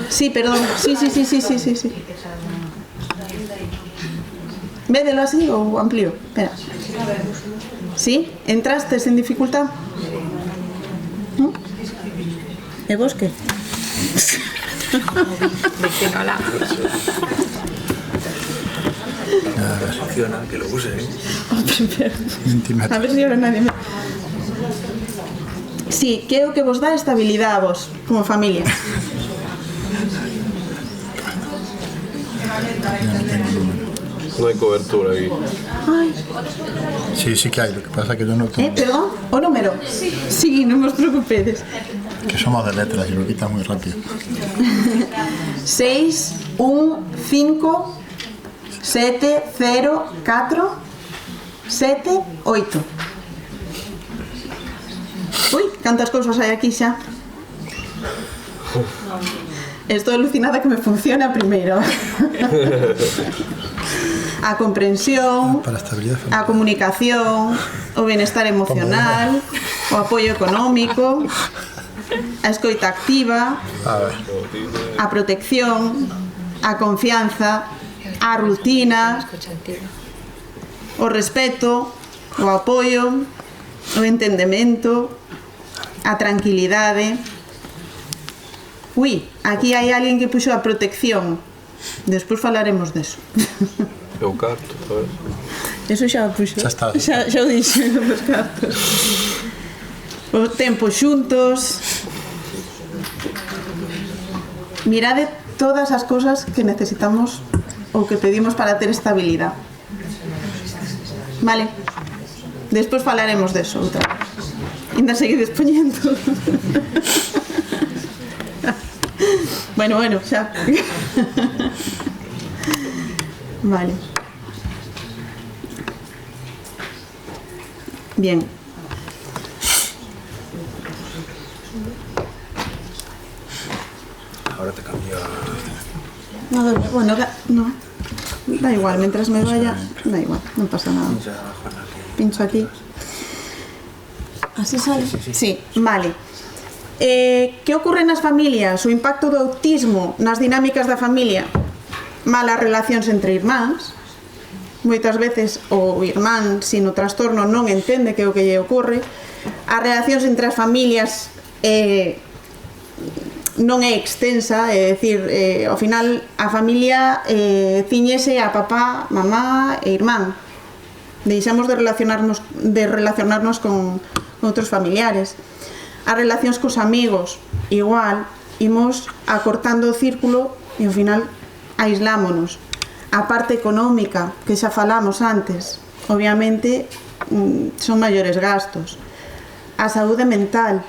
Sí, perdón, sí. Védelo así ou amplío? Espera. Sí? Entrastes en dificultad? E vos que? Funciona, que lo use, ¿eh? A ver si ahora nadie me... Sí, que é o que vos dá estabilidade a vos, como familia. No hay cobertura ahí. Ay. Sí que hay, lo que pasa es que yo no tengo... Perdón, o número? Sí, non vos preocupedes. Que somos de letras y lo quitan muy rápido. 6, 1, 5, 7, 0, 4, 7, 8. Ui, cantas cousas hai aquí xa. Estou alucinada que me funciona primeiro. A comprensión, a comunicación, o bienestar emocional, o apoio económico, a escoita activa, a protección, a confianza, a rutina, o respeto, o apoio, o entendemento, a tranquilidade. Ui, aquí hai alguén que puxo a protección. Despois falaremos deso. Eu carto, sabes? Eso xa o puxo. Xa o dixo nos cartos. O tempo xuntos. Mirade todas as cosas que necesitamos ou que pedimos para ter estabilidade. Vale. Despois falaremos deso outra vez. Ainda seguides poñendo. Bueno, xa. Vale. Bien. Ahora te cambio. No, bueno, no. Da igual, mientras me vaya, da igual, no pasa nada. Pincho aquí. ¿Así sale? Sí, vale. Que ocorre nas familias? O impacto do autismo nas dinámicas da familia? Malas relacións entre irmáns, moitas veces o irmán sin o trastorno non entende que é o que lle ocorre. As relacións entre as familias non é extensa, é dicir, ao final a familia ciñese a papá, mamá e irmán. Deixamos de relacionarnos con outros familiares. As relacións cos amigos, igual, imos acortando o círculo e ao final aislámonos. A parte económica, que xa falamos antes, obviamente son maiores gastos. A saúde mental,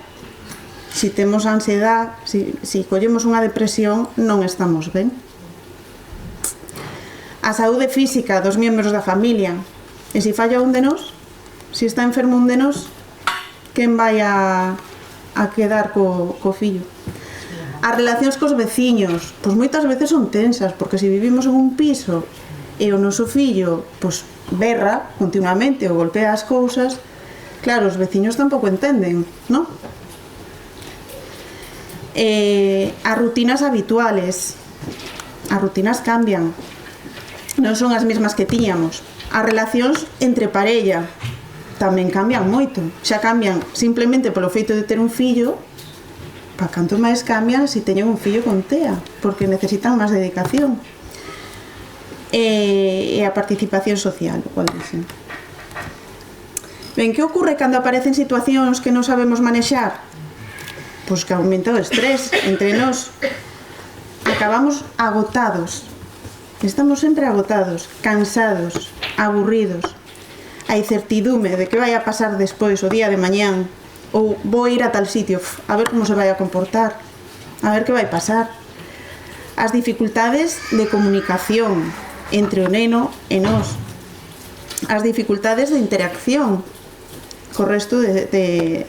si temos ansiedade, si collemos unha depresión, non estamos ben. A saúde física dos membros da familia, e se falla un de nós, se está enfermo un de nós, quen vai a quedar co fillo? As relacións cos veciños, pois moitas veces son tensas, porque se vivimos en un piso e o noso fillo pois berra continuamente ou golpea as cousas, claro, os veciños tampouco entenden, non? As rutinas habituales, as rutinas cambian, non son as mesmas que tiñamos. As relacións entre parella tamén cambian moito, xa cambian simplemente polo feito de ter un fillo, para canto máis cambian se teñen un fillo con TEA, porque necesitan máis dedicación. E a participación social, igual dicen. Ben, que ocorre cando aparecen situacións que non sabemos manexar? Pois que aumenta o estrés entre nós. Acabamos agotados. Estamos sempre agotados, cansados, aburridos. A incertidume de que vai a pasar despois o día de mañán, ou vou ir a tal sitio, a ver como se vai a comportar, a ver que vai pasar. As dificultades de comunicación entre o neno e nós. As dificultades de interacción co resto de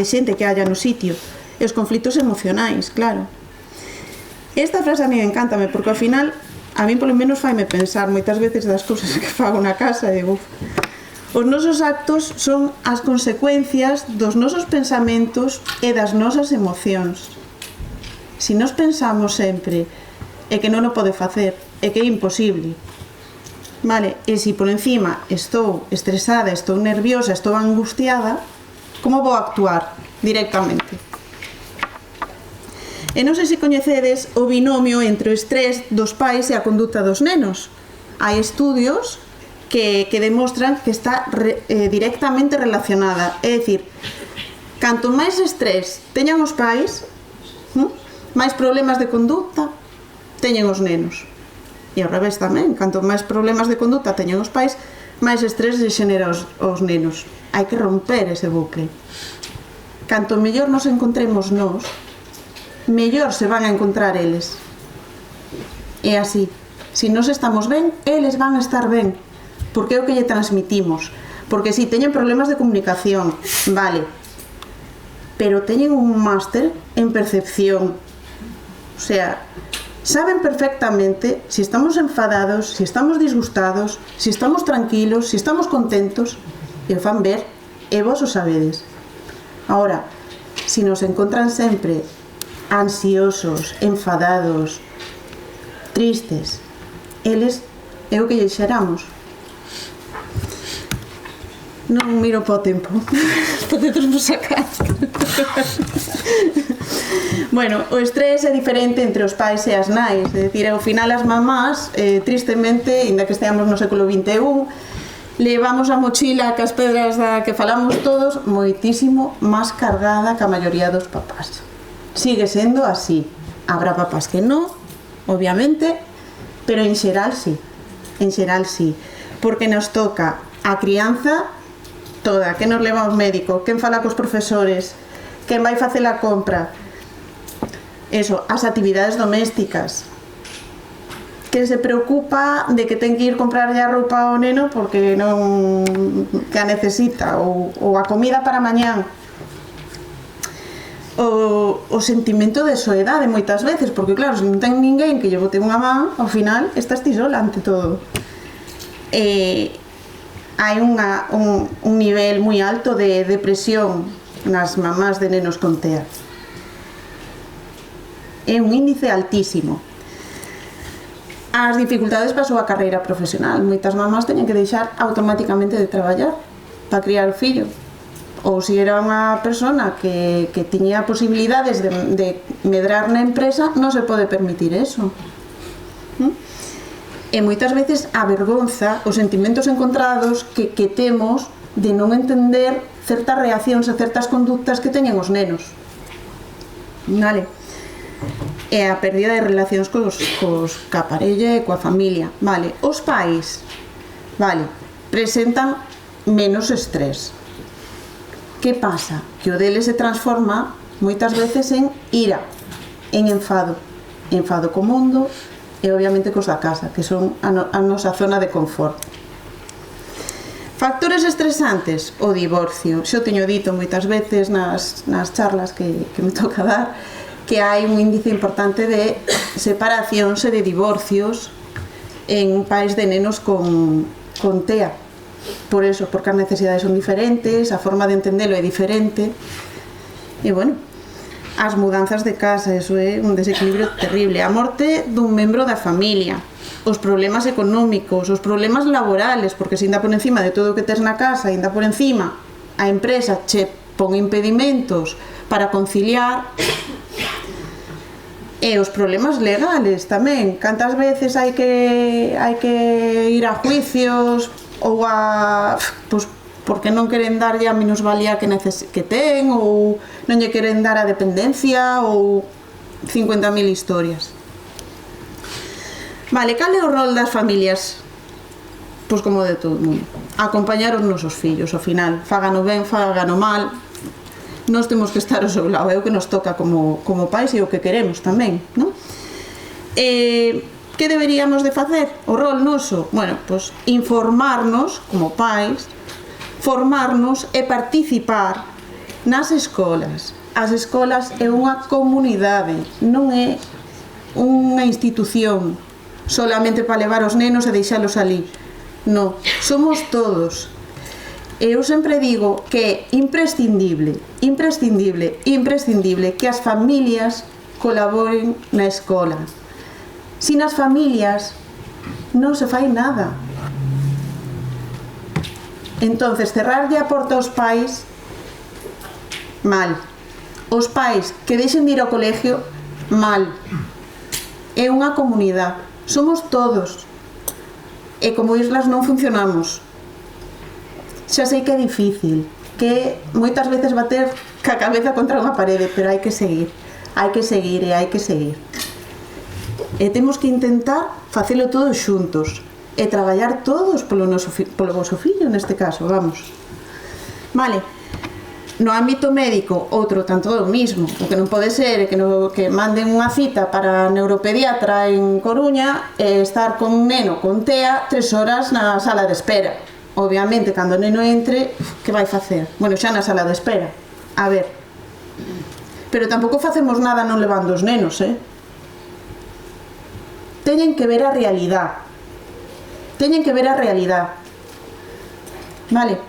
xente que haya no sitio. E os conflitos emocionais, claro. Esta frase a mí encántame, porque ao final a mí polo menos faime pensar moitas veces das cousas que fago na casa e digo, os nosos actos son as consecuencias dos nosos pensamentos e das nosas emocións. Se nos pensamos sempre é que non o pode facer, é que é imposible, vale? E se por encima estou estresada, estou nerviosa, estou angustiada, como vou actuar directamente? E non sei se coñecedes o binomio entre o estrés dos pais e a conduta dos nenos. Hai estudios que demostran que está directamente relacionada. É dicir, canto máis estrés teñan os pais, máis problemas de conduta teñen os nenos. E ao revés tamén, canto máis problemas de conduta teñen os pais, máis estrés se xenera aos nenos. Hai que romper ese bucle. Canto mellor nos encontremos nós, mellor se van a encontrar eles. É así. Se nós estamos ben, eles van a estar ben, porque é o que lle transmitimos. Porque si teñen problemas de comunicación, vale, pero teñen un máster en percepción. O sea, saben perfectamente se estamos enfadados, se estamos disgustados, se estamos tranquilos, se estamos contentos, e o fan ver, e vos o sabedes. Ahora, se nos encontran sempre ansiosos, enfadados, tristes, eles é o que lle xeramos. Non miro para o tempo. Podedes nos sacar. Bueno, o estrés é diferente entre os pais e as nais. É dicir, ao final as mamás, tristemente, inda que esteamos no século XXI, levamos a mochila cas pedras da que falamos todos moitísimo máis cargada que a maioría dos papás. Sigue sendo así. Habrá papás que non, obviamente, pero en xeral sí. En xeral sí. Porque nos toca a crianza toda, que nos leva ao médico, quen fala cos profesores, quen vai facer a compra, eso, as actividades domésticas, quen se preocupa de que ten que ir comprarlle a roupa ao neno porque non que a necesita, ou a comida para mañán. O sentimento de soedade moitas veces, porque claro, se non ten ninguén que lle bote unha man, ao final estás ti sola ante todo. Hai un nivel moi alto de depresión nas mamás de nenos con TEA. É un índice altísimo. as dificultades para a súa carreira profesional. Moitas mamás teñen que deixar automáticamente de traballar para criar o fillo. Ou se era unha persona que tiña posibilidades de medrar na empresa, non se pode permitir eso. E moitas veces a vergonza, os sentimentos encontrados que temos de non entender certas reaccións e certas conductas que teñen os nenos. Vale? E a pérdida de relacións ca parella e coa familia. Vale? Os pais, vale, presentan menos estrés. Que pasa? Que o deles se transforma moitas veces en ira, en enfado. Enfado co mundo e obviamente cos da casa, que son a nosa zona de confort. Factores estresantes, o divorcio. Xo teño dito moitas veces nas charlas que me toca dar, que hai un índice importante de separacións e de divorcios en pais de nenos con TEA. Por eso, porque as necesidades son diferentes, a forma de entendelo é diferente. E bueno, as mudanzas de casa, eso é un desequilibrio terrible. A morte dun membro da familia, os problemas económicos, os problemas laborales, porque se ainda por encima de todo o que tes na casa, ainda por encima a empresa che pon impedimentos para conciliar. E os problemas legales tamén. Cantas veces hai que ir a juicios ou pois, porque non queren darlle a minusvalía que ten, ou non lle queren dar a dependencia, ou 50.000 historias. Vale, cal é o rol das familias? Pois como de todo o mundo. Acompañar os nosos fillos, ao final. Fágano ben, fágano mal. Nós temos que estar ao seu lado, é o que nos toca como pais e o que queremos tamén, non? Que deberíamos de facer? O rol noso? Bueno, pois informarnos como pais, formarnos e participar nas escolas. As escolas é unha comunidade, non é unha institución solamente para levar os nenos e deixalos ali. Non, somos todos. Eu sempre digo que é imprescindible que as familias colaboren na escola. Sin as familias non se fai nada. Entonces, cerrarlle a porta aos pais, mal. Os pais que deixen de ir ao colegio, mal. É unha comunidade. Somos todos. E como islas non funcionamos. Xa sei que é difícil, que moitas veces bater ca cabeza contra unha parede, pero hai que seguir. Hai que seguir e hai que seguir. E temos que intentar facelo todos xuntos e traballar todos polo voso fillo, neste caso, vamos. Vale. No ámbito médico, outro tanto do mismo. O que non pode ser é que manden unha cita para neuropediatra en Coruña e estar con un neno con TEA 3 horas na sala de espera. Obviamente, cando o neno entre, que vai facer? Bueno, xa na sala de espera. A ver. Pero tampouco facemos nada non levando os nenos, Teñen que ver a realidade. Teñen que ver a realidade. Vale.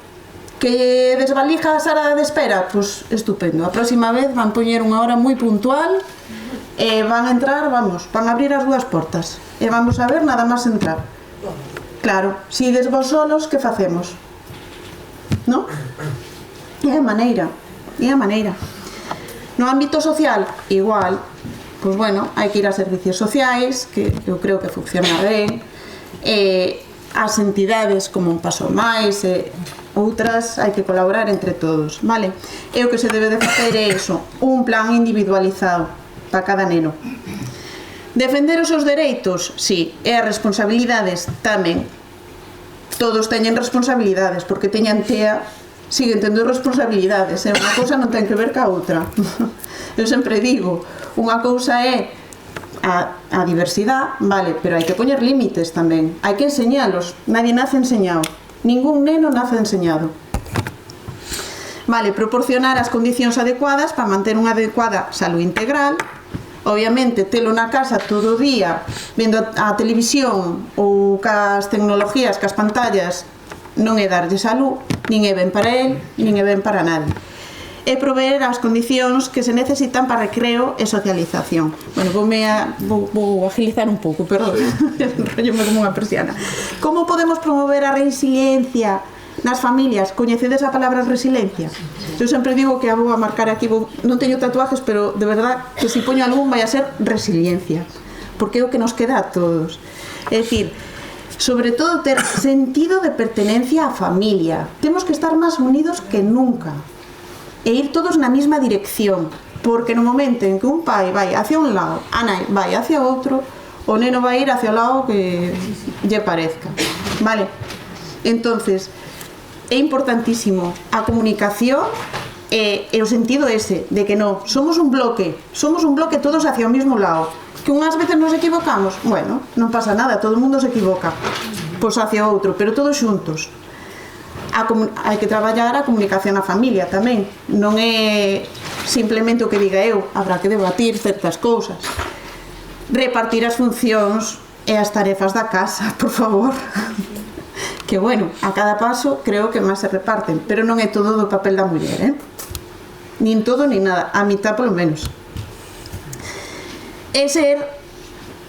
Que desvalija a sala de espera? Pois estupendo. A próxima vez van poñer unha hora moi puntual e van a entrar, vamos, van a abrir as dúas portas e vamos a ver nada máis entrar. Claro, se ides vos solos, que facemos? Non? É a maneira. É a maneira. No ámbito social, igual. Pois bueno, hai que ir a servicios sociais, que eu creo que funciona ben. As entidades como un Paso Máis e outras, hai que colaborar entre todos, vale? E o que se debe de facer é iso, un plan individualizado para cada neno. Defender os seus dereitos, sí, e as responsabilidades tamén. Todos teñen responsabilidades, porque teñan TEA, siguen tendo responsabilidades, unha cousa non ten que ver ca outra. Eu sempre digo, unha cousa é a diversidade, vale, pero hai que poñer límites tamén, hai que enseñalos, nadie nace enseñado, ningún neno nace enseñado. Vale, proporcionar as condicións adecuadas para manter unha adecuada salud integral, obviamente telo na casa todo o día vendo a televisión ou cas tecnologías, cas pantallas, non é darlle salud, nin é ben para el, nin é ben para nadie. e proveer as condicións que se necesitan para recreo e socialización. Bueno, vou agilizar un pouco, perdón, enrollome como unha persiana. Como podemos promover a resiliencia nas familias? Coñecedes a palabra resiliencia? Eu sempre digo que a vou a marcar aquí, non teño tatuajes, pero de verdad que se poño algún vai a ser resiliencia, porque é o que nos queda a todos. É dicir, sobre todo ter sentido de pertenencia á familia. Temos que estar máis unidos que nunca e ir todos na mesma dirección, porque no momento en que un pai vai hacia un lado, a nai vai hacia outro, o neno vai ir hacia o lado que lle parezca, vale? Entonces, é importantísimo a comunicación e o sentido ese de que non, somos un bloque todos hacia o mesmo lado, que unhas veces nos equivocamos, bueno, non pasa nada, todo o mundo se equivoca, pois hacia outro, pero todos xuntos. Hai que traballar a comunicación na familia tamén, non é simplemente o que diga eu, habrá que debatir certas cousas, repartir as funcións e as tarefas da casa, por favor, que bueno, a cada paso creo que máis se reparten, pero non é todo do papel da muller, nin todo nin nada, a mitad polo menos. É ser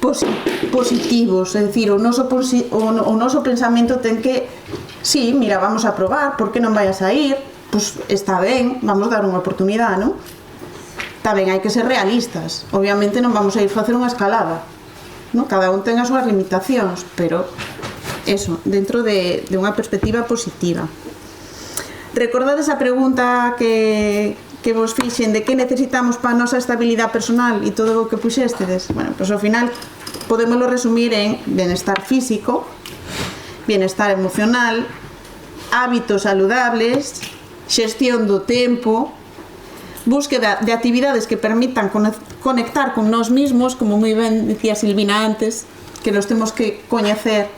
positivos, é dicir, o noso pensamento ten que, sí, mira, vamos a probar, por que non vai a sair? Pois está ben, vamos dar unha oportunidade, non? Tamén hai que ser realistas, obviamente non vamos a ir facer unha escalada, non? Cada un ten as súas limitacións, pero eso, dentro de unha perspectiva positiva. Recordades a pregunta que vos fixen de que necesitamos para a nosa estabilidade personal e todo o que puxéstedes. Bueno, pois ao final podémoslo resumir en bienestar físico, bienestar emocional, hábitos saludables, xestión do tempo, búsqueda de actividades que permitan conectar con nós mismos, como moi ben dicía Silvina antes, que nos temos que coñecer,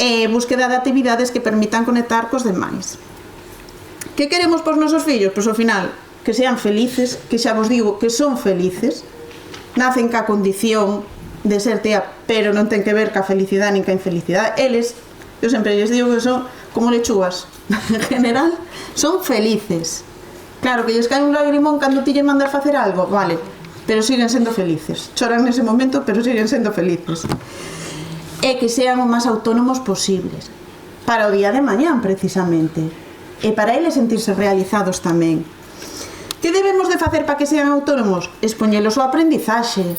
e búsqueda de actividades que permitan conectar cos demais. Que queremos pos nosos fillos? Pois ao final, que sean felices, que xa vos digo que son felices, nacen ca condición de ser tea, pero non ten que ver ca felicidade nin ca infelicidade. Eles, eu sempre lles digo que son como lechugas, en general, son felices. Claro, que lles cae un lagrimón cando ti lle mandas facer algo, vale, pero siguen sendo felices. Choran nese momento, pero siguen sendo felices. E que sean o máis autónomos posibles, para o día de mañán, precisamente. E para eles sentirse realizados tamén. Que debemos de facer para que sean autónomos? Expoñelos ao aprendizaxe.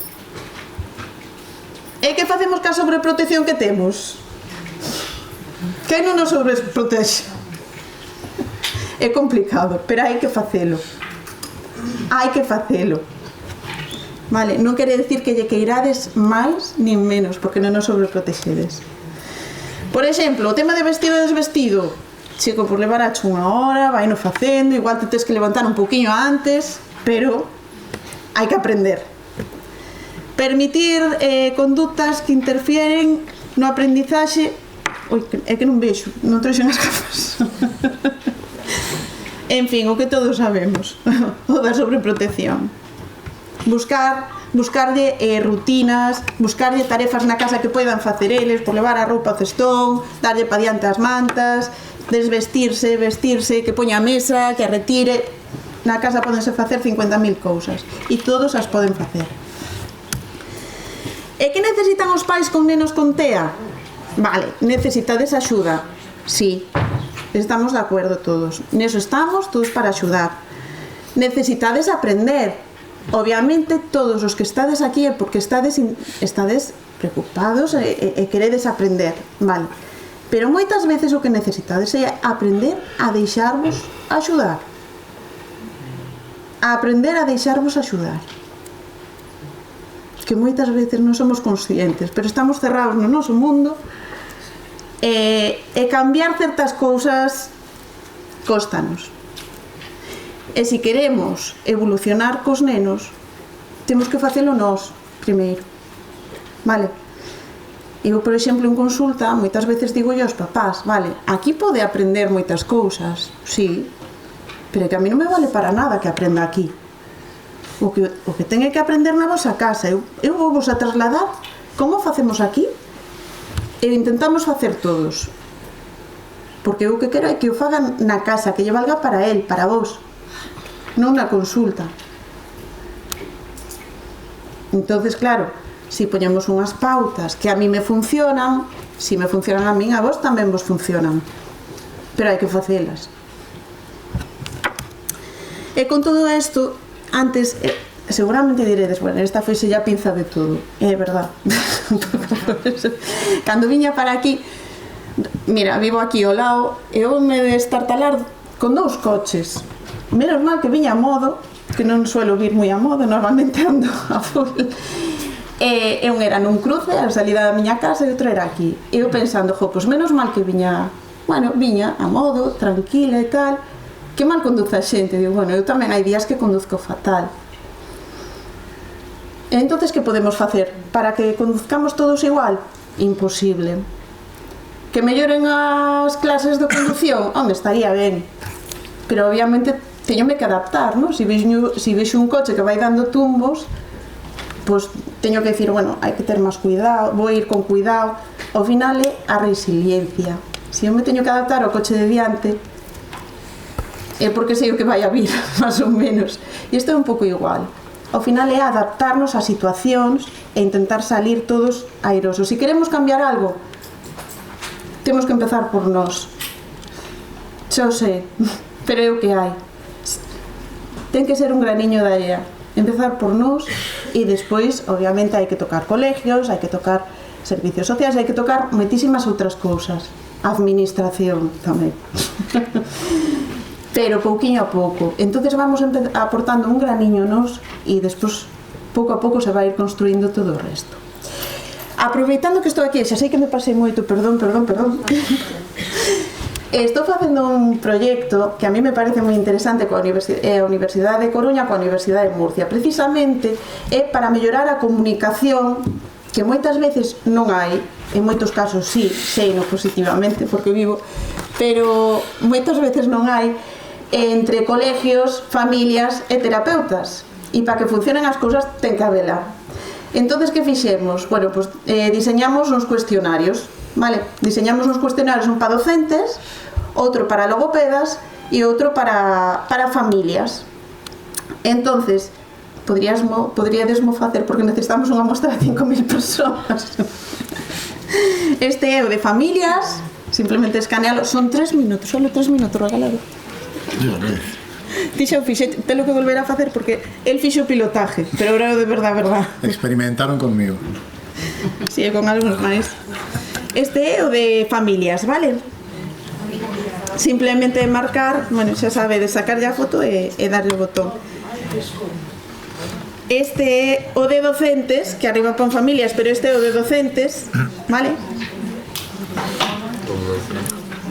E que facemos ca sobreprotección que temos? Que non nos sobreprotexe? É complicado, pero hai que facelo. Hai que facelo. Vale, non quere dicir que lle queirades máis nin menos, porque non nos sobreprotexedes. Por exemplo, o tema de vestido e desvestido. Chico, por levar a unha hora, vai no facendo, igual te tens que levantar un poquinho antes, pero hai que aprender. Permitir conductas que interfieren no aprendizaxe. Ui, é que non vexo, non trouxen as gafas. En fin, o que todos sabemos, o da sobreprotección. Buscarlle rutinas, buscarlle tarefas na casa que poidan facer eles, por levar a roupa ao cestón, darlle pa diante as mantas, desvestirse, vestirse, que poña a mesa, que a retire. Na casa podense facer 50.000 cousas e todos as poden facer. E que necesitan os pais con nenos con TEA? Vale, necesitades axuda. Sí, estamos de acordo todos. Neso estamos todos para axudar. Necesitades aprender. Obviamente todos os que estades aquí é porque estades preocupados e queredes aprender, vale? Pero moitas veces o que necesitades é aprender a deixarvos axudar. A aprender a deixarvos axudar. Que moitas veces non somos conscientes, pero estamos cerrados no noso mundo e cambiar certas cousas cóstanos. E se queremos evolucionar cos nenos, temos que facelo nós, primeiro. Vale? Eu, por exemplo, en consulta, moitas veces digo yo aos papás, vale, aquí pode aprender moitas cousas, sí, pero que a mí non me vale para nada que aprenda aquí. O que ten é que aprender na vosa casa. Eu vou vos a trasladar como facemos aquí e intentamos facer todos. Porque eu que quero é que o fagan na casa, que lle valga para el, para vos. non na consulta. Entonces, claro, si poñemos unhas pautas que a mí me funcionan, si me funcionan a min, a vos tamén vos funcionan, pero hai que facelas. E con todo isto, antes, seguramente diredes, bueno, esta foi xa pinza de todo, é verdad. Cando viña para aquí, mira, vivo aquí ao lado, e eu me de estartalar con 2 coches. Menos mal que viña a modo, que non suelo vir moi a modo, normalmente ando a full. E un era nun cruce, a salida da miña casa, e outro era aquí. E eu pensando, pois menos mal que viña, bueno, viña a modo, tranquila e tal, que mal conduce a xente. Digo, bueno, eu tamén hai días que conduzco fatal. E entonces, que podemos facer? Para que conduzcamos todos igual? Imposible. Que melloren as clases de conducción? Home, estaría ben. Pero obviamente teñome que adaptar, non? Se vexo un coche que vai dando tumbos, pois teño que dicir, bueno, hai que ter máis cuidado, vou ir con cuidado. Ao final é a resiliencia. Se eu me teño que adaptar ao coche de diante, é porque sei o que vai a vir, máis ou menos. E isto é un pouco igual. Ao final é adaptarnos a situacións e intentar salir todos airosos. Se queremos cambiar algo, temos que empezar por nós. Xa o sei, pero é o que hai. Ten que ser un graniño de area. Empezar por nós e despois, obviamente, hai que tocar colegios, hai que tocar servicios sociais, hai que tocar moitísimas outras cousas. Administración tamén. Pero pouquiño a pouco. Entonces vamos aportando un graniño nos e despois, pouco a pouco, se vai ir construindo todo o resto. Aproveitando que estou aquí, xa sei que me pasei moito, perdón. Estou facendo un proxecto que a mí me parece moi interesante coa Universidade de Coruña, coa Universidade de Murcia. Precisamente é para mellorar a comunicación, que moitas veces non hai, en moitos casos sí, sei no positivamente porque vivo, pero moitas veces non hai entre colegios, familias e terapeutas. E para que funcionen as cousas ten que habela. Entonces, que fixemos? Bueno, pues diseñamos uns cuestionarios, vale? Diseñamos uns cuestionarios, un para docentes, outro para logopedas e outro para familias. Entonces, podríadesmo facer, porque necesitamos unha mostra de 5.000 persoas. Este é o de familias, simplemente escanealo, son 3 minutos, solo 3 minutos regalado. Ti xa o fixe, telo que volver a facer porque el fixo o pilotaje, pero ahora é o de verdade. Experimentaron conmigo. Si, sí, con algúns máis. Este é o de familias, vale? Simplemente marcar, bueno, xa sabe, de sacar a foto e darle o botón. Este é o de docentes, que arriba pon familias, pero este é o de docentes, vale?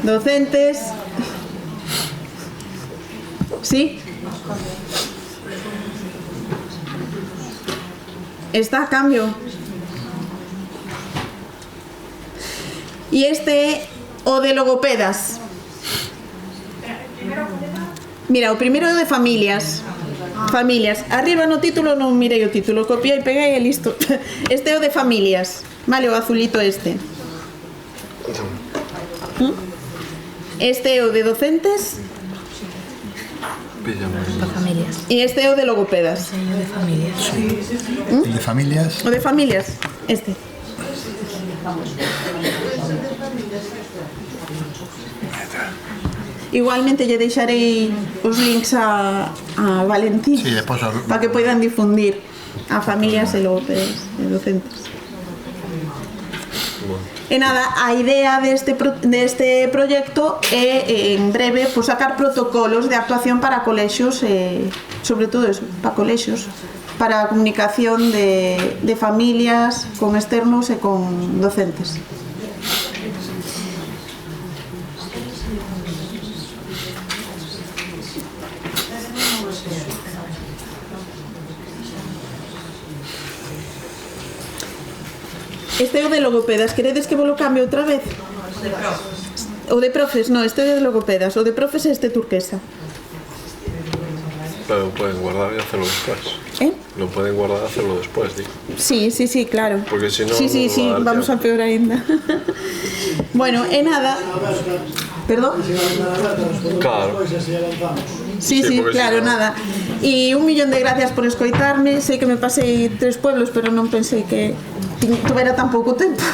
Docentes. ¿Sí? Está a cambio. E este é o de logopedas. Mira, o primeiro é o de familias. Familias. Arriba no título non mirei o título, copiei, peguei e listo. Este é o de familias. Vale, o azulito este. Este é o de docentes. Familias. E este é o de logopedas. O de familias. Sí. El de familias. O de familias, este. Igualmente lle deixarei os links a Valentín, sí, para que poidan difundir a familias e logopedas e docentes. E nada, a idea deste proxecto é en breve pues, sacar protocolos de actuación para colexios, sobre todo eso, para colexios, para a comunicación de familias con externos e con docentes. Este é o de logopedas, queredes que vos lo cambie outra vez? O de profes, no, este é de logopedas, o de profes é este turquesa. Pero lo pueden guardar y hacerlo después. Lo pueden guardar y hacerlo después, digo. Sí, claro. Porque si no... Sí, vamos a peor ainda. Bueno, e nada... Perdón? Claro. Sí, sí, claro, nada. E 1 millón de gracias por escoitarme. Sei que me pasei 3 pueblos, pero non pensei que tuvera tan pouco tempo.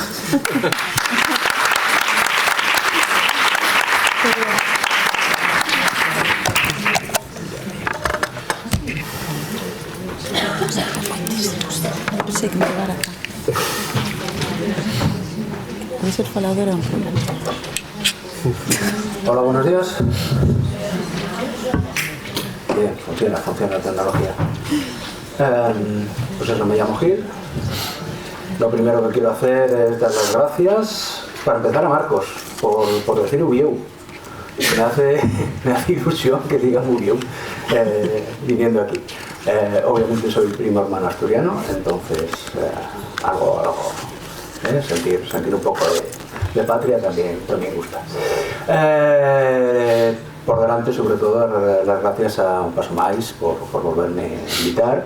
Pensei que me llegara acá. Puede ser faladora un problema. Hola, buenos días. Bien, funciona la tecnología. Pues eso, me llamo Gil. Lo primero que quiero hacer es dar las gracias, para empezar, a Marcos, por decir Ubiu. Me hace ilusión que digan Ubiu viniendo aquí. Obviamente soy primo hermano asturiano, entonces sentir un poco de patria también gusta. Por delante, sobre todo, dar las gracias a Un Paso Máis por volverme a invitar.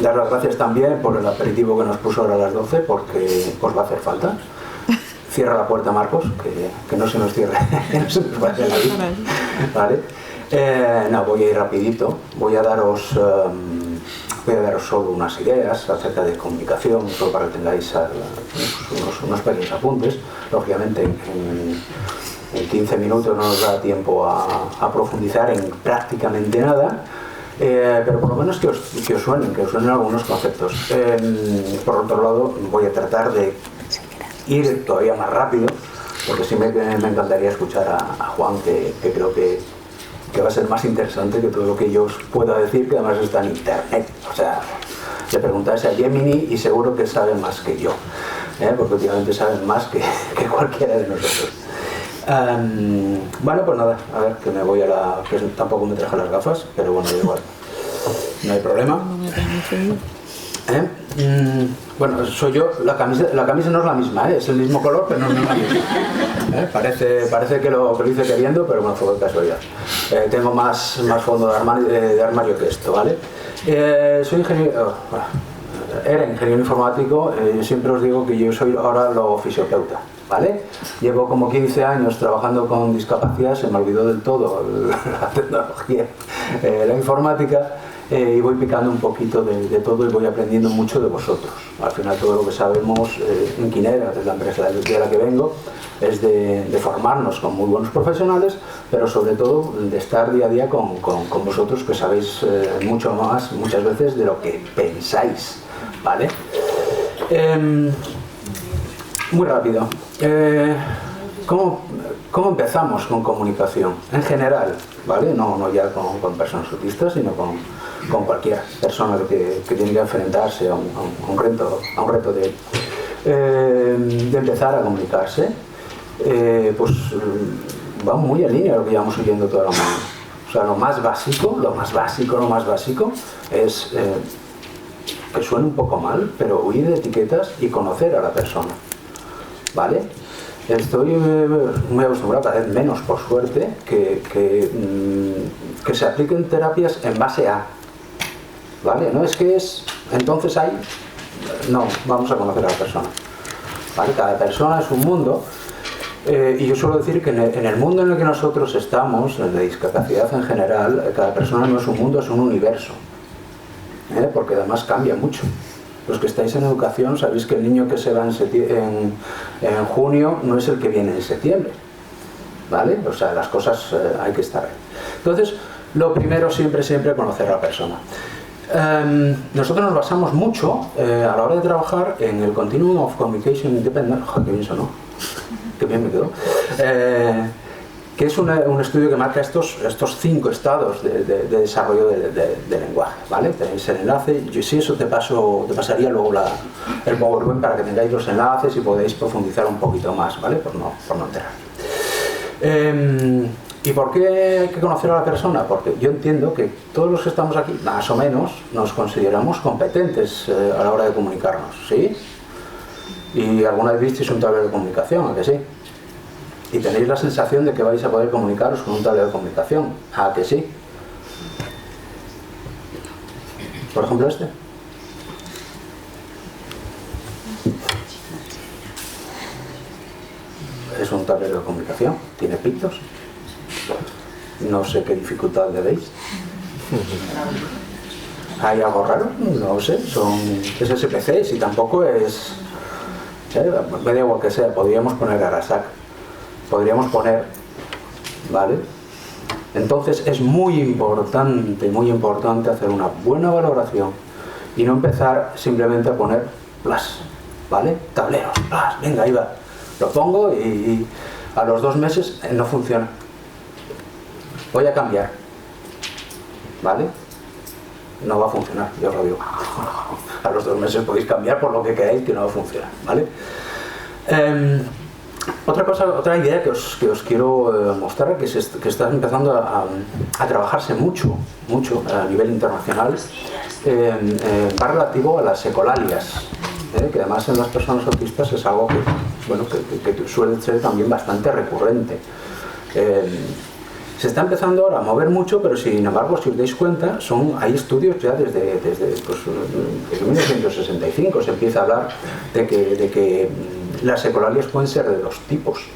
Dar las gracias también por el aperitivo que nos puso ahora a las 12, porque os va a hacer falta. Cierra la puerta, Marcos, que no se nos cierre, que no se nos vaya la vida. ¿Vale? No, voy a ir rapidito. Voy a daros solo unas ideas acerca de comunicación, solo para que tengáis unos pequeños apuntes. Lógicamente, en 15 minutos no nos da tiempo a profundizar en prácticamente nada, pero por lo menos que os suenen algunos conceptos. Por otro lado, voy a tratar de ir todavía más rápido, porque sí me encantaría escuchar a Juan, que creo que va a ser más interesante que todo lo que yo os pueda decir, que además está en internet. O sea, le preguntáis a Gemini y seguro que sabe más que yo, porque últimamente saben más que cualquiera de nosotros. Bueno, pues nada, a ver, que me voy que tampoco me traje las gafas, pero bueno, da igual, no hay problema. Bueno, soy yo, la camisa no es la misma, es el mismo color, pero no es la misma. Parece que lo hice queriendo, pero bueno, fue casualidad. Tengo más fondo de armario que esto, ¿vale? Soy ingeniero, era ingeniero informático. Yo siempre os digo que yo soy ahora logofisioterapeuta, ¿vale? Llevo como 15 años trabajando con discapacidad, se me olvidó del todo la tecnología, la informática. Y voy picando un poquito de todo y voy aprendiendo mucho de vosotros. Al final, todo lo que sabemos en Quinera, de la empresa de la que vengo, es de formarnos con muy buenos profesionales, pero sobre todo de estar día a día con vosotros, que sabéis mucho más, muchas veces, de lo que pensáis, ¿vale? Muy rápido. ¿Cómo empezamos con comunicación? En general, ¿vale? No ya con personas autistas, sino con cualquier persona que tiene que enfrentarse a un reto de empezar a comunicarse. Pues va muy en línea a lo que llevamos oyendo toda la mano. O sea, lo más básico es que suene un poco mal, pero huir de etiquetas y conocer a la persona, ¿vale? Estoy muy acostumbrado, cada vez menos por suerte, que se apliquen terapias en base a, ¿vale? No es que entonces hay, no, vamos a conocer a la persona, ¿vale? Cada persona es un mundo, y yo suelo decir que en el mundo en el que nosotros estamos, en la discapacidad en general, cada persona no es un mundo, es un universo, porque además cambia mucho. Los que estáis en educación sabéis que el niño que se va en junio no es el que viene en septiembre, ¿vale? O sea, las cosas hay que estar ahí. Entonces, lo primero siempre conocer a la persona. Nosotros nos basamos mucho a la hora de trabajar en el Continuum of Communication Independent, que bien sonó, que bien me quedó, que es un estudio que marca estos 5 estados de desarrollo de lenguaje, ¿vale? Tenéis el enlace, yo sí, eso te pasaría luego el PowerPoint para que tengáis los enlaces y podéis profundizar un poquito más, ¿vale? Por no enterar. ¿Y por qué hay que conocer a la persona? Porque yo entiendo que todos los que estamos aquí, más o menos, nos consideramos competentes a la hora de comunicarnos, ¿sí? Y alguna vez visteis un tablero de comunicación, ¿a que sí? Y tenéis la sensación de que vais a poder comunicaros con un tablero de comunicación, ¿a que sí? Por ejemplo, este. Es un tablero de comunicación, tiene pictos. no sé qué dificultad le veis. ¿Hay algo raro? No sé, es SPCs y tampoco es... me da igual que sea, podríamos poner Arasac, podríamos poner, ¿vale? Entonces es muy importante hacer una buena valoración y no empezar simplemente a poner plus, ¿vale? Tableros, plus, venga, ahí va, lo pongo y a los 2 meses no funciona. Voy a cambiar, ¿vale? No va a funcionar, yo os lo digo. A los 2 meses podéis cambiar por lo que queráis, que no va a funcionar, ¿vale? Otra idea que os quiero mostrar, que está empezando a trabajarse mucho a nivel internacional, va relativo a las ecolalias, que además en las personas autistas es algo que suele ser también bastante recurrente. Se está empezando ahora a mover mucho, pero sin embargo, si os dais cuenta, hay estudios ya desde 1965, se empieza a hablar de que las ecolalias pueden ser de 2 tipos.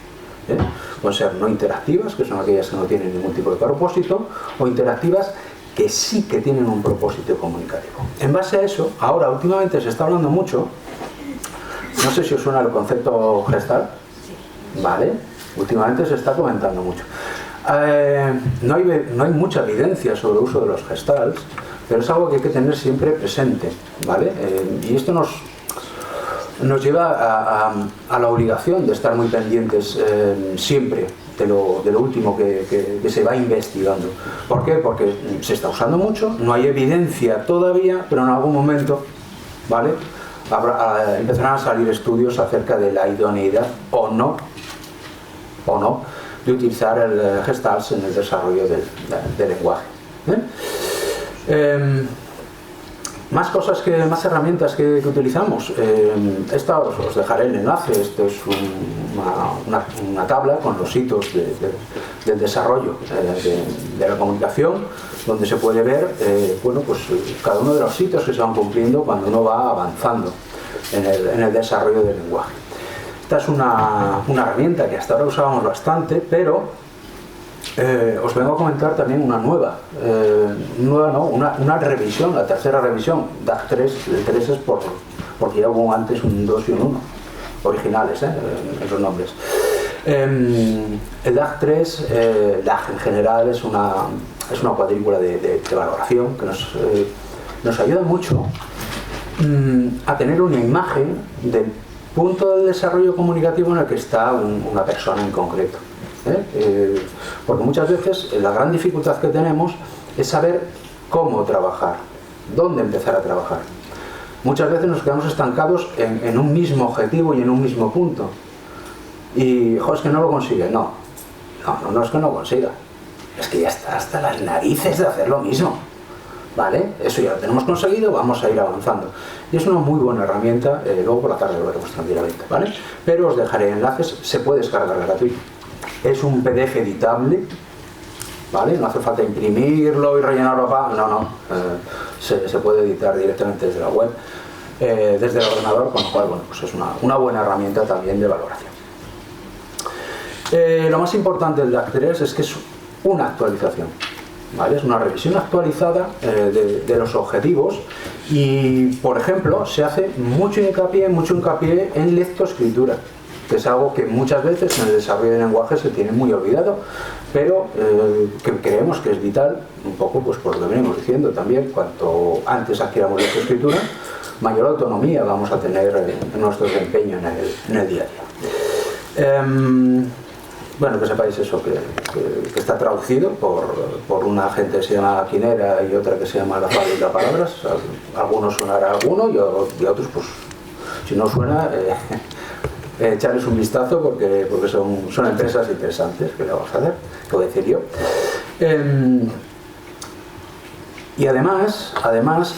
Pueden ser no interactivas, que son aquellas que no tienen ningún tipo de propósito, o interactivas que sí que tienen un propósito comunicativo. En base a eso, ahora últimamente se está hablando mucho, no sé si os suena el concepto Gestalt, ¿vale? Últimamente se está comentando mucho. No hay mucha evidencia sobre el uso de los gestalts, pero es algo que hay que tener siempre presente, ¿vale? Y esto nos lleva a la obligación de estar muy pendientes siempre de lo último que se va investigando. ¿Por qué? Porque se está usando mucho, no hay evidencia todavía, pero en algún momento, ¿vale? Empezarán a salir estudios acerca de la idoneidad o no de utilizar el Gestalt en el desarrollo del lenguaje. Más herramientas que utilizamos. Esta os dejaré el enlace. Esto es una tabla con los hitos del desarrollo de la comunicación, donde se puede ver cada uno de los hitos que se van cumpliendo cuando uno va avanzando en el desarrollo del lenguaje. Esta es una herramienta que hasta ahora usábamos bastante, pero os vengo a comentar también una una revisión, la tercera revisión, DAG 3, el 3 es porque ya hubo antes un 2 y un 1, originales, esos nombres. El DAG 3, DAG en general, es una cuadrícula de valoración que nos ayuda mucho a tener una imagen del punto de desarrollo comunicativo en el que está una persona en concreto. Porque muchas veces la gran dificultad que tenemos es saber cómo trabajar, dónde empezar a trabajar. Muchas veces nos quedamos estancados en un mismo objetivo y en un mismo punto. Y, es que no lo consigue. No es que no consiga. Es que ya está hasta las narices de hacer lo mismo. ¿Vale? Eso ya lo tenemos conseguido, vamos a ir avanzando. Y es una muy buena herramienta, luego por la tarde lo veremos tranquilamente, ¿vale? Pero os dejaré enlaces, se puede descargar gratuito. Es un PDF editable, ¿vale? No hace falta imprimirlo y rellenarlo, se puede editar directamente desde la web, desde el ordenador, con lo cual, es una buena herramienta también de valoración. Lo más importante del DAG 3 es que es una actualización. ¿Vale? Es una revisión actualizada de los objetivos y, por ejemplo, se hace mucho hincapié en lectoescritura, que es algo que muchas veces en el desarrollo del lenguaje se tiene muy olvidado, pero que creemos que es vital, un poco por lo que venimos diciendo también. Cuanto antes adquiramos lectoescritura, mayor autonomía vamos a tener en nuestro desempeño en el día a día. Bueno, que sepáis eso, que está traducido por una gente que se llama Quinera y otra que se llama La Fábrica de Palabras. Algunos sonará a alguno y otros, pues, si no suena, echarles un vistazo porque son empresas interesantes. ¿Qué le vamos a hacer? ¿Qué voy a decir yo? Y además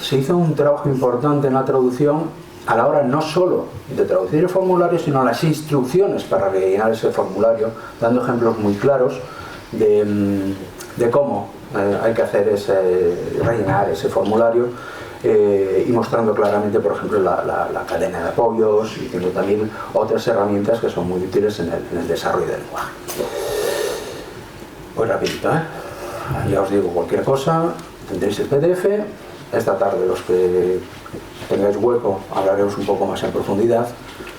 se hizo un trabajo importante en la traducción a la hora no solo de traducir el formulario, sino las instrucciones para rellenar ese formulario, dando ejemplos muy claros de cómo hay que rellenar ese formulario, y mostrando claramente, por ejemplo, la cadena de apoyos, y teniendo también otras herramientas que son muy útiles en el desarrollo del lenguaje. Voy rapidito, ya os digo, cualquier cosa, tendréis el PDF. Esta tarde, los que tengáis hueco, hablaremos un poco más en profundidad,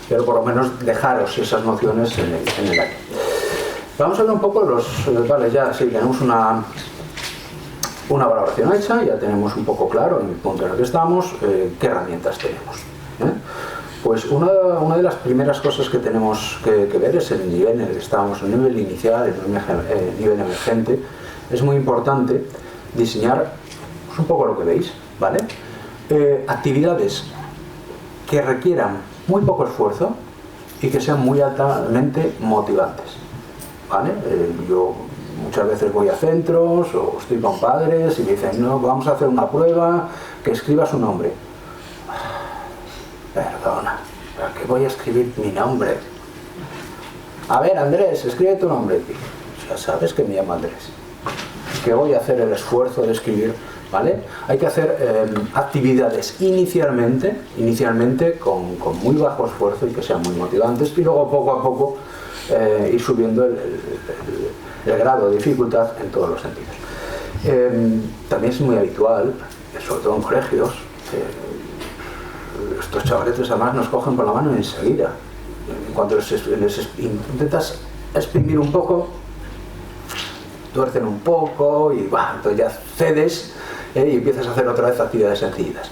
pero por lo menos dejaros esas nociones en el aire. Vamos a ver un poco vale, ya sí, tenemos una valoración hecha, ya tenemos un poco claro en el punto en el que estamos, qué herramientas tenemos. Pues una de las primeras cosas que tenemos que ver es el nivel en el que estamos, el nivel inicial, el nivel emergente. Es muy importante diseñar un poco lo que veis, ¿vale? Actividades que requieran muy poco esfuerzo y que sean muy altamente motivantes, ¿vale? Yo muchas veces voy a centros o estoy con padres y me dicen, no, vamos a hacer una prueba, que escriba su nombre. Perdona, ¿para qué voy a escribir mi nombre? A ver, Andrés, escribe tu nombre. Ya sabes que me llamo Andrés. Que voy a hacer el esfuerzo de escribir, ¿vale? Hay que hacer actividades inicialmente con muy bajo esfuerzo y que sean muy motivantes, y luego poco a poco ir subiendo el grado de dificultad en todos los sentidos. También es muy habitual, sobre todo en colegios, estos chavaletes además nos cogen por la mano enseguida. En cuanto les intentas exprimir un poco, tuercen un poco y entonces ya cedes y empiezas a hacer otra vez actividades sencillas.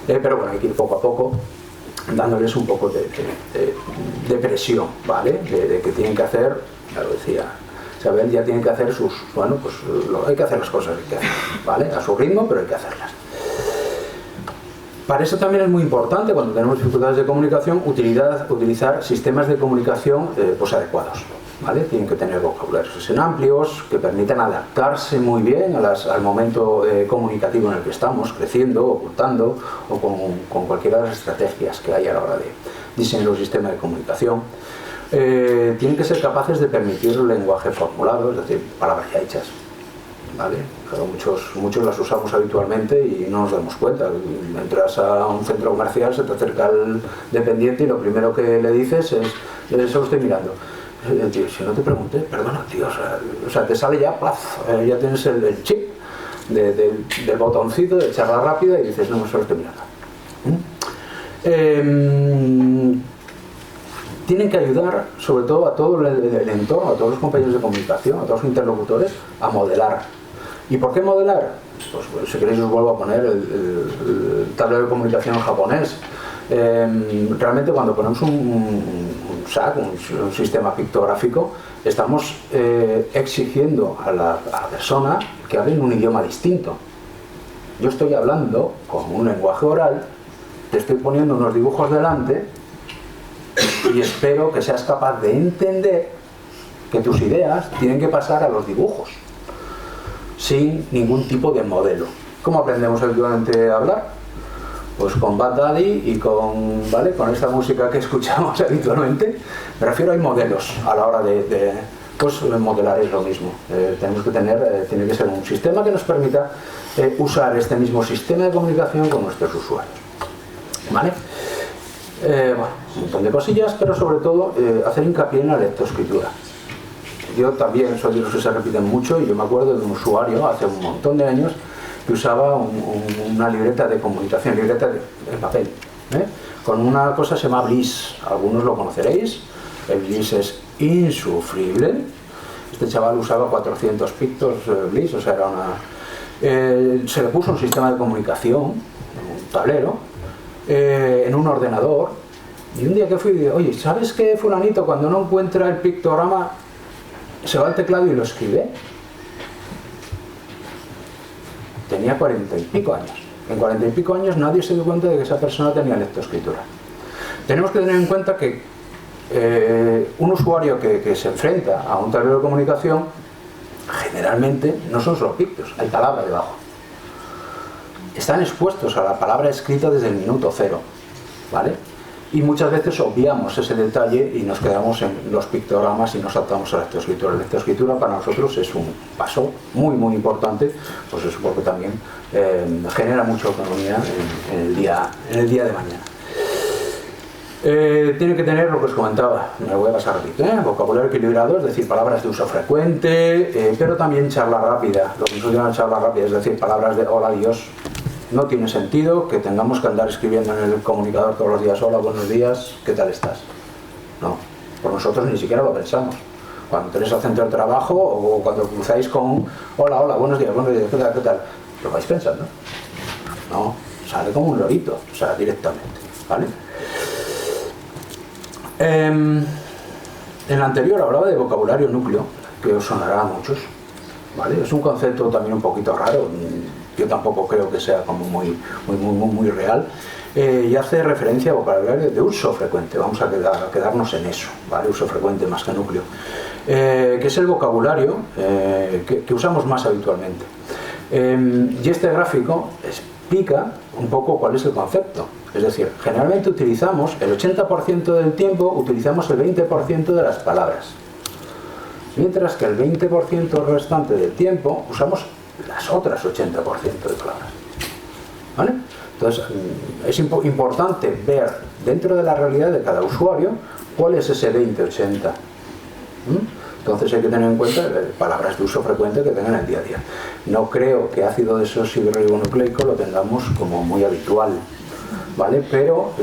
Pero bueno, hay que ir poco a poco dándoles un poco de presión, ¿vale? De que tienen que hacer, ya lo decía Isabel, ya tienen que hacer hay que hacer las cosas que hay que hacer, ¿vale? A su ritmo, pero hay que hacerlas. Para eso también es muy importante, cuando tenemos dificultades de comunicación, utilizar sistemas de comunicación adecuados, ¿vale? Tienen que tener vocabularios amplios, que permitan adaptarse muy bien al momento comunicativo en el que estamos, creciendo, ocultando, o con cualquiera de las estrategias que hay a la hora de diseñar un sistema de comunicación. Tienen que ser capaces de permitir un lenguaje formulado, es decir, palabras ya hechas, ¿vale? Pero muchos las usamos habitualmente y no nos damos cuenta. Entras a un centro comercial, se te acerca el dependiente y lo primero que le dices es solo estoy mirando. Tío, si no te pregunté, perdona, tío, o sea, te sale ya, ya tienes el chip del botoncito de charla rápida y dices, no, solo estoy mirando. Tienen que ayudar, sobre todo, a todo el entorno, a todos los compañeros de comunicación, a todos los interlocutores, a modelar. ¿Y por qué modelar? Pues si queréis os vuelvo a poner el tablero de comunicación en japonés. Realmente cuando ponemos un sistema pictográfico, estamos exigiendo a la persona que hable en un idioma distinto. Yo estoy hablando con un lenguaje oral, te estoy poniendo unos dibujos delante y espero que seas capaz de entender que tus ideas tienen que pasar a los dibujos, sin ningún tipo de modelo. ¿Cómo aprendemos habitualmente a hablar? Pues con Bad Daddy y con esta música que escuchamos habitualmente. Me refiero, hay modelos a la hora pues modelar es lo mismo. Tenemos que tiene que ser un sistema que nos permita usar este mismo sistema de comunicación con nuestros usuarios, ¿vale? Un montón de cosillas, pero sobre todo hacer hincapié en la lectoescritura. Yo también soy de los que se repiten mucho, y yo me acuerdo de un usuario hace un montón de años que usaba una libreta de comunicación, libreta de papel, con una cosa que se llama Bliss. Algunos lo conoceréis. El Bliss es insufrible. Este chaval usaba 400 pictos Bliss, o sea, era se le puso un sistema de comunicación, un tablero, en un ordenador, y un día que fui, oye, ¿sabes qué, fulanito, cuando no encuentra el pictograma se va al teclado y lo escribe? Tenía 40 y pico años. En 40 y pico años nadie se dio cuenta de que esa persona tenía lectoescritura. Tenemos que tener en cuenta que un usuario que se enfrenta a un tablero de comunicación, generalmente no son solo pictos, hay palabra debajo. Están expuestos a la palabra escrita desde el minuto cero, ¿vale? Y muchas veces obviamos ese detalle y nos quedamos en los pictogramas y nos saltamos a la lectoescritura. La lectoescritura para nosotros es un paso muy muy importante, pues eso, porque también genera mucha autonomía en el día de mañana. Tiene que tener lo que os comentaba, me lo voy a pasar rápido, vocabulario equilibrado, es decir, palabras de uso frecuente, pero también charla rápida. Lo que nosotros llamamos charla rápida, es decir, palabras de hola, adiós. No tiene sentido que tengamos que andar escribiendo en el comunicador todos los días, hola, buenos días, ¿qué tal estás? No, por nosotros ni siquiera lo pensamos. Cuando tenéis al centro de trabajo o cuando cruzáis con hola, hola, buenos días, ¿qué tal, qué tal? Lo vais pensando. No, sale como un lorito, o sea, directamente, ¿vale? En la anterior hablaba de vocabulario núcleo, que os sonará a muchos, ¿vale? Es un concepto también un poquito raro, yo tampoco creo que sea como muy real, y hace referencia a vocabulario de uso frecuente. Vamos a quedarnos en eso, ¿vale? Uso frecuente más que núcleo, que es el vocabulario que usamos más habitualmente. Y este gráfico explica un poco cuál es el concepto. Es decir, generalmente utilizamos el 80% del tiempo, utilizamos el 20% de las palabras, mientras que el 20% restante del tiempo usamos las otras 80% de palabras, ¿vale? Entonces es importante ver dentro de la realidad de cada usuario cuál es ese 20-80. Entonces hay que tener en cuenta palabras de uso frecuente que tengan en el día a día. No creo que ácido desoxirribonucleico lo tengamos como muy habitual, ¿vale? Pero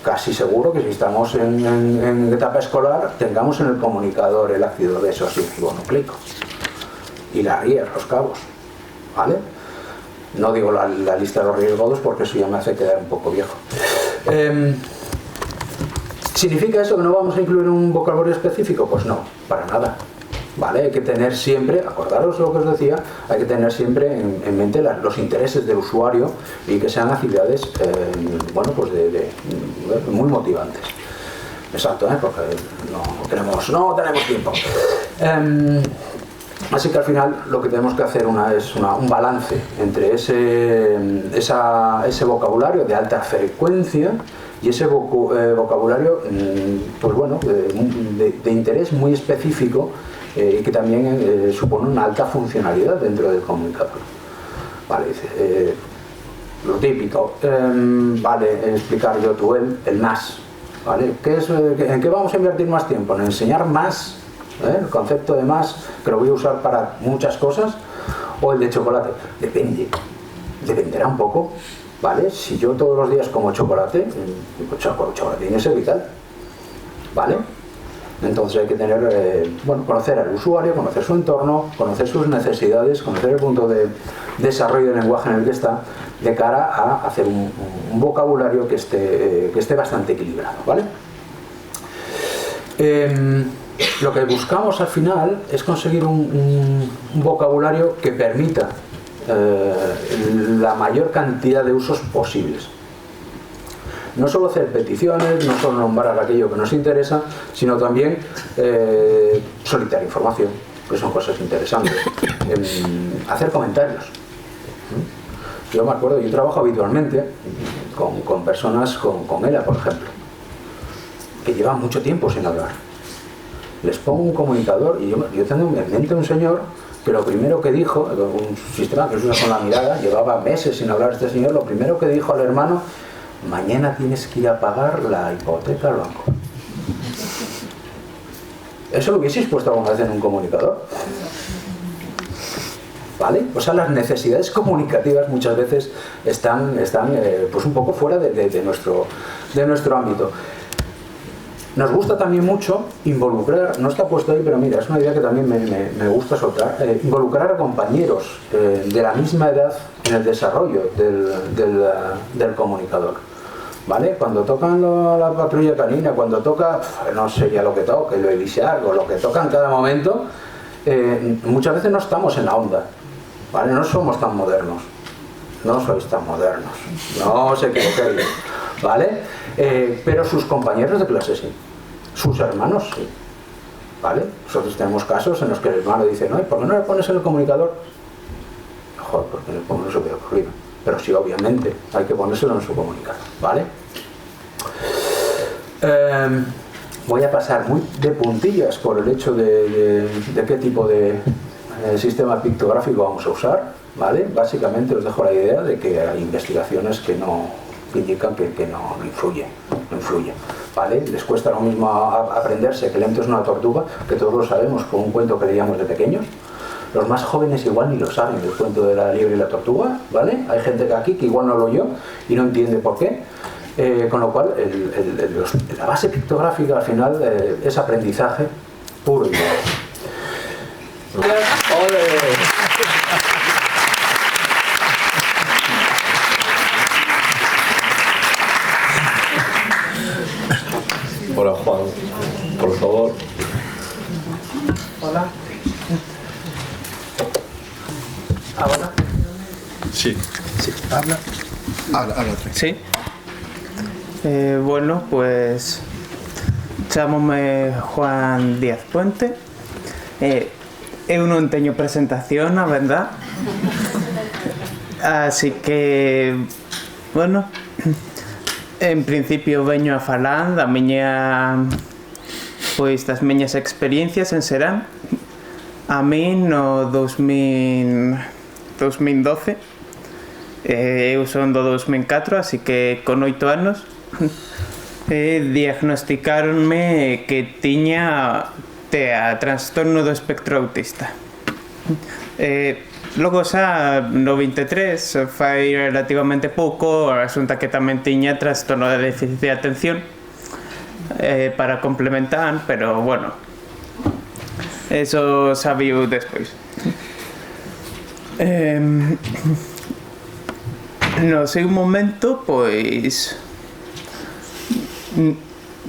casi seguro que si estamos en etapa escolar tengamos en el comunicador el ácido desoxirribonucleico y la guía, los cabos, ¿vale? No digo la lista de los riesgos porque eso ya me hace quedar un poco viejo. ¿Significa eso que no vamos a incluir un vocabulario específico? Pues no, para nada, ¿vale? Hay que tener siempre, acordaros lo que os decía, hay que tener siempre en mente los intereses del usuario y que sean actividades, bueno, pues muy motivantes. Exacto, porque no tenemos tiempo. Así que al final lo que tenemos que hacer es un balance entre ese vocabulario de alta frecuencia y ese vocabulario, pues bueno, de interés muy específico y que también supone una alta funcionalidad dentro del comunicador. Vale, lo típico, vale, explicar yo, tú, el más, ¿vale? ¿En qué vamos a invertir más tiempo? ¿En enseñar más? El concepto de más, que lo voy a usar para muchas cosas, o el de chocolate. Dependerá un poco, ¿vale? Si yo todos los días como chocolate, chocolate tiene que ser vital, ¿vale? Entonces hay que tener, bueno, conocer al usuario, conocer su entorno, conocer sus necesidades, conocer el punto de desarrollo del lenguaje en el que está, de cara a hacer un vocabulario que esté bastante equilibrado, ¿vale? Lo que buscamos al final es conseguir un vocabulario que permita la mayor cantidad de usos posibles. No solo hacer peticiones, no solo nombrar aquello que nos interesa, sino también solicitar información, que son cosas interesantes. Hacer comentarios. Yo me acuerdo, yo trabajo habitualmente con personas con ELA, por ejemplo, que llevan mucho tiempo sin hablar. Les pongo un comunicador y yo tengo en mente un señor que lo primero que dijo, un sistema que se usa con la mirada, llevaba meses sin hablar este señor, lo primero que dijo al hermano: mañana tienes que ir a pagar la hipoteca al banco. ¿Eso lo hubieseis puesto alguna vez en un comunicador? ¿Vale? O sea, las necesidades comunicativas muchas veces están pues un poco fuera de nuestro ámbito. Nos gusta también mucho involucrar, no está puesto ahí, pero mira, es una idea que también me gusta soltar, involucrar a compañeros de la misma edad en el desarrollo del comunicador, ¿vale? Cuando tocan la patrulla canina, cuando toca, no sé ya lo que toque, lo elisiar o lo que toca en cada momento, muchas veces no estamos en la onda, ¿vale? No somos tan modernos, no sois tan modernos, no os equivoquéis, ¿vale? Pero sus compañeros de clase sí, sus hermanos sí, ¿vale? Nosotros tenemos casos en los que el hermano dice: no, ¿por qué no le pones en el comunicador? Joder, porque no se puede ocurrir, pero sí, obviamente hay que ponérselo en su comunicador, ¿vale? Voy a pasar muy de puntillas por el hecho de qué tipo de sistema pictográfico vamos a usar, ¿vale? Básicamente os dejo la idea de que hay investigaciones que indican que no influye. ¿vale? Les cuesta lo mismo aprenderse que el ento es una tortuga, que todos lo sabemos por un cuento que leíamos de pequeños. Los más jóvenes igual ni lo saben, el cuento de la liebre y la tortuga, ¿vale? Hay gente aquí que igual no lo oyó y no entiende por qué. Con lo cual, la base pictográfica al final es aprendizaje puro y duro. Hola, Juan, por favor. Hola. ¿Ahora? Sí. Sí, habla. Sí. Bueno, pues chámome Juan Díaz Puente. Eu non teño presentación, a verdad. Así que, bueno, en principio veño a falar das miñas experiencias en Serán. A mí no 2012, eu son do 2004, así que con 8 anos diagnosticáronme que tiña trastorno do espectro autista. Logo xa no 23, fai relativamente pouco, resulta que tamén tiña trastorno de déficit de atención para complementar, pero bueno, eso sabiu despois. No seu momento, pois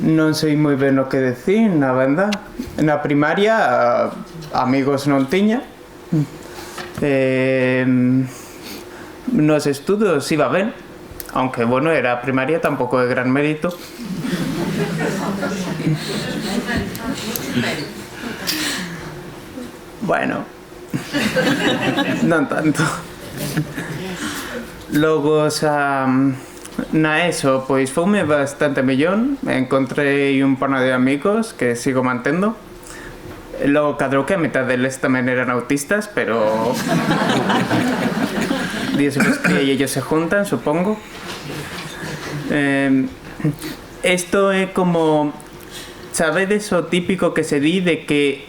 non sei moi ben o que decir, na verdad. Na primaria amigos non tiña. Nos estudos iba ben, aunque, bueno, era a primaria, tampouco é gran mérito. Bueno, non tanto. Logo na ESO, pois foume bastante mellón. Encontrei un pano de amigos que sigo mantendo. Logo cadrou que a metade deles tamén eran autistas, pero Dios los cría y ellos se juntan, supongo. Esto é como, sabedes o típico que se di de que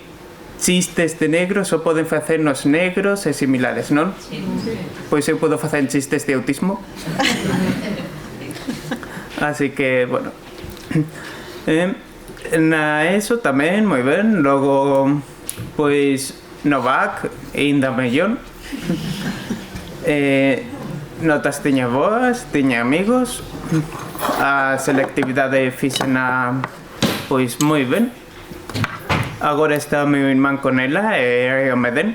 chistes de negros só poden facer nos negros e similares, non? Sí. Pois eu podo facer chistes de autismo. Así que, bueno, na ESO tamén, moi ben. Logo, pois, no BAC, ainda mellón. Notas tiña boas, tiña amigos. A selectividade fixena, pois, moi ben. Agora está o meu irmán con ela e o me den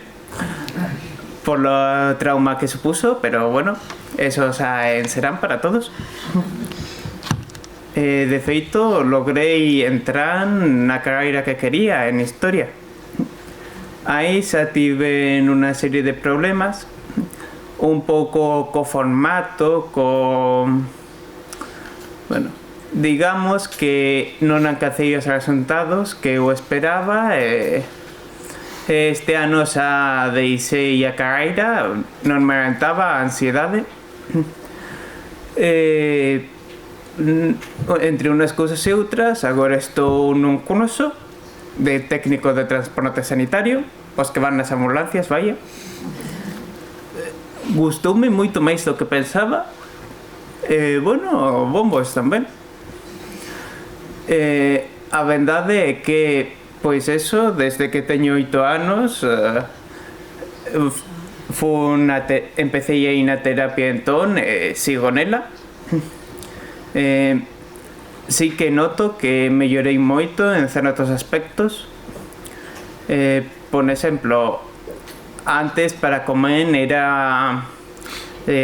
polo trauma que supuso, pero bueno, eso xa serán para todos. De feito, logrei entrar na carreira que quería en historia. Aí xa tive unha serie de problemas, un pouco co formato, bueno, digamos que non alcancei os resultados que eu esperaba. Este ano xa deixei a carreira, non me aguantaba a ansiedade. Entre unhas cousas e outras, agora estou nun curso de técnico de transporte sanitario, os que van nas ambulancias, vaya. Gustoume moito máis do que pensaba. Bueno, bombos tamén. A verdade é que, pois eso, desde que teño 8 anos empecé aí na terapia entón, sigo nela. Sí que noto que mellorei moito en certos aspectos. Por exemplo, antes para comer era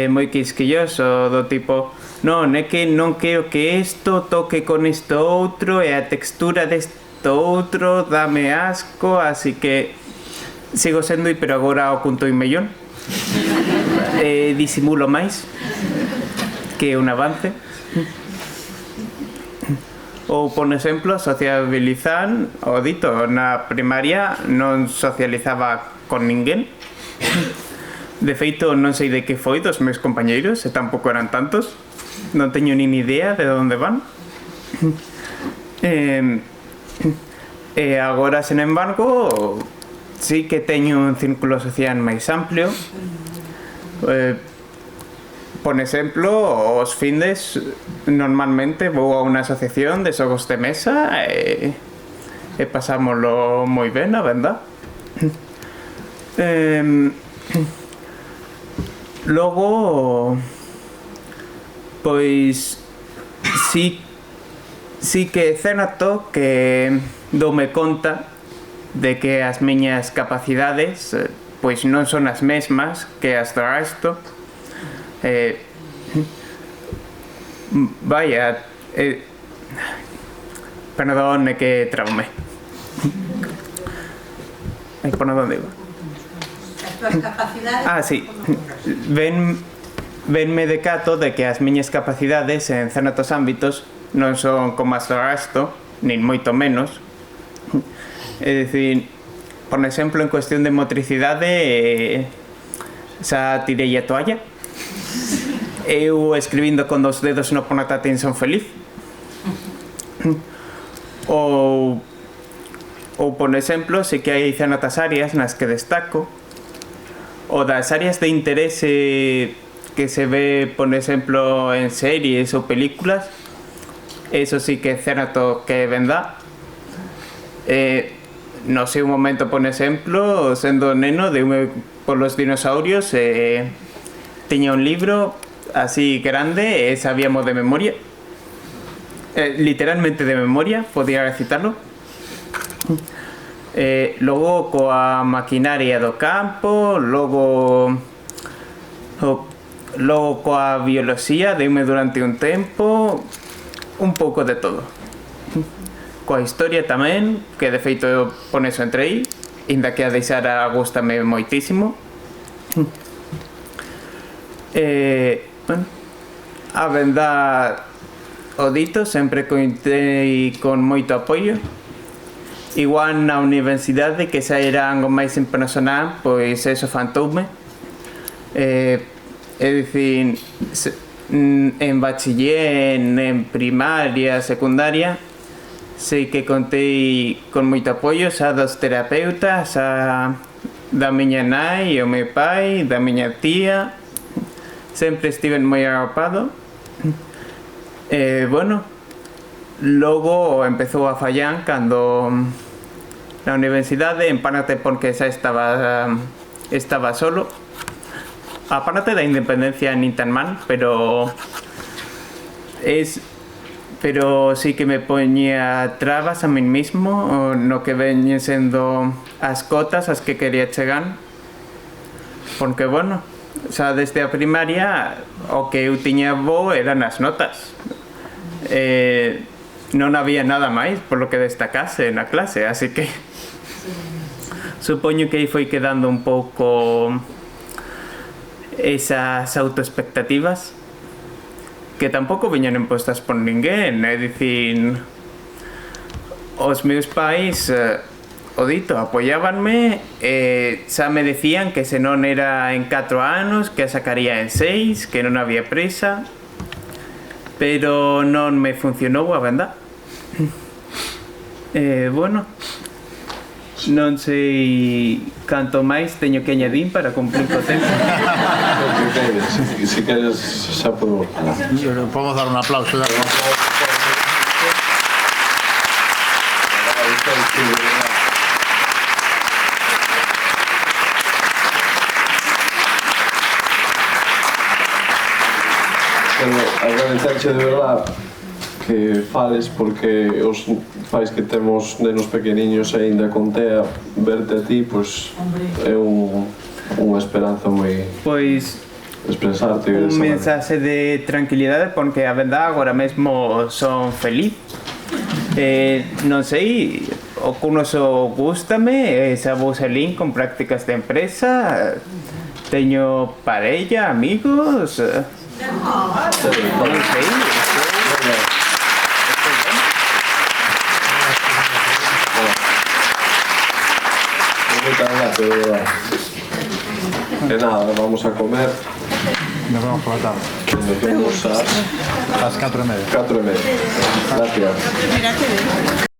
moi quisquilloso, do tipo, non, é que non quero que isto toque con isto outro e a textura desto outro dame asco, así que sigo sendo, pero agora o cunto un mellón. Disimulo máis, que un avance. Ou, por exemplo, sociabilizar, o dito, na primaria non socializaba con ninguén. De feito, non sei de que foi dos meus compañeiros, e tampouco eran tantos. Non teño nin idea de onde van. Agora, sen embargo, sí que teño un círculo social máis amplio. Por exemplo, os findes normalmente vou a unha asociación de xogos de mesa e pasámoslo moi ben, a verdad. Logo, pois sí que é certo que doume conta de que as miñas capacidades pois non son as mesmas que as do resto. Vaya, perdón, é que traume. Por onde iba? As túas capacidades... Sí. Venme de cato de que as miñas capacidades en certos ámbitos non son como as do resto, nin moito menos. É dicir, por exemplo, en cuestión de motricidade, xa tirei a toalla. Eu escribindo con 2 dedos no portátil son feliz. Ou por exemplo, sei que hai certas áreas nas que destaco. O das áreas de interese que se ve, por exemplo, en series ou películas, eso sí que é certo que é verdad. No sei un momento, por exemplo, sendo neno, deume polos dinosaurios, tiña un libro así grande e sabíamos de memoria, literalmente de memoria, podía recitarlo. Logo coa maquinaria do campo, logo coa bioloxía, deume durante un tempo, un pouco de todo. Coa historia tamén, que de feito eu por eso entrei, inda que a deixara gústame moitísimo. Bueno, a verdad, o dito, sempre contei con moito apoio. Igual na universidade, que xa era algo máis impersonal, pois eso faltoume. É dicir, en bachiller, en primaria, secundaria, sei que contei con moito apoio xa dos terapeutas, xa da miña nai, o meu pai, da miña tía. Sempre estiven moi agapado. Bueno, logo empezou a fallar cando na universidade, en parte porque xa estaba solo, a parte da independencia nin tan mal, pero sí que me poñía trabas a min mismo no que veñen sendo as cotas as que quería chegar, porque bueno, xa desde a primaria o que eu tiña bo eran as notas. Non había nada máis por lo que destacase na clase, así que supoño que aí foi quedando un pouco esas autoexpectativas que tampouco viñan impostas por ninguén. É dicir, os meus pais, o dito, apoiábanme, xa me decían que se non era en 4 anos, que a sacaría en 6, que non había prisa, pero non me funcionou, a verdad. Bueno, non sei canto máis teño que añadir para cumplir co tempo. Si queres, xa podemos falar. Podemos dar un aplauso. Agradecerche de verdad que fales, porque os pais que temos nenos pequeniños aínda con TEA, verte a ti, pois é unha esperanza moi... Pois expresarte un mensaxe de tranquilidade, porque a verdad agora mesmo son feliz. Non sei, o curso gústame, xa vou salín con prácticas de empresa, teño parella, amigos... Non sei. Muchas gracias, de verdad. De nada, vamos a comer. Nos vemos por la tarde. Nos vemos a las 4:30. 4:30. Gracias. Mira que bien.